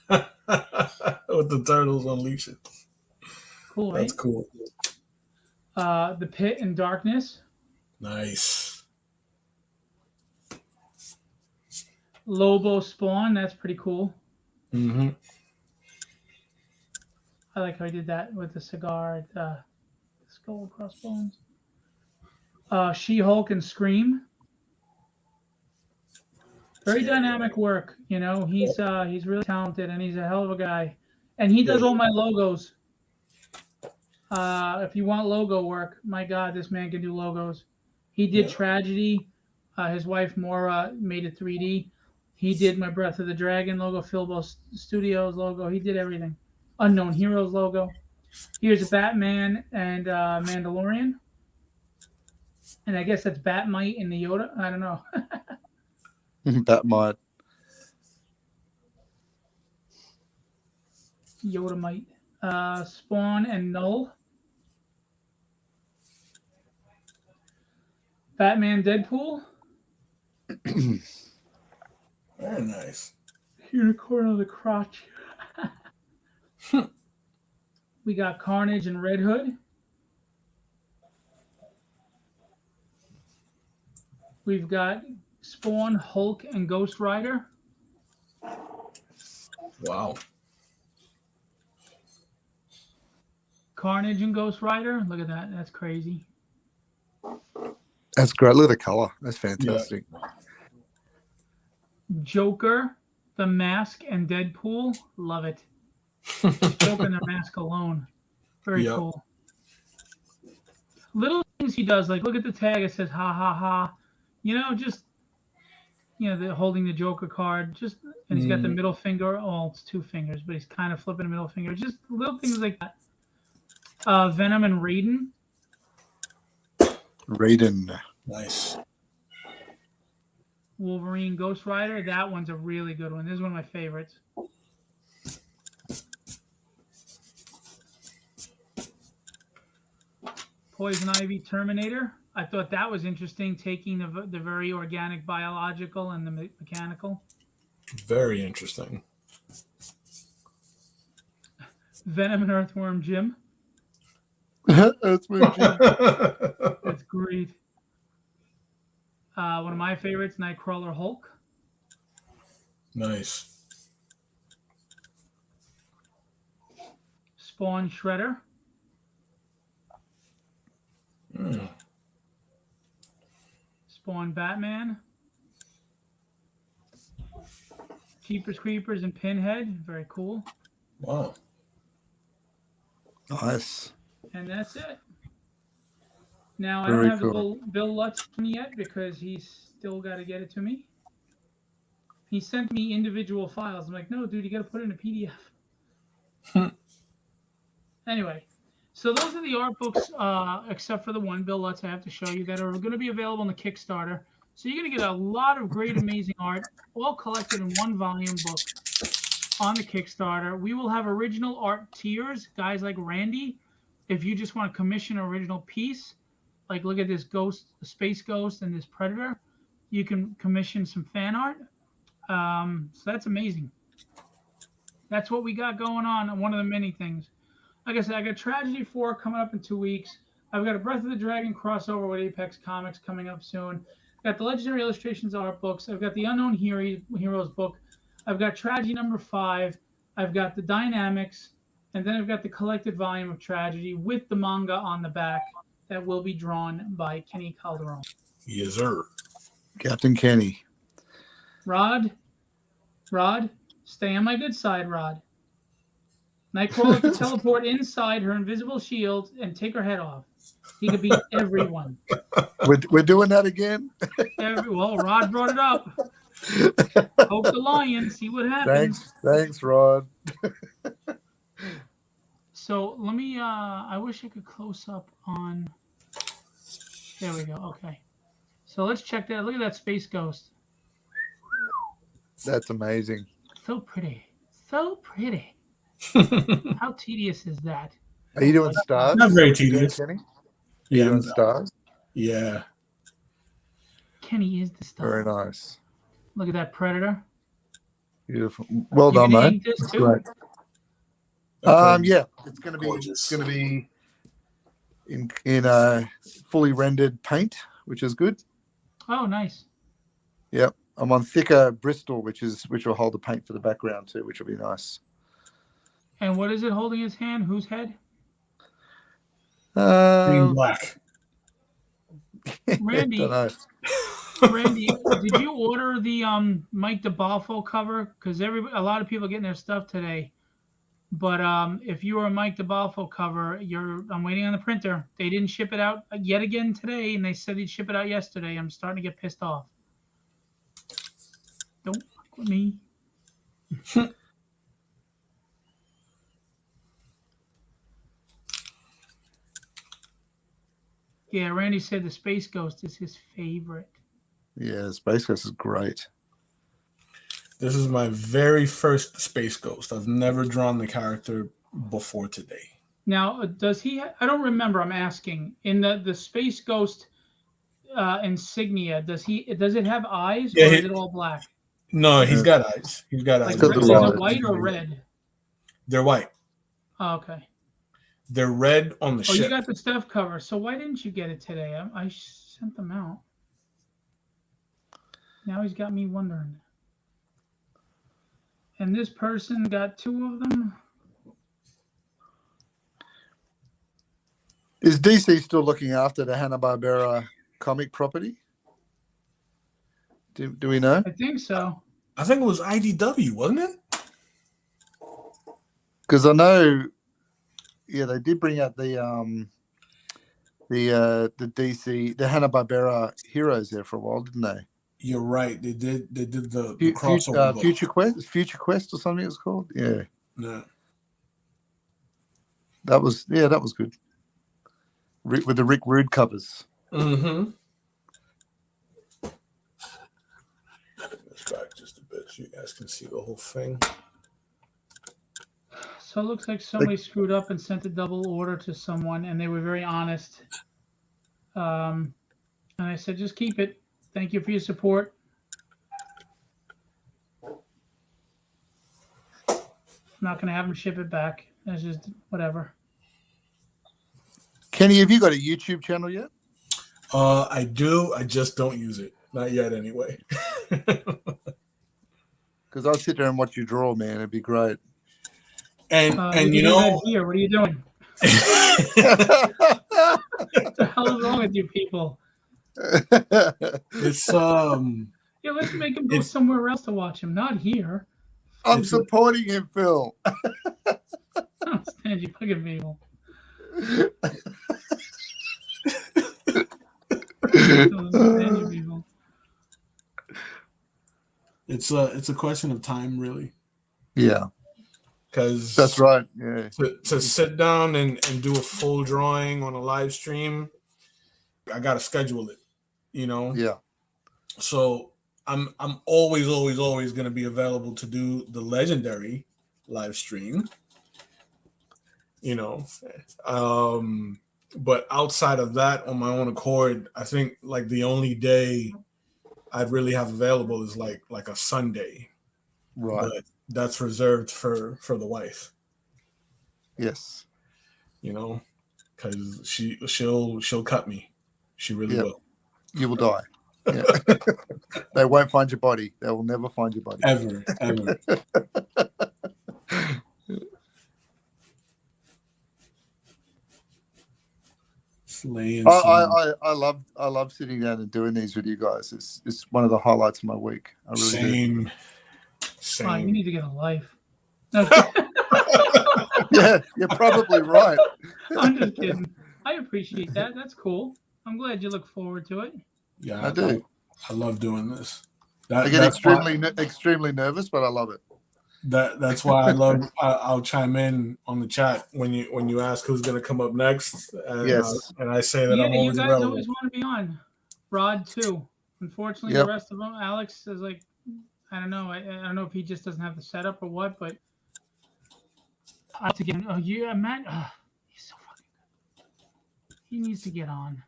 With the Turtles Unleashed. Cool, right? That's cool. The Pit and Darkness. Nice. Lobo Spawn. That's pretty cool. Mm-hmm. I like how he did that with the cigar, the skull crossbones. She-Hulk and Scream. Very dynamic work, He's really talented and he's a hell of a guy, and he does all my logos. If you want logo work, my God, this man can do logos. He did Tragedy. His wife Maura made it 3D. He did my Breath of the Dragon logo, Filbo Studios logo. He did everything. Unknown Heroes logo. Here's a Batman and Mandalorian, and I guess that's Batmite in the Yoda. I don't know. Batmite. Yoda might. Spawn and Null. Batman Deadpool. Very nice. Unicorn of the crotch. We got Carnage and Red Hood. We've got Spawn, Hulk, and Ghost Rider. Wow. Carnage and Ghost Rider. Look at that. That's crazy. That's great. Look at the color. That's fantastic. Yeah. Joker, The Mask, and Deadpool. Love it. Joker and The Mask alone. Very cool. Little things he does, like look at the tag. It says ha ha ha. They're holding the Joker card. And he's got the middle finger. Oh, it's 2 fingers, but he's kind of flipping the middle finger. Just little things like that. Venom and Raiden. Nice. Wolverine, Ghost Rider. That one's a really good one. This is one of my favorites. Poison Ivy Terminator. I thought that was interesting, taking the very organic biological and the mechanical. Very interesting. Venom and Earthworm Jim. That's weird. That's great. One of my favorites, Nightcrawler Hulk. Nice. Spawn Shredder. Spawn Batman. Jeepers Creepers and Pinhead. Very cool. Wow. Nice. And that's it. Now, I Very don't have cool. the Bill Lutz one yet because he's still got to get it to me. He sent me individual files. I'm like, no, dude, you got to put it in a PDF. Anyway, so those are the art books, except for the one, Bill Lutz, I have to show you, that are going to be available on the Kickstarter. So you're going to get a lot of great, amazing art, all collected in one volume book on the Kickstarter. We will have original art tiers, guys like Randy. If you just want to commission an original piece, like look at this ghost, the space ghost, and this predator, you can commission some fan art. So that's amazing. That's what we got going on. One of the many things. Like I said, I got Tragedy 4 coming up in 2 weeks. I've got a Breath of the Dragon crossover with Apex Comics coming up soon. Got the Legendary Illustrations art books. I've got the Unknown Heroes book. I've got Tragedy number 5. I've got the Dynamics. And then I've got the collected volume of Tragedy with the manga on the back that will be drawn by Kenny Calderon. Yes, sir. Captain Kenny. Rod, stay on my good side, Rod. Nightcrawler can teleport inside her invisible shield and take her head off. He could beat everyone. We're doing that again? Well, Rod brought it up. Poke the lion, see what happens. Thanks, Rod. So let me, I wish I could close up on, there we go, okay. So let's check that. Look at that Space Ghost. That's amazing. So pretty. So pretty. How tedious is that? Are you doing stars? Not very tedious. Kenny? Yeah, doing stars? Yeah. Kenny is the star. Very nice. Look at that Predator. Beautiful. Well done, gonna mate. ink this That's too? great. Yeah, it's going to be Gorgeous. it's going to be in a fully rendered paint, which is good. Oh, nice. Yep, I'm on thicker Bristol, which will hold the paint for the background too, which will be nice. And what is it holding his hand? Whose head? Green black. Randy. Dunno. Randy, did you order the Mike DeBalfo cover? Because a lot of people are getting their stuff today. But if you were a Mike DeBalfo cover, I'm waiting on the printer. They didn't ship it out yet again today, and they said they'd ship it out yesterday. I'm starting to get pissed off. Don't fuck with me. Yeah, Randy said the Space Ghost is his favorite. Yeah, Space Ghost is great. This is my very first Space Ghost. I've never drawn the character before today. Now, does he? I don't remember. I'm asking. In the Space Ghost insignia, does it have eyes, or is it all black? No, he's got eyes. He's got eyes. Is it white or red? They're white. Oh, okay. They're red on the ship. Oh, you got the stuff cover. So why didn't you get it today? I sent them out. Now he's got me wondering. And this person got 2 of them. Is DC still looking after the Hanna-Barbera comic property? Do we know? I think so. I think it was IDW, wasn't it? Because I know, yeah, they did bring out the DC, the Hanna-Barbera heroes there for a while, didn't they? You're right. They did the crossover. Future Quest or something it's called. Yeah. Yeah. That was good. With the Rick Rude covers. Mm-hmm. Let's back just a bit so you guys can see the whole thing. So it looks like somebody screwed up and sent a double order to someone, and they were very honest. And I said, just keep it. Thank you for your support. I'm not going to have him ship it back. That's just whatever. Kenny, have you got a YouTube channel yet? I do. I just don't use it. Not yet, anyway. Because I'll sit there and watch you draw, man. It'd be great. And you know, here. What are you doing? What the hell is wrong with you people? It's Yeah, let's make him go somewhere else to watch him, not here. I'm supporting him, Phil. I don't stand you fucking people. It's a question of time, really. Yeah, because that's right. Yeah, to sit down and do a full drawing on a live stream, I gotta schedule it. You know. Yeah. So I'm always gonna be available to do the legendary live stream. You know, but outside of that, on my own accord, I think like the only day I'd really have available is like a Sunday, right? But that's reserved for the wife. Yes, you know, because she'll cut me. She really will. You will die. Yeah. They won't find your body. They will never find your body ever. I love sitting down and doing these with you guys. It's one of the highlights of my week. I really do. Same. Oh, you need to get a life. Yeah, you're probably right. I'm just kidding. I appreciate that. That's cool. I'm glad you look forward to it. Yeah, I do. I love doing this. I get extremely nervous, but I love it. That's why I love. I'll chime in on the chat when you ask who's going to come up next. Yes, and I say that I'm always you guys available. always want to be on. Rod too. Unfortunately, the rest of them, Alex is like, I don't know. I don't know if he just doesn't have the setup or what, but I have to get him. Oh yeah, Matt. He's so fucking good. He needs to get on.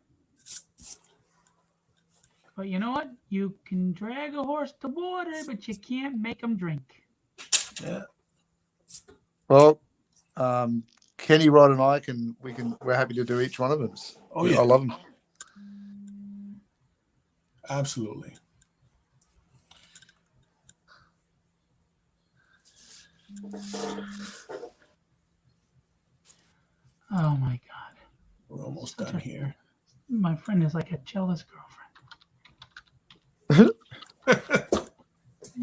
But you know what? You can drag a horse to water, but you can't make him drink. Yeah. Well, Kenny, Rod, and we're happy to do each one of them. Oh yeah, I love them. Absolutely. Oh my God. We're almost done here. My friend is like a jealous girlfriend.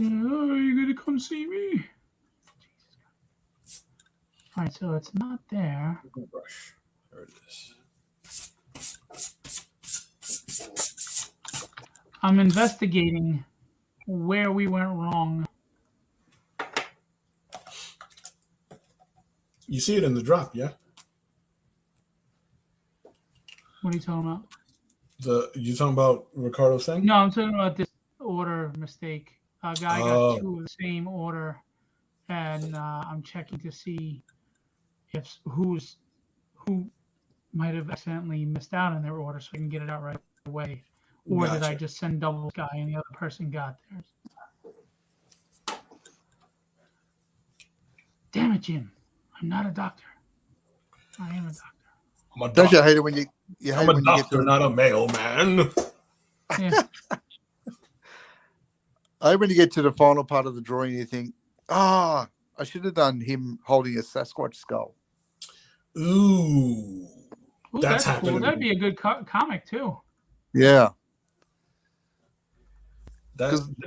Oh, are you gonna come see me? All right, so it's not there. Brush. There it is. I'm investigating where we went wrong. You see it in the drop, yeah? What are you talking about? You talking about Ricardo's thing? No, I'm talking about this order mistake. A guy got two of the same order, and I'm checking to see if who might have accidentally missed out on their order, so I can get it out right away. Or did I just send double guy and the other person got theirs? Damn it, Jim! I'm not a doctor. I am a doctor. I'm a doctor. Don't you hate it when you I'm a doctor, not a mailman. Yeah. I when you get to the final part of the drawing, you think, I should have done him holding a Sasquatch skull. Ooh, that's cool. That'd be a good comic too. Yeah.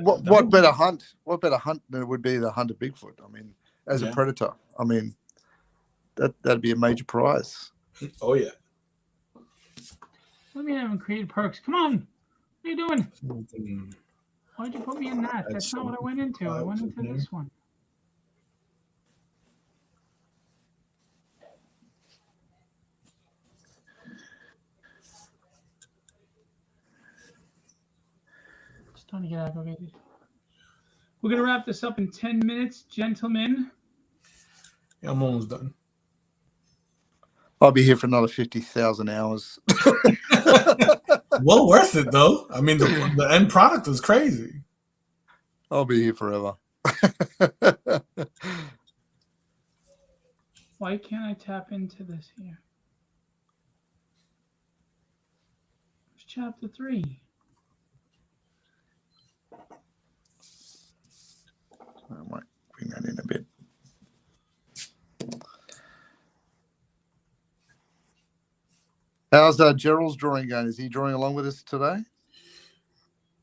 What better hunt? What better hunt than it would be the hunt of Bigfoot? I mean, as a predator. I mean, that'd be a major prize. Oh yeah. Let me have him create perks. Come on. What are you doing? Why'd you put me in that? That's not what I went into. I went into this one. Just trying to get aggravated. We're going to wrap this up in 10 minutes, gentlemen. Yeah, I'm almost done. I'll be here for another 50,000 hours. Well worth it though. I mean, the end product is crazy. I'll be here forever. Why can't I tap into this here? It's chapter 3. I might bring that in a bit. How's Gerald's drawing going? Is he drawing along with us today?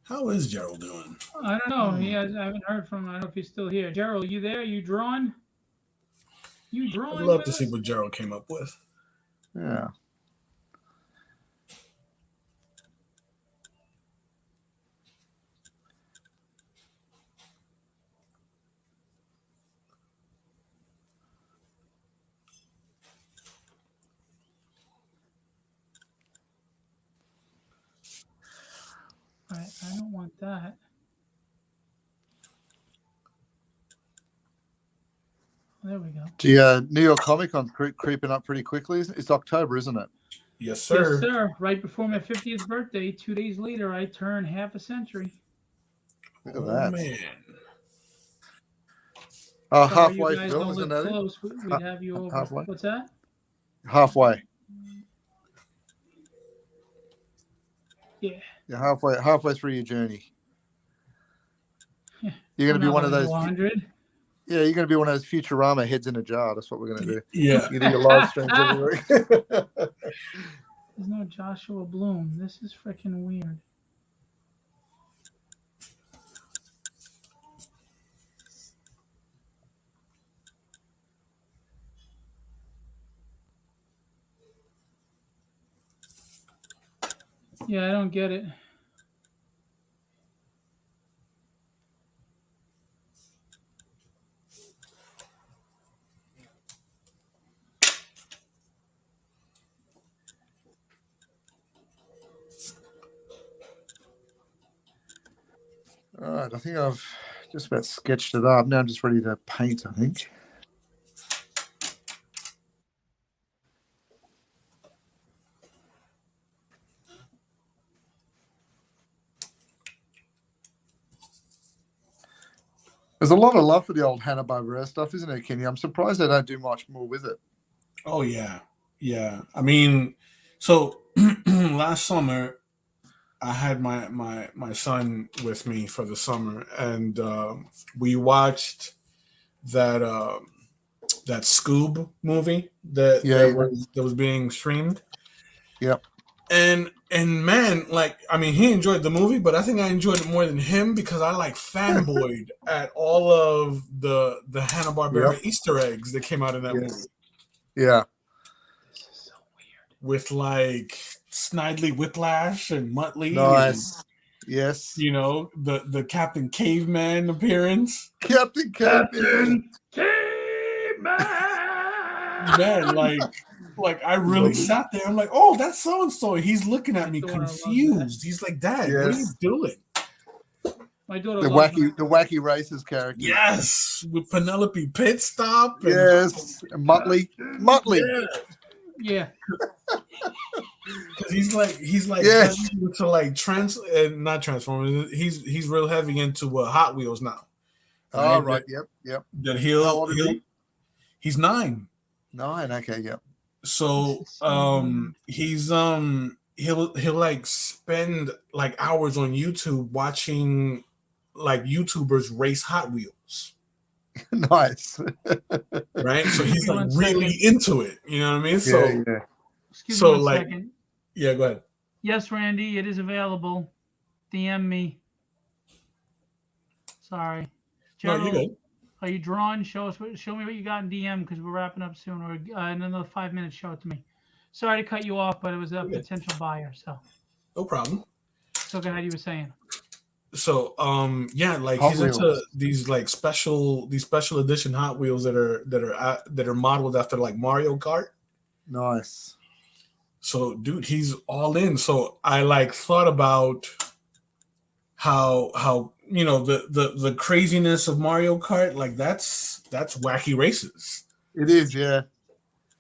How is Gerald doing? I don't know. I haven't heard from him. I don't know if he's still here. Gerald, you there? You drawing? You drawing? I'd love to see what Gerald came up with. Yeah. I don't want that. There we go. The New York Comic Con creeping up pretty quickly. It's October, isn't it? Yes, sir. Yes, sir. Right before my 50th birthday, 2 days later, I turn half a century. Look at that. Man. Oh, So halfway you guys film, don't isn't live that it? close. We'd have you over. Halfway? What's that? Halfway. Yeah. You're halfway through your journey. Yeah. You're going to be one of those. 100. Yeah, you're going to be one of those Futurama heads in a jar. That's what we're going to do. Yeah. You do your live streams every week. There's no Joshua Bloom. This is freaking weird. Yeah, I don't get it. All right, I think I've just about sketched it up. Now I'm just ready to paint, I think. There's a lot of love for the old Hanna-Barbera stuff, isn't there, Kenny? I'm surprised they don't do much more with it. Oh yeah, yeah. I mean, so last summer I had my son with me for the summer, and we watched that that Scoob movie that was being streamed. Yep. And man, like, I mean, he enjoyed the movie, but I think I enjoyed it more than him because I like fanboyed at all of the Hanna-Barbera Easter eggs that came out of that movie. Yeah. This is so weird. With like Snidely Whiplash and Muttley. Nice. And, yes. You know, the Captain Caveman appearance. Captain Caveman. Man, like I really sat there. I'm like, oh, that's so and so. He's looking at me confused. He's like, Dad, what are you doing? My daughter the wacky racist character. Yes, with Penelope Pitstop. Yes, and Muttley. Yeah. He's like to like not Transformers. He's real heavy into Hot Wheels now. Oh right, yep. That he's 9. 9, okay, yep. So he'll like spend like hours on YouTube watching like YouTubers race Hot Wheels. Nice. Right? So he's like really into it. You know what I mean? Yeah. Excuse me one second. Yeah, go ahead. Yes, Randy, it is available. DM me. Sorry. Gerald, no, you're good. Are you drawn? Show me what you got in DM because we're wrapping up soon. Or in another 5 minutes, show it to me. Sorry to cut you off, but it was a potential buyer. So no problem. So go ahead. You were saying. So like he's into these like special edition Hot Wheels that are modeled after like Mario Kart. Nice. So dude, he's all in. So I like thought about how you know the craziness of Mario Kart, like that's wacky races. It is, yeah.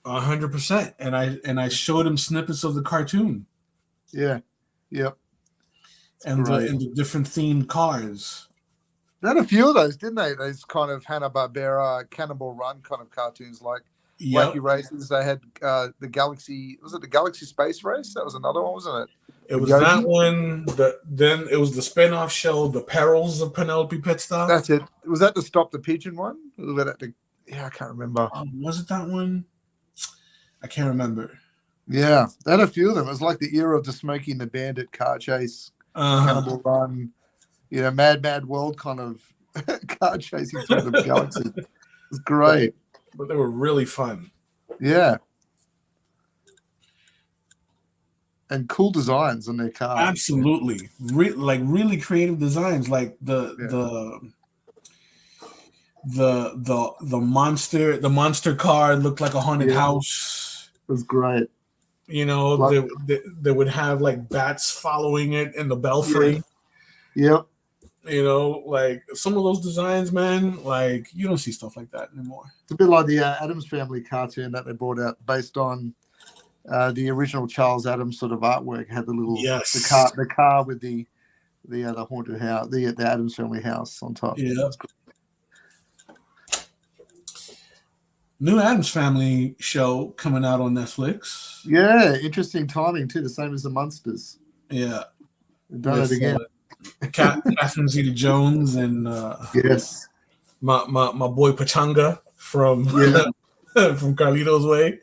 100%. And I showed him snippets of the cartoon. Yeah. Yep. And the different themed cars. They had a few of those, didn't they? Those kind of Hanna-Barbera, Cannonball Run kind of cartoons, like Wacky Races. They had the Galaxy. Was it the Galaxy Space Race? That was another one, wasn't it? It was that one. Then it was the spin-off show, The Perils of Penelope Pitstop. That's it. Was that the Stop the Pigeon one? Yeah, I can't remember. Was it that one? I can't remember. Yeah, they had a few of them. It was like the era of the Smokey and the Bandit car chase, Cannibal Run, Mad World kind of car chasing through the galaxy. It was great. But they were really fun. Yeah. And cool designs on their cars. Absolutely. Really creative designs. Like the monster car looked like a haunted house. It was great. They would have like bats following it in the belfry. Yep. Like some of those designs, man, like you don't see stuff like that anymore. It's a bit like the Addams Family cartoon that they brought out based on the original Charles Addams sort of artwork. It had the little the car with the haunted house, the Addams Family house on top. Yeah. New Addams Family show coming out on Netflix. Yeah, interesting timing too. The same as the Munsters. Yeah, they've done it again. Catherine Zeta-Jones and yes, my boy Pachanga from from Carlito's Way.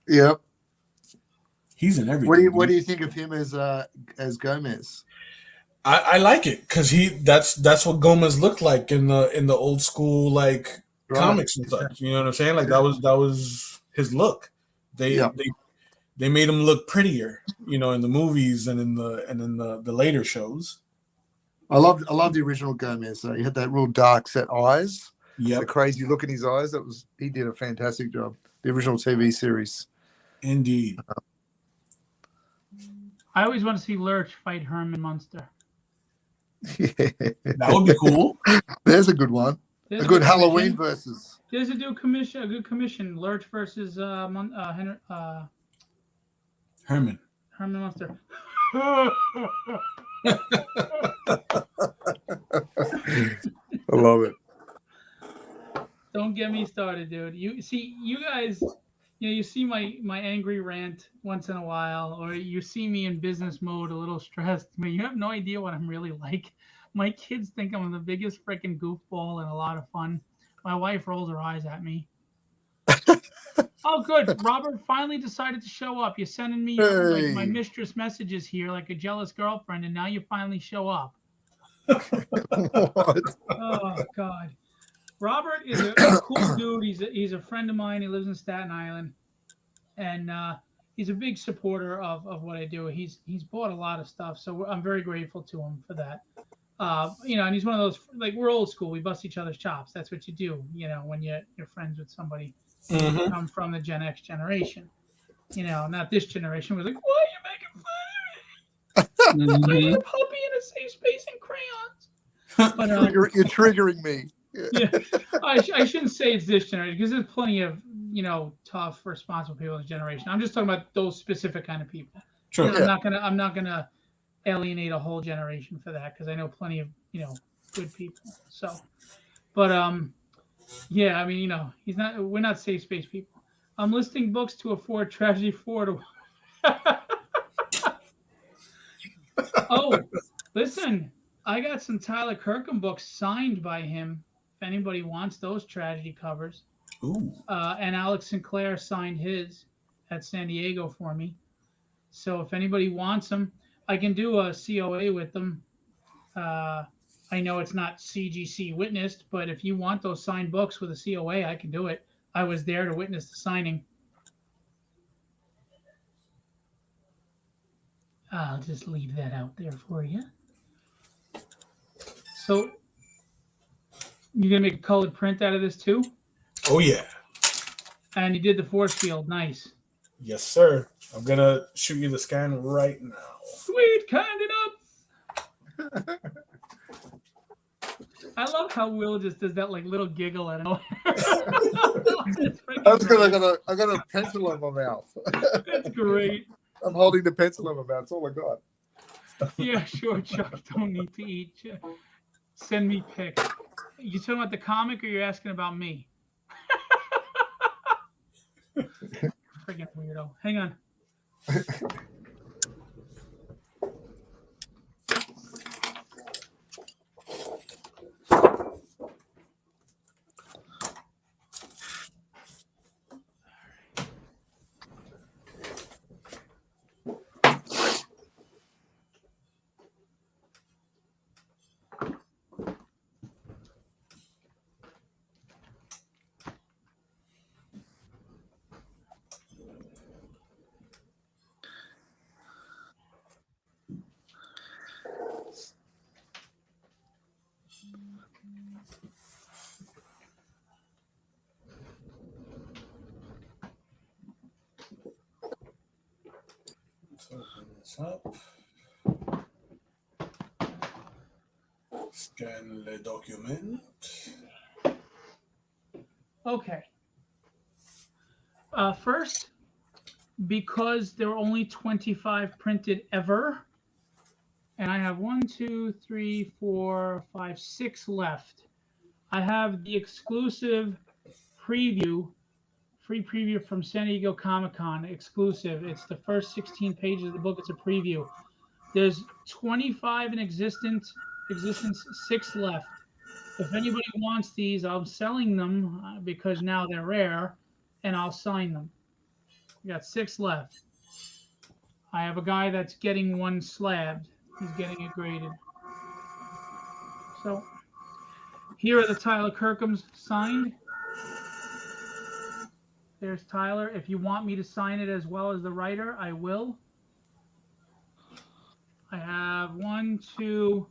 Yep, he's in everything. What do you think of him as Gomez? I like it because that's what Gomez looked like in the old school comics and such. You know what I'm saying? Like that was his look. They made him look prettier, in the movies and in the later shows. I love the original Gomez. He had that real dark set eyes. Yeah, the crazy look in his eyes. He did a fantastic job. The original TV series. Indeed. I always want to see Lurch fight Herman Munster. That would be cool. There's a good one. A good Halloween versus. There's a good commission. Lurch versus Herman Munster. I love it. Don't get me started, dude. You guys, you see my angry rant once in a while, or you see me in business mode, a little stressed. I mean, you have no idea what I'm really like. My kids think I'm the biggest freaking goofball and a lot of fun. My wife rolls her eyes at me. Oh, good. Robert finally decided to show up. You're sending me my mistress messages here like a jealous girlfriend, and now you finally show up. What? Oh, God. Robert is a cool dude. He's a friend of mine. He lives in Staten Island, and he's a big supporter of what I do. He's bought a lot of stuff, so I'm very grateful to him for that. And he's one of those, we're old school. We bust each other's chops. That's what you do, when you're friends with somebody. Mm-hmm. Come from the Gen X generation, not this generation. We're like, why are you making fun of me? Mm-hmm. I'm a puppy in a safe space and crayons. But you're triggering me. Yeah, I shouldn't say it's this generation because there's plenty of tough, responsible people in this generation. I'm just talking about those specific kind of people. Sure. I'm not gonna alienate a whole generation for that because I know plenty of good people. So, but yeah, I mean, we're not safe space people. I'm listing books to afford Tragedy 4 to. Oh, listen, I got some Tyler Kirkham books signed by him. If anybody wants those tragedy covers. Ooh. And Alex Sinclair signed his at San Diego for me. So if anybody wants them, I can do a COA with them. I know it's not CGC witnessed, but if you want those signed books with a COA, I can do it. I was there to witness the signing. I'll just leave that out there for you. So, you gonna make a colored print out of this too? Oh yeah. And you did the force field, nice. Yes, sir. I'm gonna shoot you the scan right now. Sweet, kind enough. I love how Will just does that like little giggle at him. That's because I got a pencil in my mouth. That's great. I'm holding the pencil in my mouth. That's all I got. Yeah, sure, Chuck. Don't need to eat. Send me pics. You talking about the comic, or you're asking about me? Freaking weirdo. Hang on. Let's open this up. Scan le document. Okay. First, because there are only 25 printed ever, and I have 1, 2, 3, 4, 5, 6 left. I have the exclusive preview, free preview from San Diego Comic-Con, exclusive. It's the first 16 pages of the book. It's a preview. There's 25 in existence, 6 left. If anybody wants these, I'm selling them because now they're rare, and I'll sign them. We got 6 left. I have a guy that's getting one slabbed. He's getting it graded. So here are the Tyler Kirkhams signed. There's Tyler. If you want me to sign it as well as the writer, I will. I have 1, 2.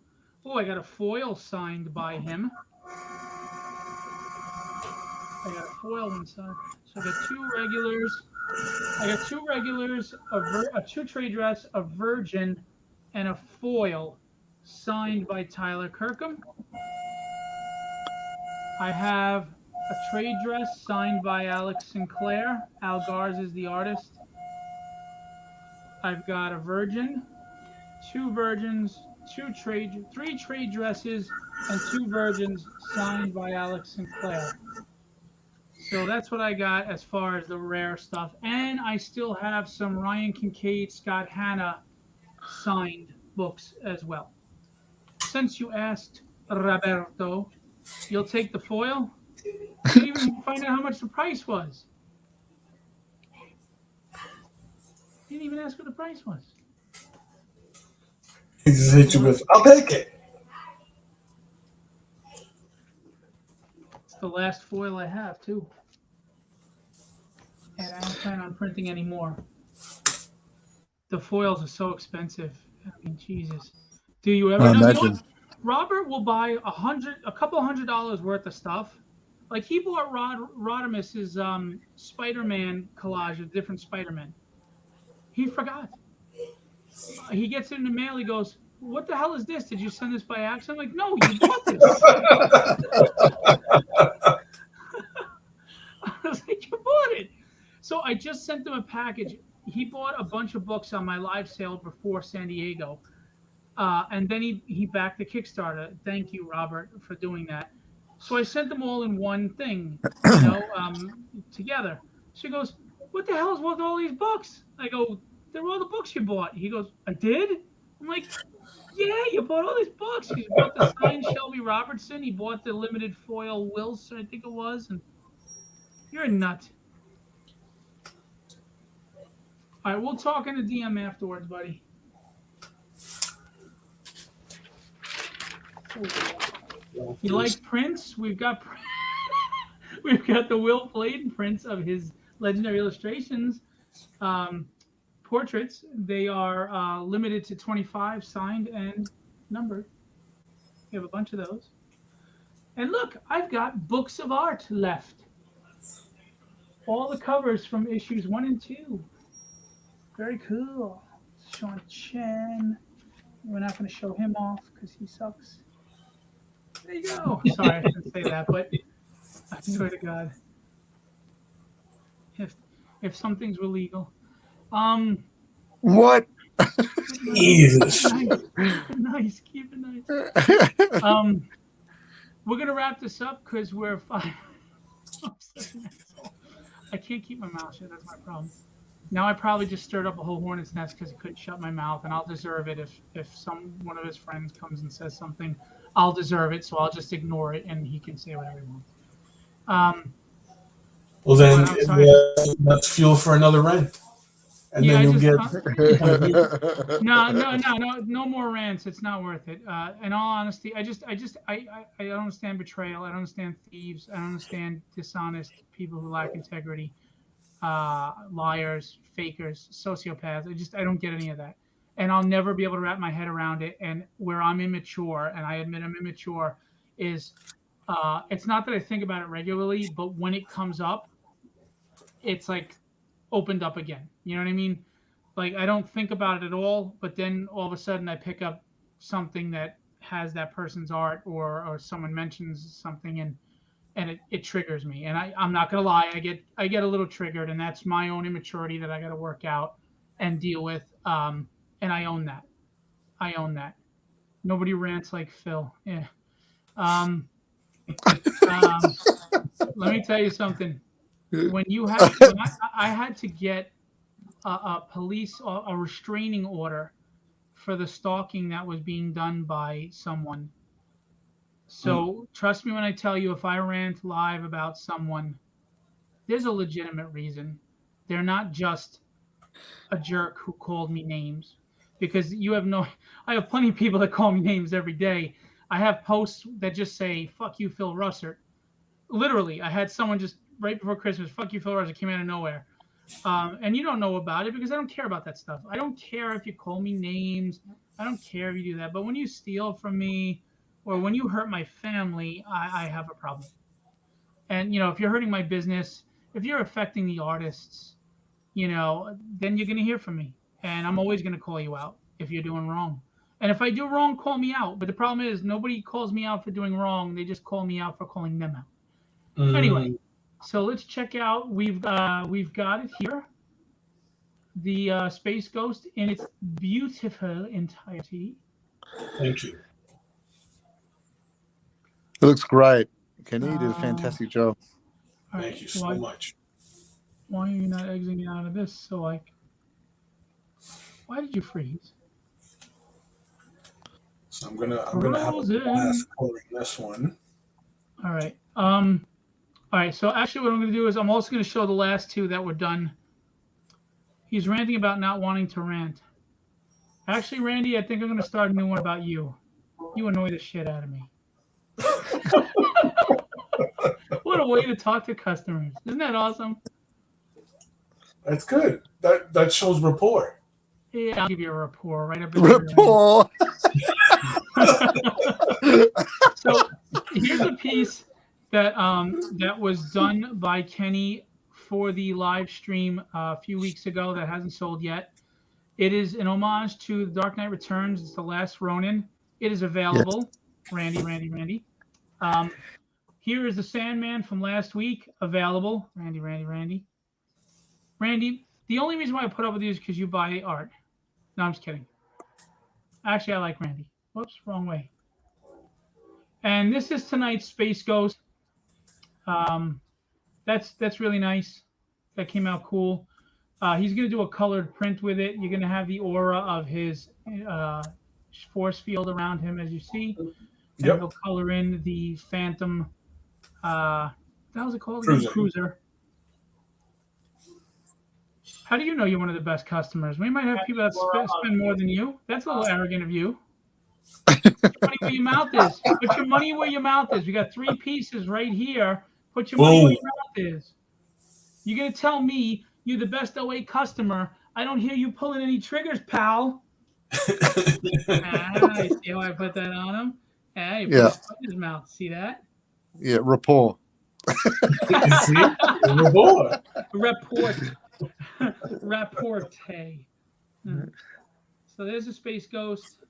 Oh, I got a foil signed by him. I got a foil one signed. So I got 2 regulars. I got 2 regulars, a 2 trade dress, a virgin, and a foil signed by Tyler Kirkham. I have a trade dress signed by Alex Sinclair. Al Garz is the artist. I've got a virgin, 2 virgins, 3 trade dresses, and 2 virgins signed by Alex Sinclair. So that's what I got as far as the rare stuff. And I still have some Ryan Kincaid, Scott Hanna signed books as well. Since you asked, Roberto, you'll take the foil? You didn't even find out how much the price was. You didn't even ask what the price was. He just hit you with, I'll take it. It's the last foil I have, too. And I don't plan on printing any more. The foils are so expensive. I mean, Jesus. Do you ever know? Imagine. You know what? Robert will buy a couple $100 worth of stuff. Like he bought Rodimus's Spider-Man collage of different Spider-Men. He forgot. He gets it in the mail. He goes, "What the hell is this? Did you send this by accident?" I'm like, "No, you bought this." I was like, "You bought it." So I just sent him a package. He bought a bunch of books on my live sale before San Diego. And then he backed the Kickstarter. Thank you, Robert, for doing that. So I sent them all in one thing, together. She goes, "What the hell is with all these books?" I go, "They're all the books you bought." He goes, "I did?" I'm like, "Yeah, you bought all these books." He bought the signed Shelby Robertson. He bought the limited foil Wilson, I think it was. And you're a nut. All right, we'll talk in the DM afterwards, buddy. You like prints? We've got the Will Pleydon prints of his legendary illustrations portraits. They are limited to 25, signed and numbered. We have a bunch of those. And look, I've got books of art left. All the covers from issues 1 and 2. Very cool. Sean Chen. We're not going to show him off because he sucks. There you go. Sorry, I shouldn't say that, but I swear to God, if if some things were legal. What? Keep it nice. Jesus. Keep it nice. Keep it nice. We're gonna wrap this up because we're 5. I'm such an asshole. I can't keep my mouth shut. That's my problem. Now I probably just stirred up a whole hornet's nest because I couldn't shut my mouth, and I'll deserve it if one of his friends comes and says something. I'll deserve it, so I'll just ignore it, and he can say whatever he wants. Well, then I'm sorry. that's fuel for another rant, and Yeah, then I you'll just get one of you. no more rants. It's not worth it. In all honesty, I don't understand betrayal. I don't understand thieves. I don't understand dishonest people who lack integrity, liars, fakers, sociopaths. I don't get any of that, and I'll never be able to wrap my head around it. And where I'm immature, and I admit I'm immature, is it's not that I think about it regularly, but when it comes up, it's like opened up again. You know what I mean? Like I don't think about it at all, but then all of a sudden I pick up something that has that person's art, or someone mentions something, and it triggers me. And I'm not gonna lie, I get a little triggered, and that's my own immaturity that I got to work out and deal with. And I own that. I own that. Nobody rants like Phil. Yeah. Um, let me tell you something. When I had to get a police a restraining order for the stalking that was being done by someone. So trust me when I tell you, if I rant live about someone, there's a legitimate reason. They're not just a jerk who called me names, because I have plenty of people that call me names every day. I have posts that just say "fuck you, Phil Russert." Literally, I had someone just right before Christmas, "fuck you, Phil Russert," came out of nowhere. And you don't know about it because I don't care about that stuff. I don't care if you call me names. I don't care if you do that. But when you steal from me, or when you hurt my family, I have a problem. And if you're hurting my business, if you're affecting the artists, then you're gonna hear from me, and I'm always gonna call you out if you're doing wrong. And if I do wrong, call me out. But the problem is nobody calls me out for doing wrong. They just call me out for calling them out. Anyway, so let's check out. We've got it here. The Space Ghost in its beautiful entirety. Thank you. It looks great. Kenny, you did a fantastic job. Thank you so much. Why are you not exiting out of this? So why did you freeze? So I'm gonna have a blast coloring this one. All right. All right. So actually, what I'm gonna do is I'm also gonna show the last two that were done. He's ranting about not wanting to rant. Actually, Randy, I think I'm gonna start a new one about you. You annoy the shit out of me. What a way to talk to customers! Isn't that awesome? That's good. That shows rapport. Yeah, I'll give you a rapport right up. Rapport. So here's a piece that was done by Kenny for the live stream a few weeks ago that hasn't sold yet. It is an homage to The Dark Knight Returns. It's The Last Ronin. It is available. Yes. Randy. Here is the Sandman from last week, available. Randy. The only reason why I put up with you is because you buy art. No, I'm just kidding. Actually, I like Randy. Whoops, wrong way. And this is tonight's Space Ghost. That's really nice. That came out cool. He's going to do a colored print with it. You're going to have the aura of his force field around him, as you see. And he'll color in the Phantom. What was it called? Cruiser. How do you know you're one of the best customers? We might have people that spend more than you. That's a little arrogant of you. Put your money where your mouth is. Put your money where your mouth is. We got 3 pieces right here. Put your money where your mouth is. You're going to tell me you're the best OA customer. I don't hear you pulling any triggers, pal. I see how I put that on him. Hey, put it in his mouth. See that? Yeah, rapport. See? Rapport. Rapporte. So there's a Space Ghost.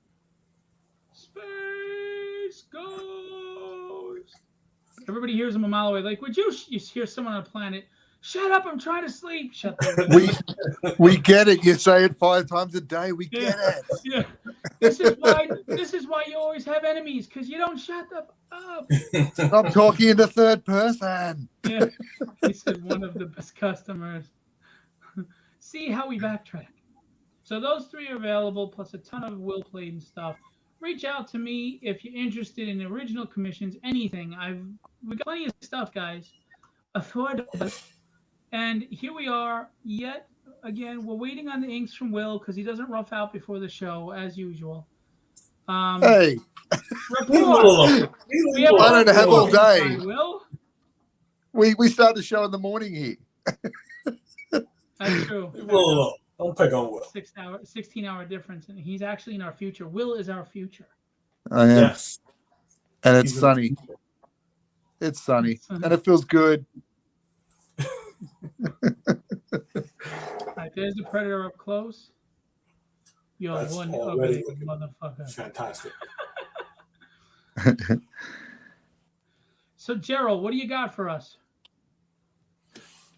Space Ghost. Everybody hears him a mile away. Like, would you hear someone on a planet? Shut up! I'm trying to sleep. Shut the. We get it. You say it 5 times a day. We get it. Yeah. This is why you always have enemies, because you don't shut up. Stop talking in the third person. Yeah. He said one of the best customers. See how we backtrack. So those 3 are available, plus a ton of Will Pleydon stuff. Reach out to me if you're interested in original commissions, anything. We got plenty of stuff, guys. Affordable. And here we are yet again. We're waiting on the inks from Will because he doesn't rough out before the show as usual. Hey, report. I don't have all day. Will, we start the show in the morning here. that's true. Will, don't pick on Will. 16-hour difference, and he's actually in our future. Will is our future. I am. Yes, and it's sunny. It's sunny, and it feels good. Right, there's the predator up close. Yo, that's one already ugly motherfucker. Fantastic. So, Gerald, what do you got for us?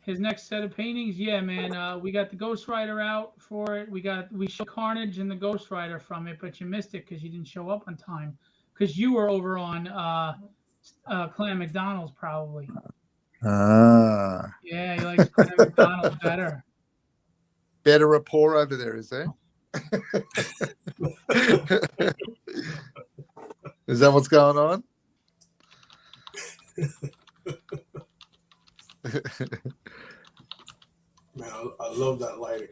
His next set of paintings? Yeah, man. We got the Ghost Rider out for it. We showed Carnage and the Ghost Rider from it, but you missed it because you didn't show up on time. Because you were over on Clan McDonald's, probably. Ah. Yeah, he likes Clan McDonald's better. Better rapport over there, is there? Is that what's going on? Man, I love that lighting.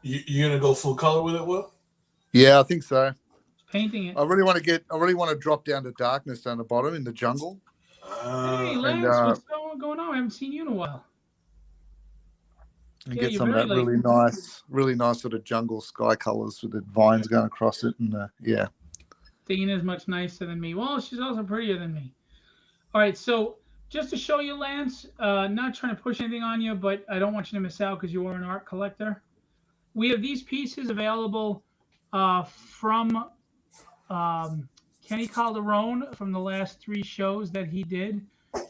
You gonna go full color with it, Will? Yeah, I think so. Painting it. I really want to drop down to darkness down the bottom in the jungle. Hey, Lance, what's going on? I haven't seen you in a while. And get some of that really nice sort of jungle sky colors with the vines going across it, and yeah. Dana's much nicer than me. Well, she's also prettier than me. All right, so just to show you, Lance, not trying to push anything on you, but I don't want you to miss out because you are an art collector. We have these pieces available from Kenny Calderon from the last 3 shows that he did.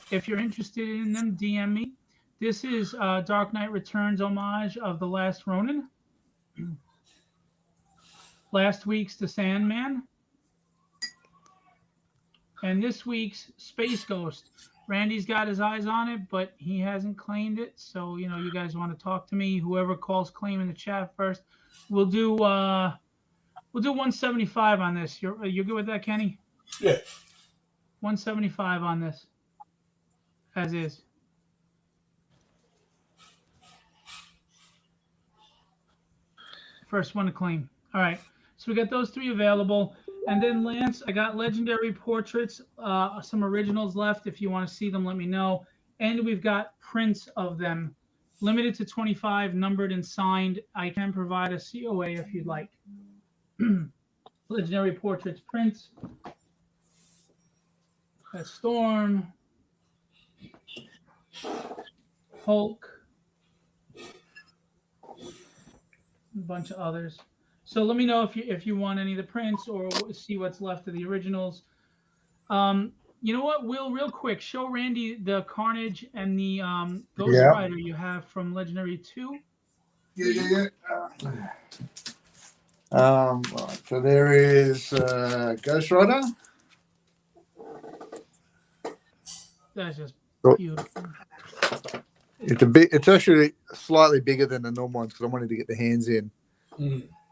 If you're interested in them, DM me. This is Dark Knight Returns homage of The Last Ronin. Last week's The Sandman. And this week's Space Ghost. Randy's got his eyes on it, but he hasn't claimed it. So, you guys want to talk to me. Whoever calls claim in the chat first. We'll do 175 on this. You're good with that, Kenny? Yeah. 175 on this. As is. First one to claim. All right. So we got those 3 available. And then, Lance, I got legendary portraits, some originals left. If you want to see them, let me know. And we've got prints of them, limited to 25, numbered and signed. I can provide a COA if you'd like. Legendary portraits, prints. That's Storm, Hulk, a bunch of others. So let me know if you want any of the prints or see what's left of the originals. You know what, Will, real quick, show Randy the Carnage and the Ghost Rider you have from Legendary 2. Yeah. Right, so there is Ghost Rider. That's just beautiful. It's actually slightly bigger than the normal ones because I wanted to get the hands in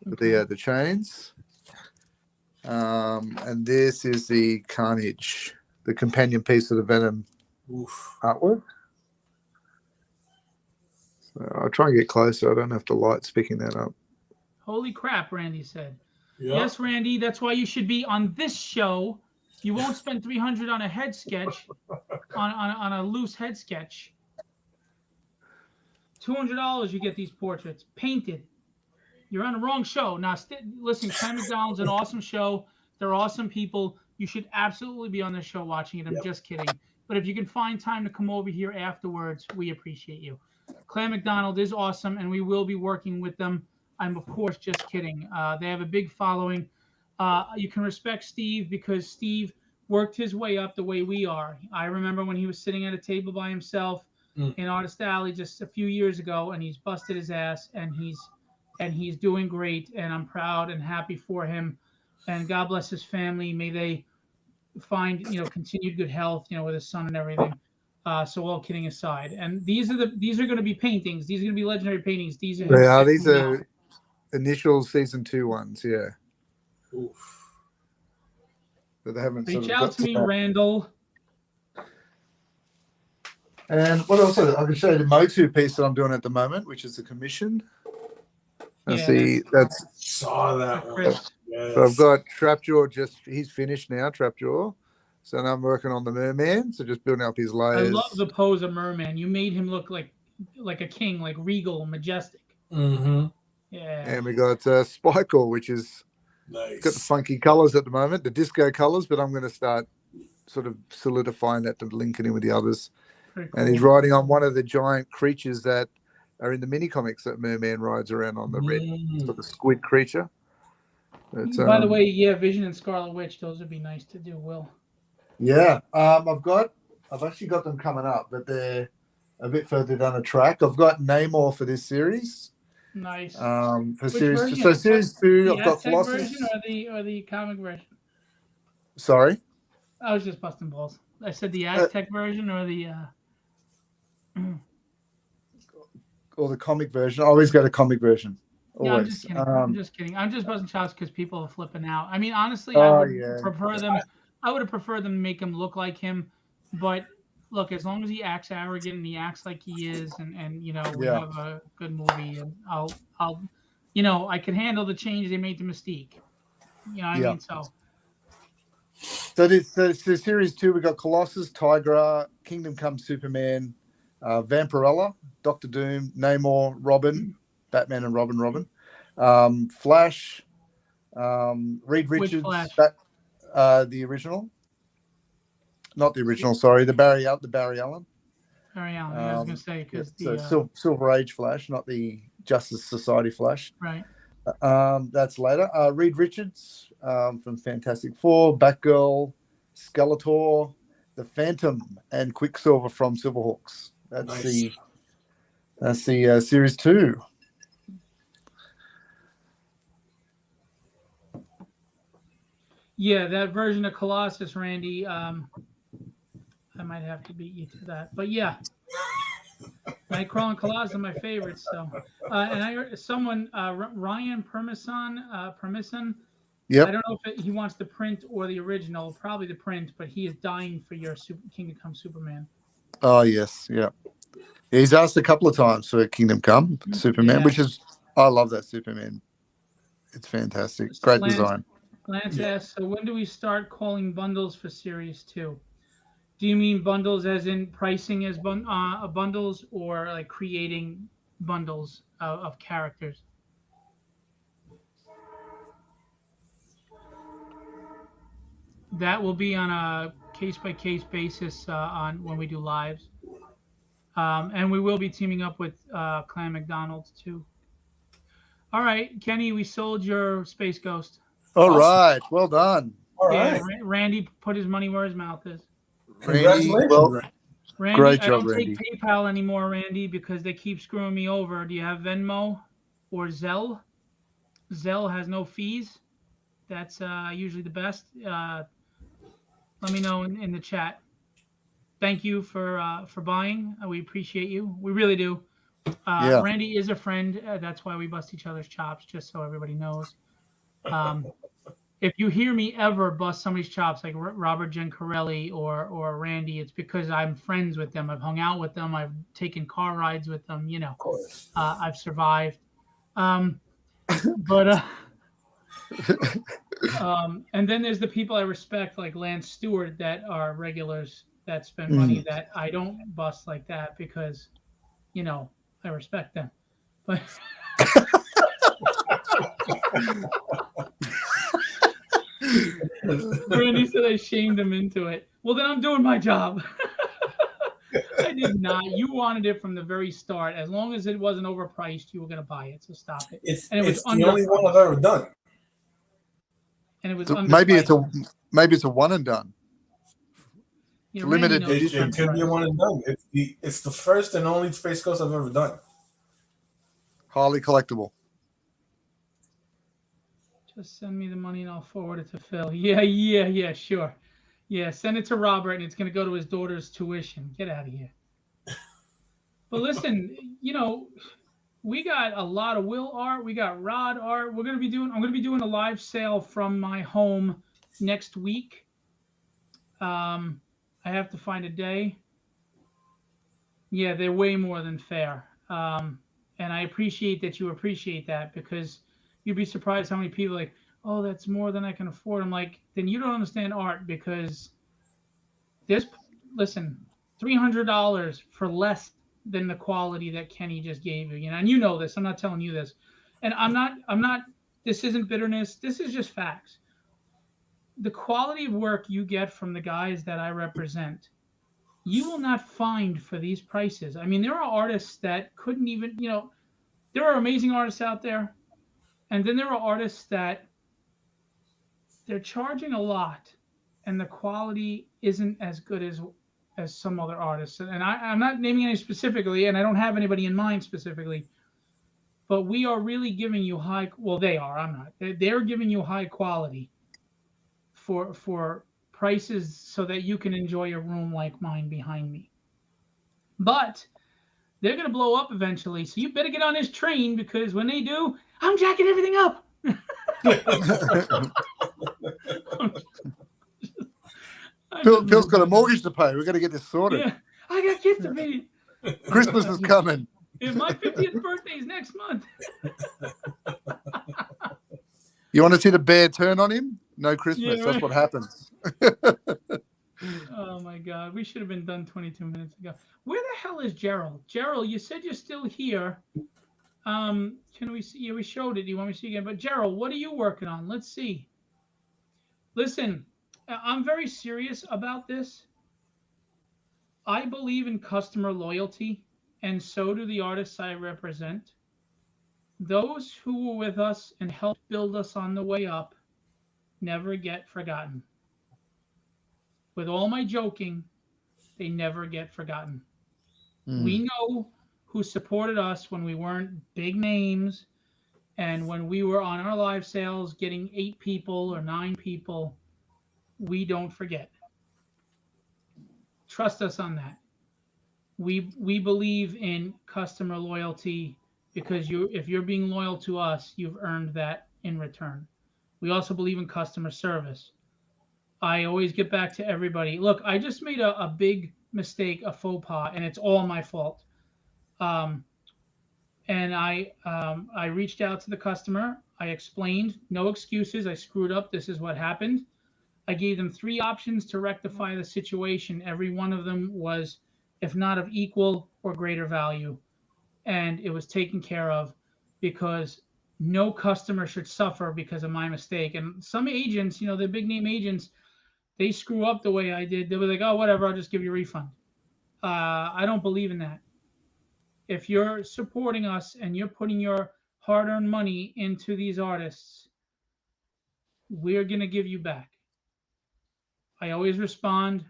with the chains. And this is the Carnage, the companion piece of the Venom artwork. So I'll try and get closer. I don't have the lights picking that up. Holy crap, Randy said. Yep. Yes, Randy, that's why you should be on this show. You won't spend $300 on a head sketch, on a loose head sketch. $200 you get these portraits painted. You're on the wrong show. Now, listen, Ken McDonald's an awesome show. They're awesome people. You should absolutely be on the show watching it. I'm just kidding. But if you can find time to come over here afterwards, we appreciate you. Clan McDonald is awesome, and we will be working with them. I'm of course just kidding. They have a big following. You can respect Steve because Steve worked his way up the way we are. I remember when he was sitting at a table by himself in Artist Alley just a few years ago, and he's busted his ass, and he's doing great, and I'm proud and happy for him. And God bless his family. May they find continued good health, with his son and everything. So all kidding aside, and these are going to be paintings. These are going to be legendary paintings. These are him. Yeah, these are initial season 2 ones. Yeah. Oof. But they haven't. Reach out to me, Randall. And what else? I can show you the Motu piece that I'm doing at the moment, which is a commission. That's saw that one. Yes. So I've got Trapjaw. He's finished now, Trapjaw. So now I'm working on the merman. So just building up his layers. I love the pose of merman. You made him look like a king, like regal, majestic. Mm-hmm. Yeah. And we got Spikecore, which is nice. Got the funky colors at the moment, the disco colors, but I'm going to start sort of solidifying that to link it in with the others. Cool. And he's riding on one of the giant creatures that are in the mini comics that Merman rides around on, the red sort of squid creature. But, by the way, Vision and Scarlet Witch, those would be nice to do, Will. Yeah, I've actually got them coming up, but they're a bit further down the track. I've got Namor for this series. Nice. Series 2, I've got Colossus. Version or the comic version? Sorry? I was just busting balls. I said the Aztec version or the or the comic version. I always go to comic version. Always. No, I'm just kidding. I'm just kidding. I'm just busting chops because people are flipping out. I mean, honestly, I would prefer them. I would have preferred them to make him look like him, but look, as long as he acts arrogant and he acts like he is, and we have a good movie, and I'll I can handle the change they made to Mystique. You know what I mean? So this series 2, we got Colossus, Tigra, Kingdom Come Superman, Vampirella, Doctor Doom, Namor, Robin, Batman and Robin, Flash, Reed Richards, the original. Not the original, sorry. The Barry Allen. Barry Allen. I was going to say because Silver Age Flash, not the Justice Society Flash. Right. That's later. Reed Richards from Fantastic Four, Batgirl, Skeletor, the Phantom, and Quicksilver from Silverhawks. That's the series 2. Yeah, that version of Colossus, Randy. I might have to beat you to that, but yeah, Nightcrawler and Colossus are my favorites. So, and I heard someone, Ryan Permison. Yep. I don't know if he wants the print or the original. Probably the print, but he is dying for your Kingdom Come Superman. Oh yes, yeah. He's asked a couple of times for Kingdom Come Superman, which is I love that Superman. It's fantastic, great design. Lance asks, so when do we start calling bundles for Series 2? Do you mean bundles as in pricing as bundles, or like creating bundles of characters? That will be on a case-by-case basis on when we do lives. And we will be teaming up with Clan McDonald's too. All right, Kenny, we sold your Space Ghost. All right, well done. All right. Randy put his money where his mouth is. Randy, Randy, great job, I don't Randy. take PayPal anymore, Randy, because they keep screwing me over. Do you have Venmo or Zelle? Zelle has no fees. That's usually the best. Let me know in the chat. Thank you for buying. We appreciate you. We really do. Randy is a friend. That's why we bust each other's chops, just so everybody knows. If you hear me ever bust somebody's chops, like Robert Gencarelli or Randy, it's because I'm friends with them. I've hung out with them. I've taken car rides with them. Of course. I've survived. And then there's the people I respect, like Lance Stewart, that are regulars that spend money that I don't bust like that because, I respect them. But Randy said I shamed him into it. Well, then I'm doing my job. I did not. You wanted it from the very start. As long as it wasn't overpriced, you were going to buy it. So stop it. And it was It's the only one I've ever done. And it was So underpriced. maybe it's a one and done. Yeah, limited Randy knows edition. It could be a one and done. It's the first and only Space Ghost I've ever done. Highly collectible. Just send me the money and I'll forward it to Phil. Yeah, sure. Yeah, send it to Robert and it's going to go to his daughter's tuition. Get out of here. But listen, we got a lot of Will art. We got Rod art. I'm going to be doing a live sale from my home next week. I have to find a day. Yeah, they're way more than fair. And I appreciate that you appreciate that, because you'd be surprised how many people are like, oh, that's more than I can afford. I'm like, then you don't understand art, because listen, $300 for less than the quality that Kenny just gave you, and you know this. I'm not telling you this, and I'm not. This isn't bitterness. This is just facts. The quality of work you get from the guys that I represent, you will not find for these prices. I mean, there are artists that couldn't even, there are amazing artists out there, and then there are artists that they're charging a lot, and the quality isn't as good as some other artists. And I'm not naming any specifically, and I don't have anybody in mind specifically, but we are really giving you they are, I'm not. They're giving you high quality for prices so that you can enjoy a room like mine behind me. But they're going to blow up eventually, so you better get on this train, because when they do, I'm jacking everything up. Phil's got a mortgage to pay. We've got to get this sorted. Yeah, I got kids to feed. Christmas is coming. Yeah, my 50th birthday is next month. You want to see the bear turn on him? No Christmas. Yeah, That's right. what happens. Oh my God, we should have been done 22 minutes ago. Where the hell is Gerald? Gerald, you said you're still here. Can we see? Yeah, we showed it. Do you want me to see again? But Gerald, what are you working on? Let's see. Listen, I'm very serious about this. I believe in customer loyalty, and so do the artists I represent. Those who were with us and helped build us on the way up never get forgotten. With all my joking, they never get forgotten. We know who supported us when we weren't big names, and when we were on our live sales getting 8 people or 9 people. We don't forget. Trust us on that. We believe in customer loyalty, because if you're being loyal to us, you've earned that in return. We also believe in customer service. I always get back to everybody. Look, I just made a big mistake, a faux pas, and it's all my fault. And I reached out to the customer. I explained, no excuses. I screwed up. This is what happened. I gave them 3 options to rectify the situation. Every one of them was, if not of equal or greater value, and it was taken care of, because no customer should suffer because of my mistake. And some agents, the big name agents, they screw up the way I did. They were like, oh, whatever, I'll just give you a refund. I don't believe in that. If you're supporting us and you're putting your hard-earned money into these artists, we're going to give you back. I always respond.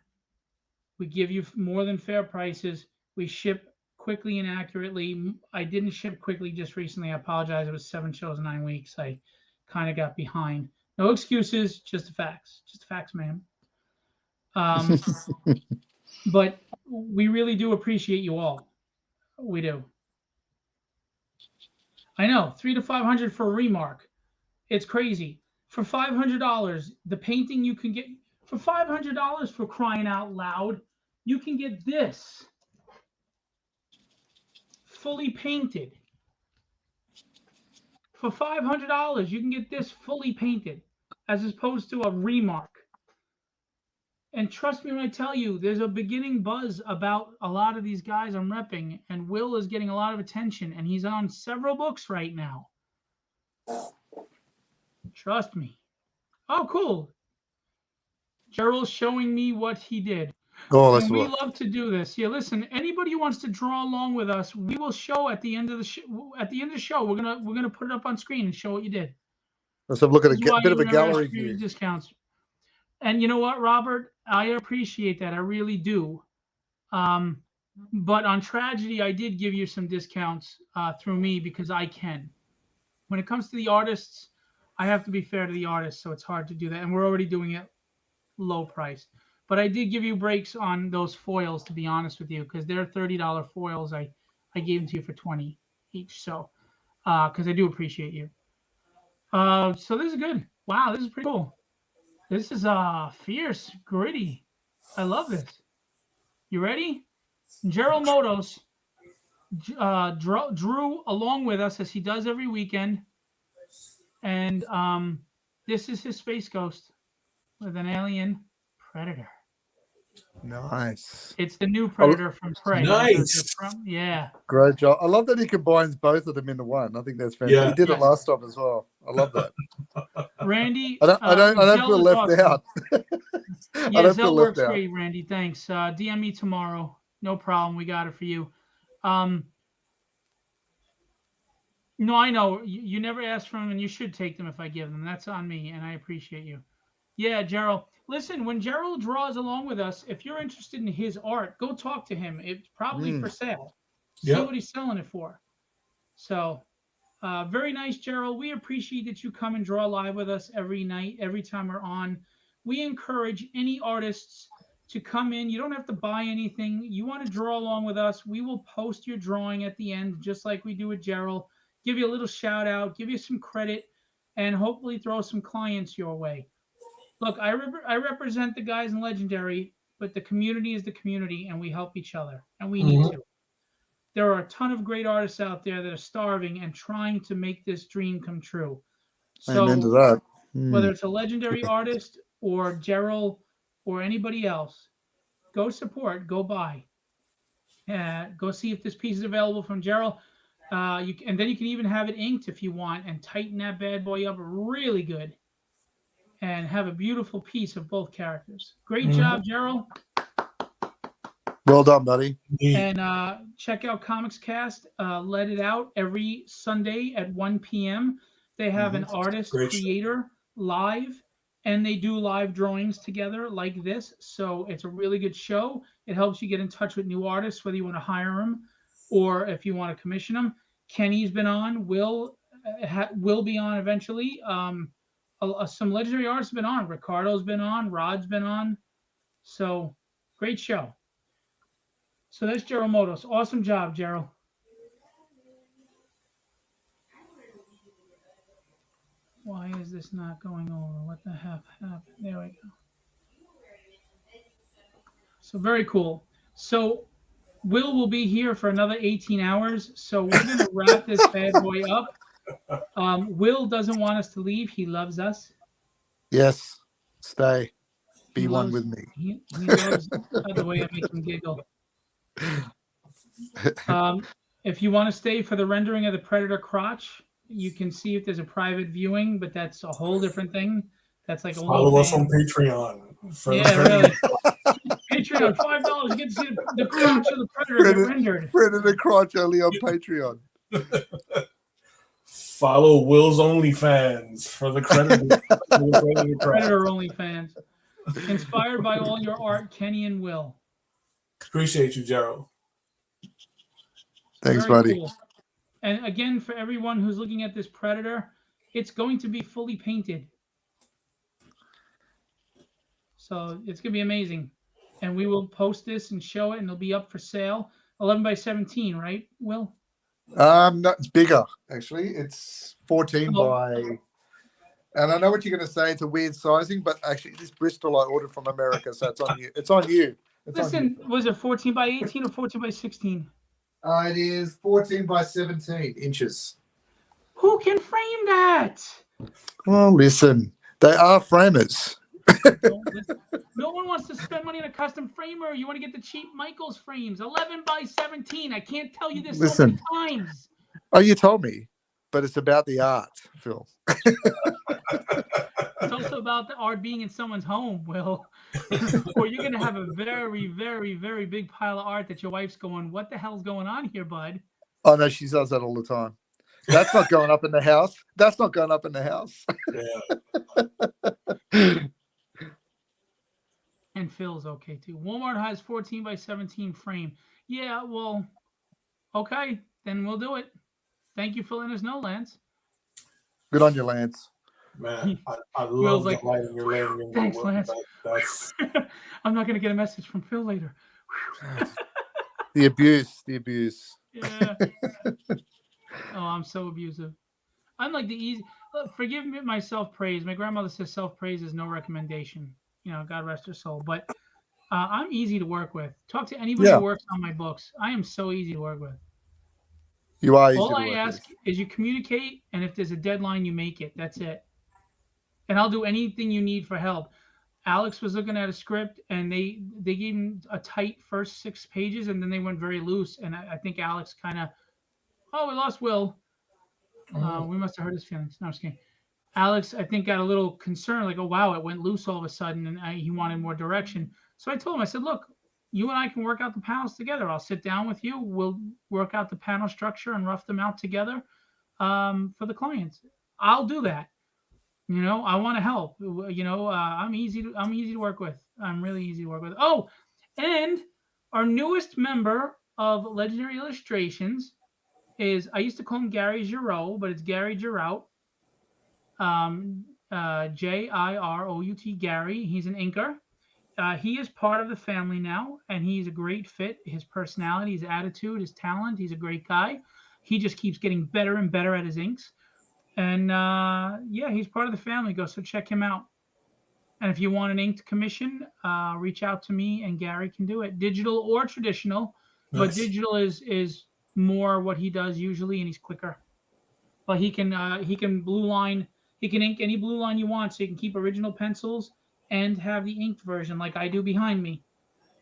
We give you more than fair prices. We ship quickly and accurately. I didn't ship quickly just recently. I apologize. It was 7 shows in 9 weeks. I kind of got behind. No excuses, just the facts. Just the facts, ma'am. But we really do appreciate you all. We do. I know, 300 to 500 for a remark. It's crazy. For $500, the painting you can get, for $500, for crying out loud, you can get this fully painted. For $500, you can get this fully painted, as opposed to a remark. And trust me when I tell you, there's a beginning buzz about a lot of these guys I'm repping, and Will is getting a lot of attention, and he's on several books right now. Trust me. Oh, cool. Gerald's showing me what he did. Oh, let's And we look. love to do this. Yeah, listen, anybody who wants to draw along with us, we will show at the end of the at the end of the show. We're gonna put it up on screen and show what you did. Let's have a look at This is why bit you of a never ask gallery for your view. discounts. And you know what, Robert? I appreciate that. I really do. But on Tragedy, I did give you some discounts through me because I can. When it comes to the artists, I have to be fair to the artists, so it's hard to do that. And we're already doing it low priced. But I did give you breaks on those foils, to be honest with you, because they're $30 foils. I gave them to you for 20 each. So, because I do appreciate you. So this is good. Wow, this is pretty cool. This is fierce, gritty. I love this. You ready? Gerald Motos drew along with us as he does every weekend, and this is his Space Ghost with an alien predator. Nice. It's the new predator from Prey. Nice. Yeah. Great job. I love that he combines both of them into one. I think that's fantastic. Yeah. He did Yes. it last time as well. I love that. Randy, I don't feel left awesome. out. Yeah, don't Zell feel left works out. great, Randy. Thanks. DM me tomorrow. No problem. We got it for you. No, I know. You never asked for them, and you should take them if I give them. That's on me, and I appreciate you. Yeah, Gerald. Listen, when Gerald draws along with us, if you're interested in his art, go talk to him. It's probably for sale. See Yep. what he's selling it for. So, very nice, Gerald. We appreciate that you come and draw live with us every night, every time we're on. We encourage any artists to come in. You don't have to buy anything. You want to draw along with us, we will post your drawing at the end, just like we do with Gerald. Give you a little shout out, give you some credit, and hopefully throw some clients your way. Look, I represent the guys in Legendary, but the community is the community, and we help each other, and we need to. There are a ton of great artists out there that are starving and trying to make this dream come true. Amen to So that. whether it's a Legendary artist or Gerald or anybody else, go support, go buy. Go see if this piece is available from Gerald. And then you can even have it inked if you want and tighten that bad boy up really good and have a beautiful piece of both characters. Great job, Gerald. Well done, buddy. And check out Comics Cast. Let It Out every Sunday at 1 p.m. They have an artist creator live, and they do live drawings together like this. So it's a really good show. It helps you get in touch with new artists, whether you want to hire them or if you want to commission them. Kenny's been on. Will be on eventually. Some Legendary artists have been on. Ricardo's been on. Rod's been on. So great show. So that's Gerald Motos. Awesome job, Gerald. Why is this not going over? What the heck happened? There we go. So very cool. So Will be here for another 18 hours. So we're going to wrap this bad boy up. Will doesn't want us to leave. He loves us. Yes. Stay. Be He one loves, with me. He loves the way I make him giggle. If you want to stay for the rendering of the Predator crotch, you can see if there's a private viewing, but that's a whole different thing. That's like follow us on Patreon. Really. Patreon, $5. You get to see the crotch of the Predator get rendered. Predator crotch only on Patreon. Follow Will's OnlyFans for the credit. Predator OnlyFans. Inspired by all your art, Kenny and Will. Appreciate you, Gerald. Thanks, Very buddy. cool. And again, for everyone who's looking at this Predator, it's going to be fully painted. So it's going to be amazing. And we will post this and show it, and it'll be up for sale. 11 by 17, right, Will? No, it's bigger, actually. It's 14 by... And I know what you're going to say. It's a weird sizing, but actually, this Bristol I ordered from America, so it's on you. It's on you. Listen, was it 14 by 18 or 14 by 16? It is 14 by 17 inches. Who can frame that? Well, listen, they are framers. No one wants to spend money on a custom framer. You want to get the cheap Michaels frames. 11 by 17. I can't tell you this so many times. Oh, you told me, but it's about the art, Phil. It's also about the art being in someone's home, Will, or you're gonna have a very, very, very big pile of art that your wife's going, "What the hell's going on here, bud?" Oh no, she does that all the time. That's not going up in the house. That's not going up in the house. Yeah. And Phil's okay too. Walmart has 14 by 17 frame. Yeah, well, okay, then we'll do it. Thank you for letting us know, Lance. Good on you, Lance. Man, I Will's love like, the lighting you're laying in. thanks, Lance. That's I'm not gonna get a message from Phil later. The abuse. Yeah. Oh, I'm so abusive. I'm like the easy. Forgive me my self praise. My grandmother says self praise is no recommendation. You know, God rest her soul. But I'm easy to work with. Talk to anybody who Yeah, works on my books. I am so easy to work with. you are easy All to I work ask with. is you communicate, and if there's a deadline, you make it. That's it. And I'll do anything you need for help. Alex was looking at a script, and they gave him a tight first 6 pages, and then they went very loose. And I think Alex kind of, oh, we lost Will. We must have hurt his feelings. No, I'm just kidding. Alex, I think, got a little concerned, like, oh, wow, it went loose all of a sudden, and he wanted more direction. So I told him, I said, look, you and I can work out the panels together. I'll sit down with you. We'll work out the panel structure and rough them out together for the clients. I'll do that. You know, I want to help. You know, I'm easy to work with. I'm really easy to work with. Oh, and our newest member of Legendary Illustrations is, I used to call him Gary Giroux, but it's Gary Girout. Jirout, Gary. He's an inker. He is part of the family now, and he's a great fit. His personality, his attitude, his talent. He's a great guy. He just keeps getting better and better at his inks. And yeah, he's part of the family. Go so check him out. And if you want an inked commission, reach out to me, and Gary can do it, digital or traditional. But nice. digital is more what he does usually, and he's quicker. But he can blue line. He can ink any blue line you want, so you can keep original pencils and have the inked version, like I do behind me.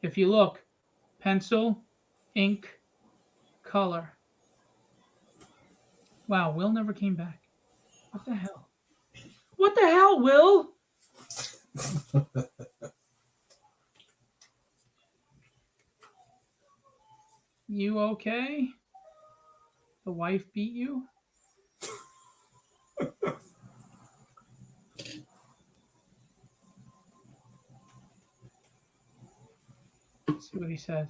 If you look, pencil, ink, color. Wow, Will never came back. What the hell? What the hell, Will? You okay? The wife beat you? Let's see what he says.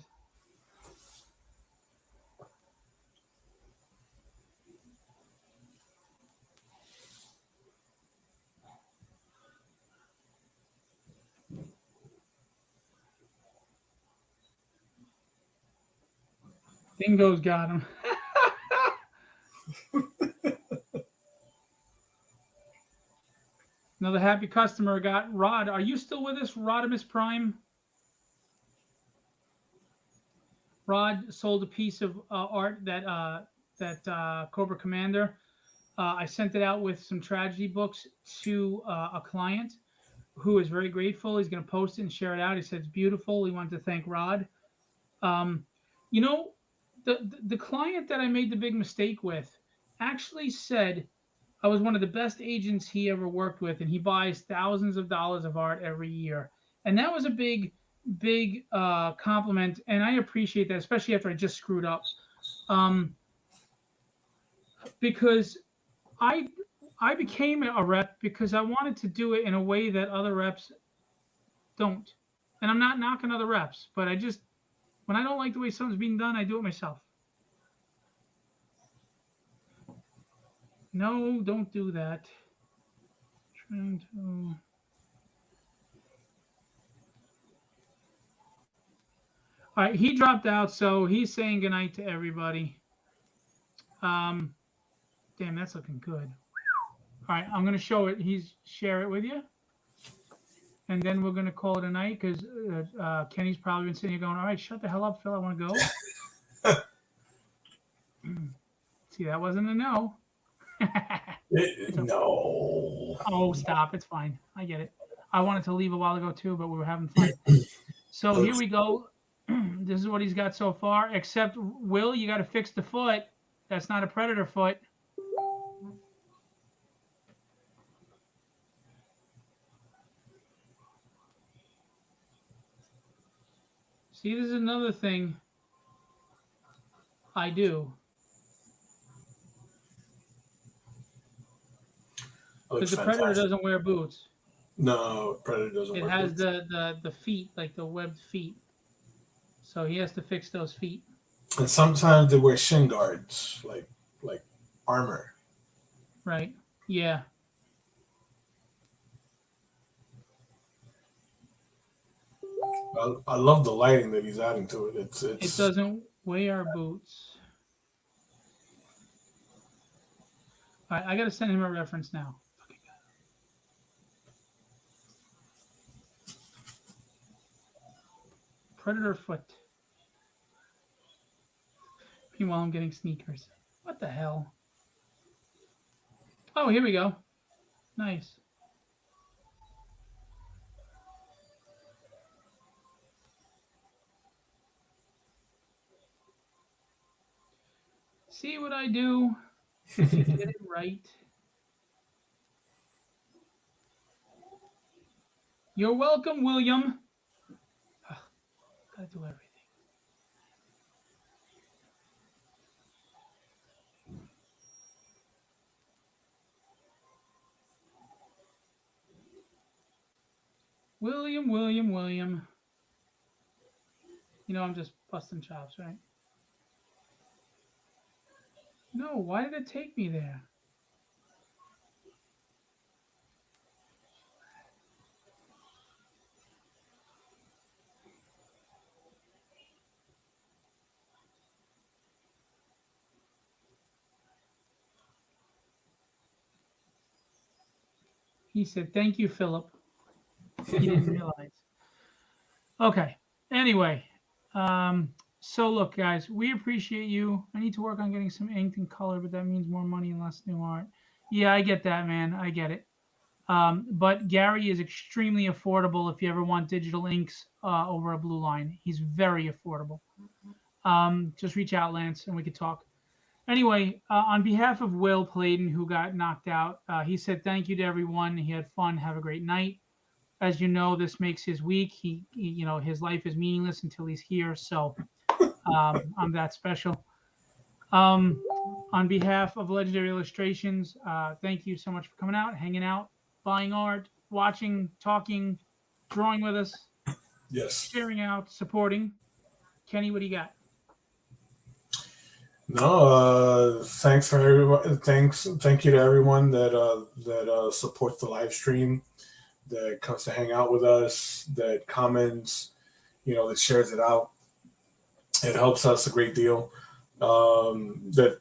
Dingo's got him. Another happy customer got Rod. Are you still with us, Rodimus Prime? Rod sold a piece of art that Cobra Commander. I sent it out with some tragedy books to a client who is very grateful. He's going to post it and share it out. He said it's beautiful. He wanted to thank Rod. You know, the client that I made the big mistake with actually said I was one of the best agents he ever worked with, and he buys thousands of dollars of art every year. And that was a big compliment, and I appreciate that, especially after I just screwed up, because I became a rep because I wanted to do it in a way that other reps don't. And I'm not knocking other reps, but I just, when I don't like the way something's being done, I do it myself. No, don't do that. Trying to. All right, he dropped out, so he's saying goodnight to everybody. Damn, that's looking good. All right, I'm gonna show it. Share it with you, and then we're gonna call it a night because Kenny's probably been sitting here going, "All right, shut the hell up, Phil. I want to go." See, that wasn't a no. No. Oh, stop! It's fine. I get it. I wanted to leave a while ago too, but we were having fun. So here we go. This is what he's got so far. Except, Will, you got to fix the foot. That's not a predator foot. See, this is another thing I do. Because the Predator doesn't wear boots. No, Predator doesn't It wear has boots. the feet, like the webbed feet. So he has to fix those feet. And sometimes they wear shin guards, like armor. Right. Yeah. I love the lighting that he's adding to it. It It's doesn't wear boots. All right, I got to send him a reference now. Predator foot. Meanwhile, I'm getting sneakers. What the hell? Oh, here we go. Nice. See what I do? If you get it right. You're welcome, William. Ugh, gotta do everything. William. You know, I'm just busting chops, right? No, why did it take me there? He said, "Thank you, Philip." He didn't realize. Okay. Anyway, so look, guys, we appreciate you. I need to work on getting some inked and color, but that means more money and less new art. Yeah, I get that, man. I get it. But Gary is extremely affordable if you ever want digital inks over a blue line. He's very affordable. Just reach out, Lance, and we could talk. Anyway, on behalf of Will Pleydon, who got knocked out, he said thank you to everyone. He had fun. Have a great night. As you know, this makes his week. You know, his life is meaningless until he's here. So I'm that special. On behalf of Legendary Illustrations, thank you so much for coming out, hanging out, buying art, watching, talking, drawing with us, yes. sharing out, supporting. Kenny, what do you got? No, thanks for everyone. Thank you to everyone that supports the live stream, that comes to hang out with us, that comments, that shares it out. It helps us a great deal. That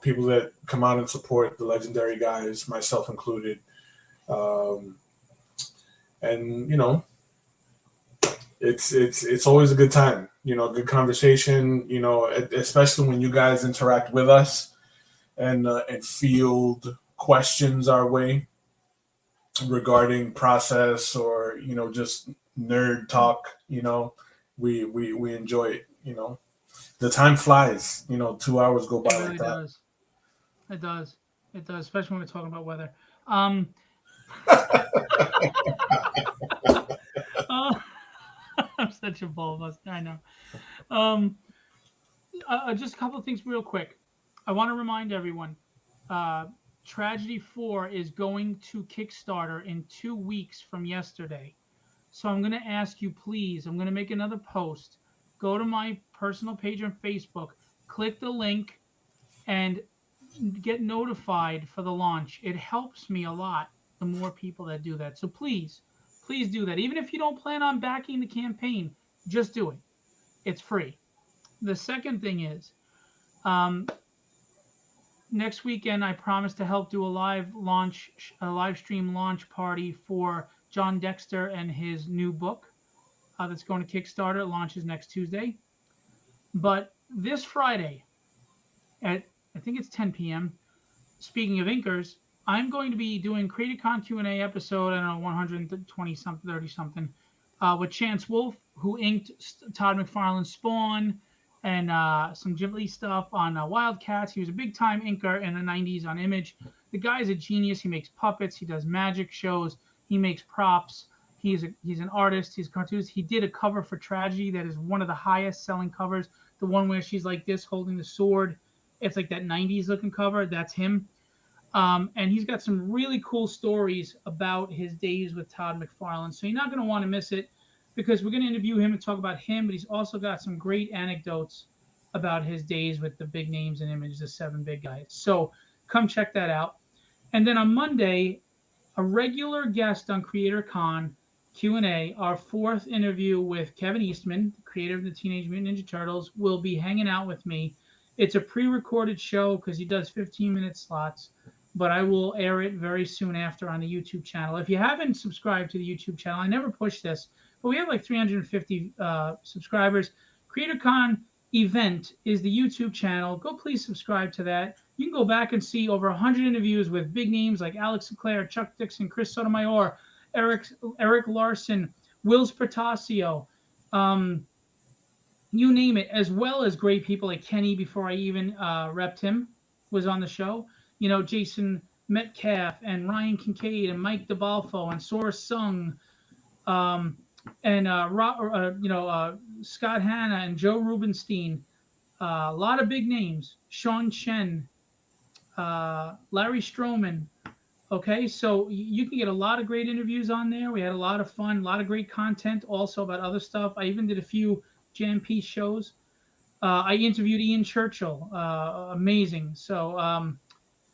people that come out and support the legendary guys, myself included, and it's always a good time. Good conversation. Especially when you guys interact with us and field questions our way regarding process or just nerd talk. We enjoy it. The time flies. 2 hours go by It really like that. does. It does. It does, especially when we're talking about weather. I'm such a bulbous. I know. Just a couple of things real quick. I want to remind everyone, Tragedy 4 is going to Kickstarter in 2 weeks from yesterday. So I'm going to ask you, please, I'm going to make another post. Go to my personal page on Facebook, click the link, and get notified for the launch. It helps me a lot, the more people that do that. So please do that. Even if you don't plan on backing the campaign, just do it. It's free. The second thing is, next weekend I promise to help do a live stream launch party for John Dexter and his new book that's going to Kickstarter. It launches next Tuesday. But this Friday at, I think it's 10 p.m., speaking of inkers, I'm going to be doing CreatorCon Q&A episode, I don't know, 120 something, 30 something, with Chance Wolf, who inked Todd McFarlane's Spawn and some Jim Lee stuff on Wildcats. He was a big time inker in the 90s on Image. The guy's a genius. He makes puppets. He does magic shows. He makes props. He's an artist. He's a cartoonist. He did a cover for Tragedy that is one of the highest selling covers. The one where she's like this holding the sword. It's like that 90s looking cover. That's him. And he's got some really cool stories about his days with Todd McFarlane. So you're not going to want to miss it because we're going to interview him and talk about him, but he's also got some great anecdotes about his days with the big names and Image, the 7 big guys. So come check that out. And then on Monday, a regular guest on Creator Con Q&A, our 4th interview with Kevin Eastman, the creator of the Teenage Mutant Ninja Turtles, will be hanging out with me. It's a pre-recorded show because he does 15-minute slots, but I will air it very soon after on the YouTube channel. If you haven't subscribed to the YouTube channel, I never push this, but we have like 350 subscribers. CreatorCon event is the YouTube channel. Go please subscribe to that. You can go back and see over 100 interviews with big names like Alex Sinclair, Chuck Dixon, Chris Sotomayor, Eric Larson, Wills Pertasio, you name it, as well as great people like Kenny, before I even repped him, was on the show. You know, Jason Metcalf and Ryan Kincaid and Mike DeBalfo and Sora Sung, and Scott Hanna and Joe Rubenstein. A lot of big names. Sean Chen, Larry Stroman. Okay, so you can get a lot of great interviews on there. We had a lot of fun, a lot of great content also about other stuff. I even did a few jam piece shows. I interviewed Ian Churchill. Amazing. So a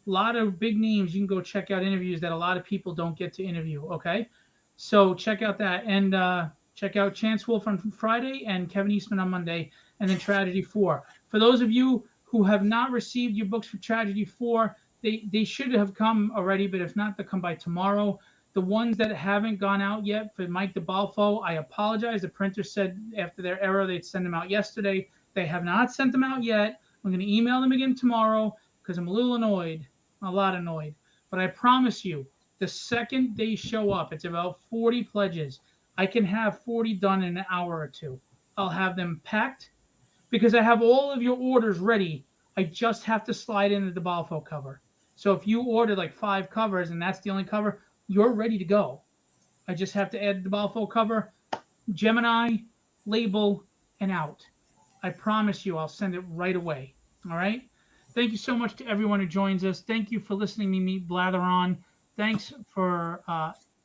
lot of big names. You can go check out interviews that a lot of people don't get to interview. Okay, so check out that. And check out Chance Wolf on Friday and Kevin Eastman on Monday, and then Tragedy 4. For those of you who have not received your books for Tragedy 4, they should have come already, but if not, they'll come by tomorrow. The ones that haven't gone out yet for Mike DeBalfo, I apologize. The printer said after their error they'd send them out yesterday. They have not sent them out yet. I'm going to email them again tomorrow because I'm a little annoyed, a lot annoyed. But I promise you, the second they show up, it's about 40 pledges. I can have 40 done in an hour or two. I'll have them packed because I have all of your orders ready. I just have to slide in the DeBalfo cover. So if you order like 5 covers and that's the only cover, you're ready to go. I just have to add the DeBalfo cover, Gemini, label, and out. I promise you I'll send it right away. All right? Thank you so much to everyone who joins us. Thank you for listening to me blather on. Thanks for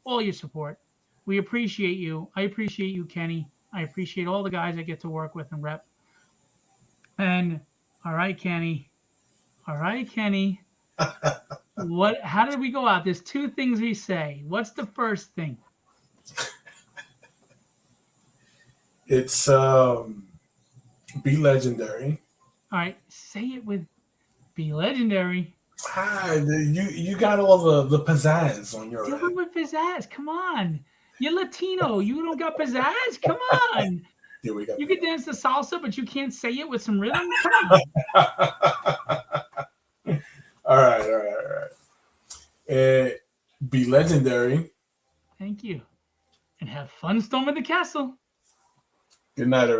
all your support. We appreciate you. I appreciate you, Kenny. I appreciate all the guys I get to work with and rep. And all right, Kenny. All right, Kenny. How did we go out? There's 2 things we say. What's the first thing? It's be legendary. All right, say it with be legendary. You got all the pizzazz on your Do end. it with pizzazz. Come on. You're Latino. You don't got pizzazz? Come on. Yeah, we got You can dance the salsa, but you can't say it with some rhythm? Come on. All right. Be legendary. Thank you. And have fun storming the castle. Good night, everyone.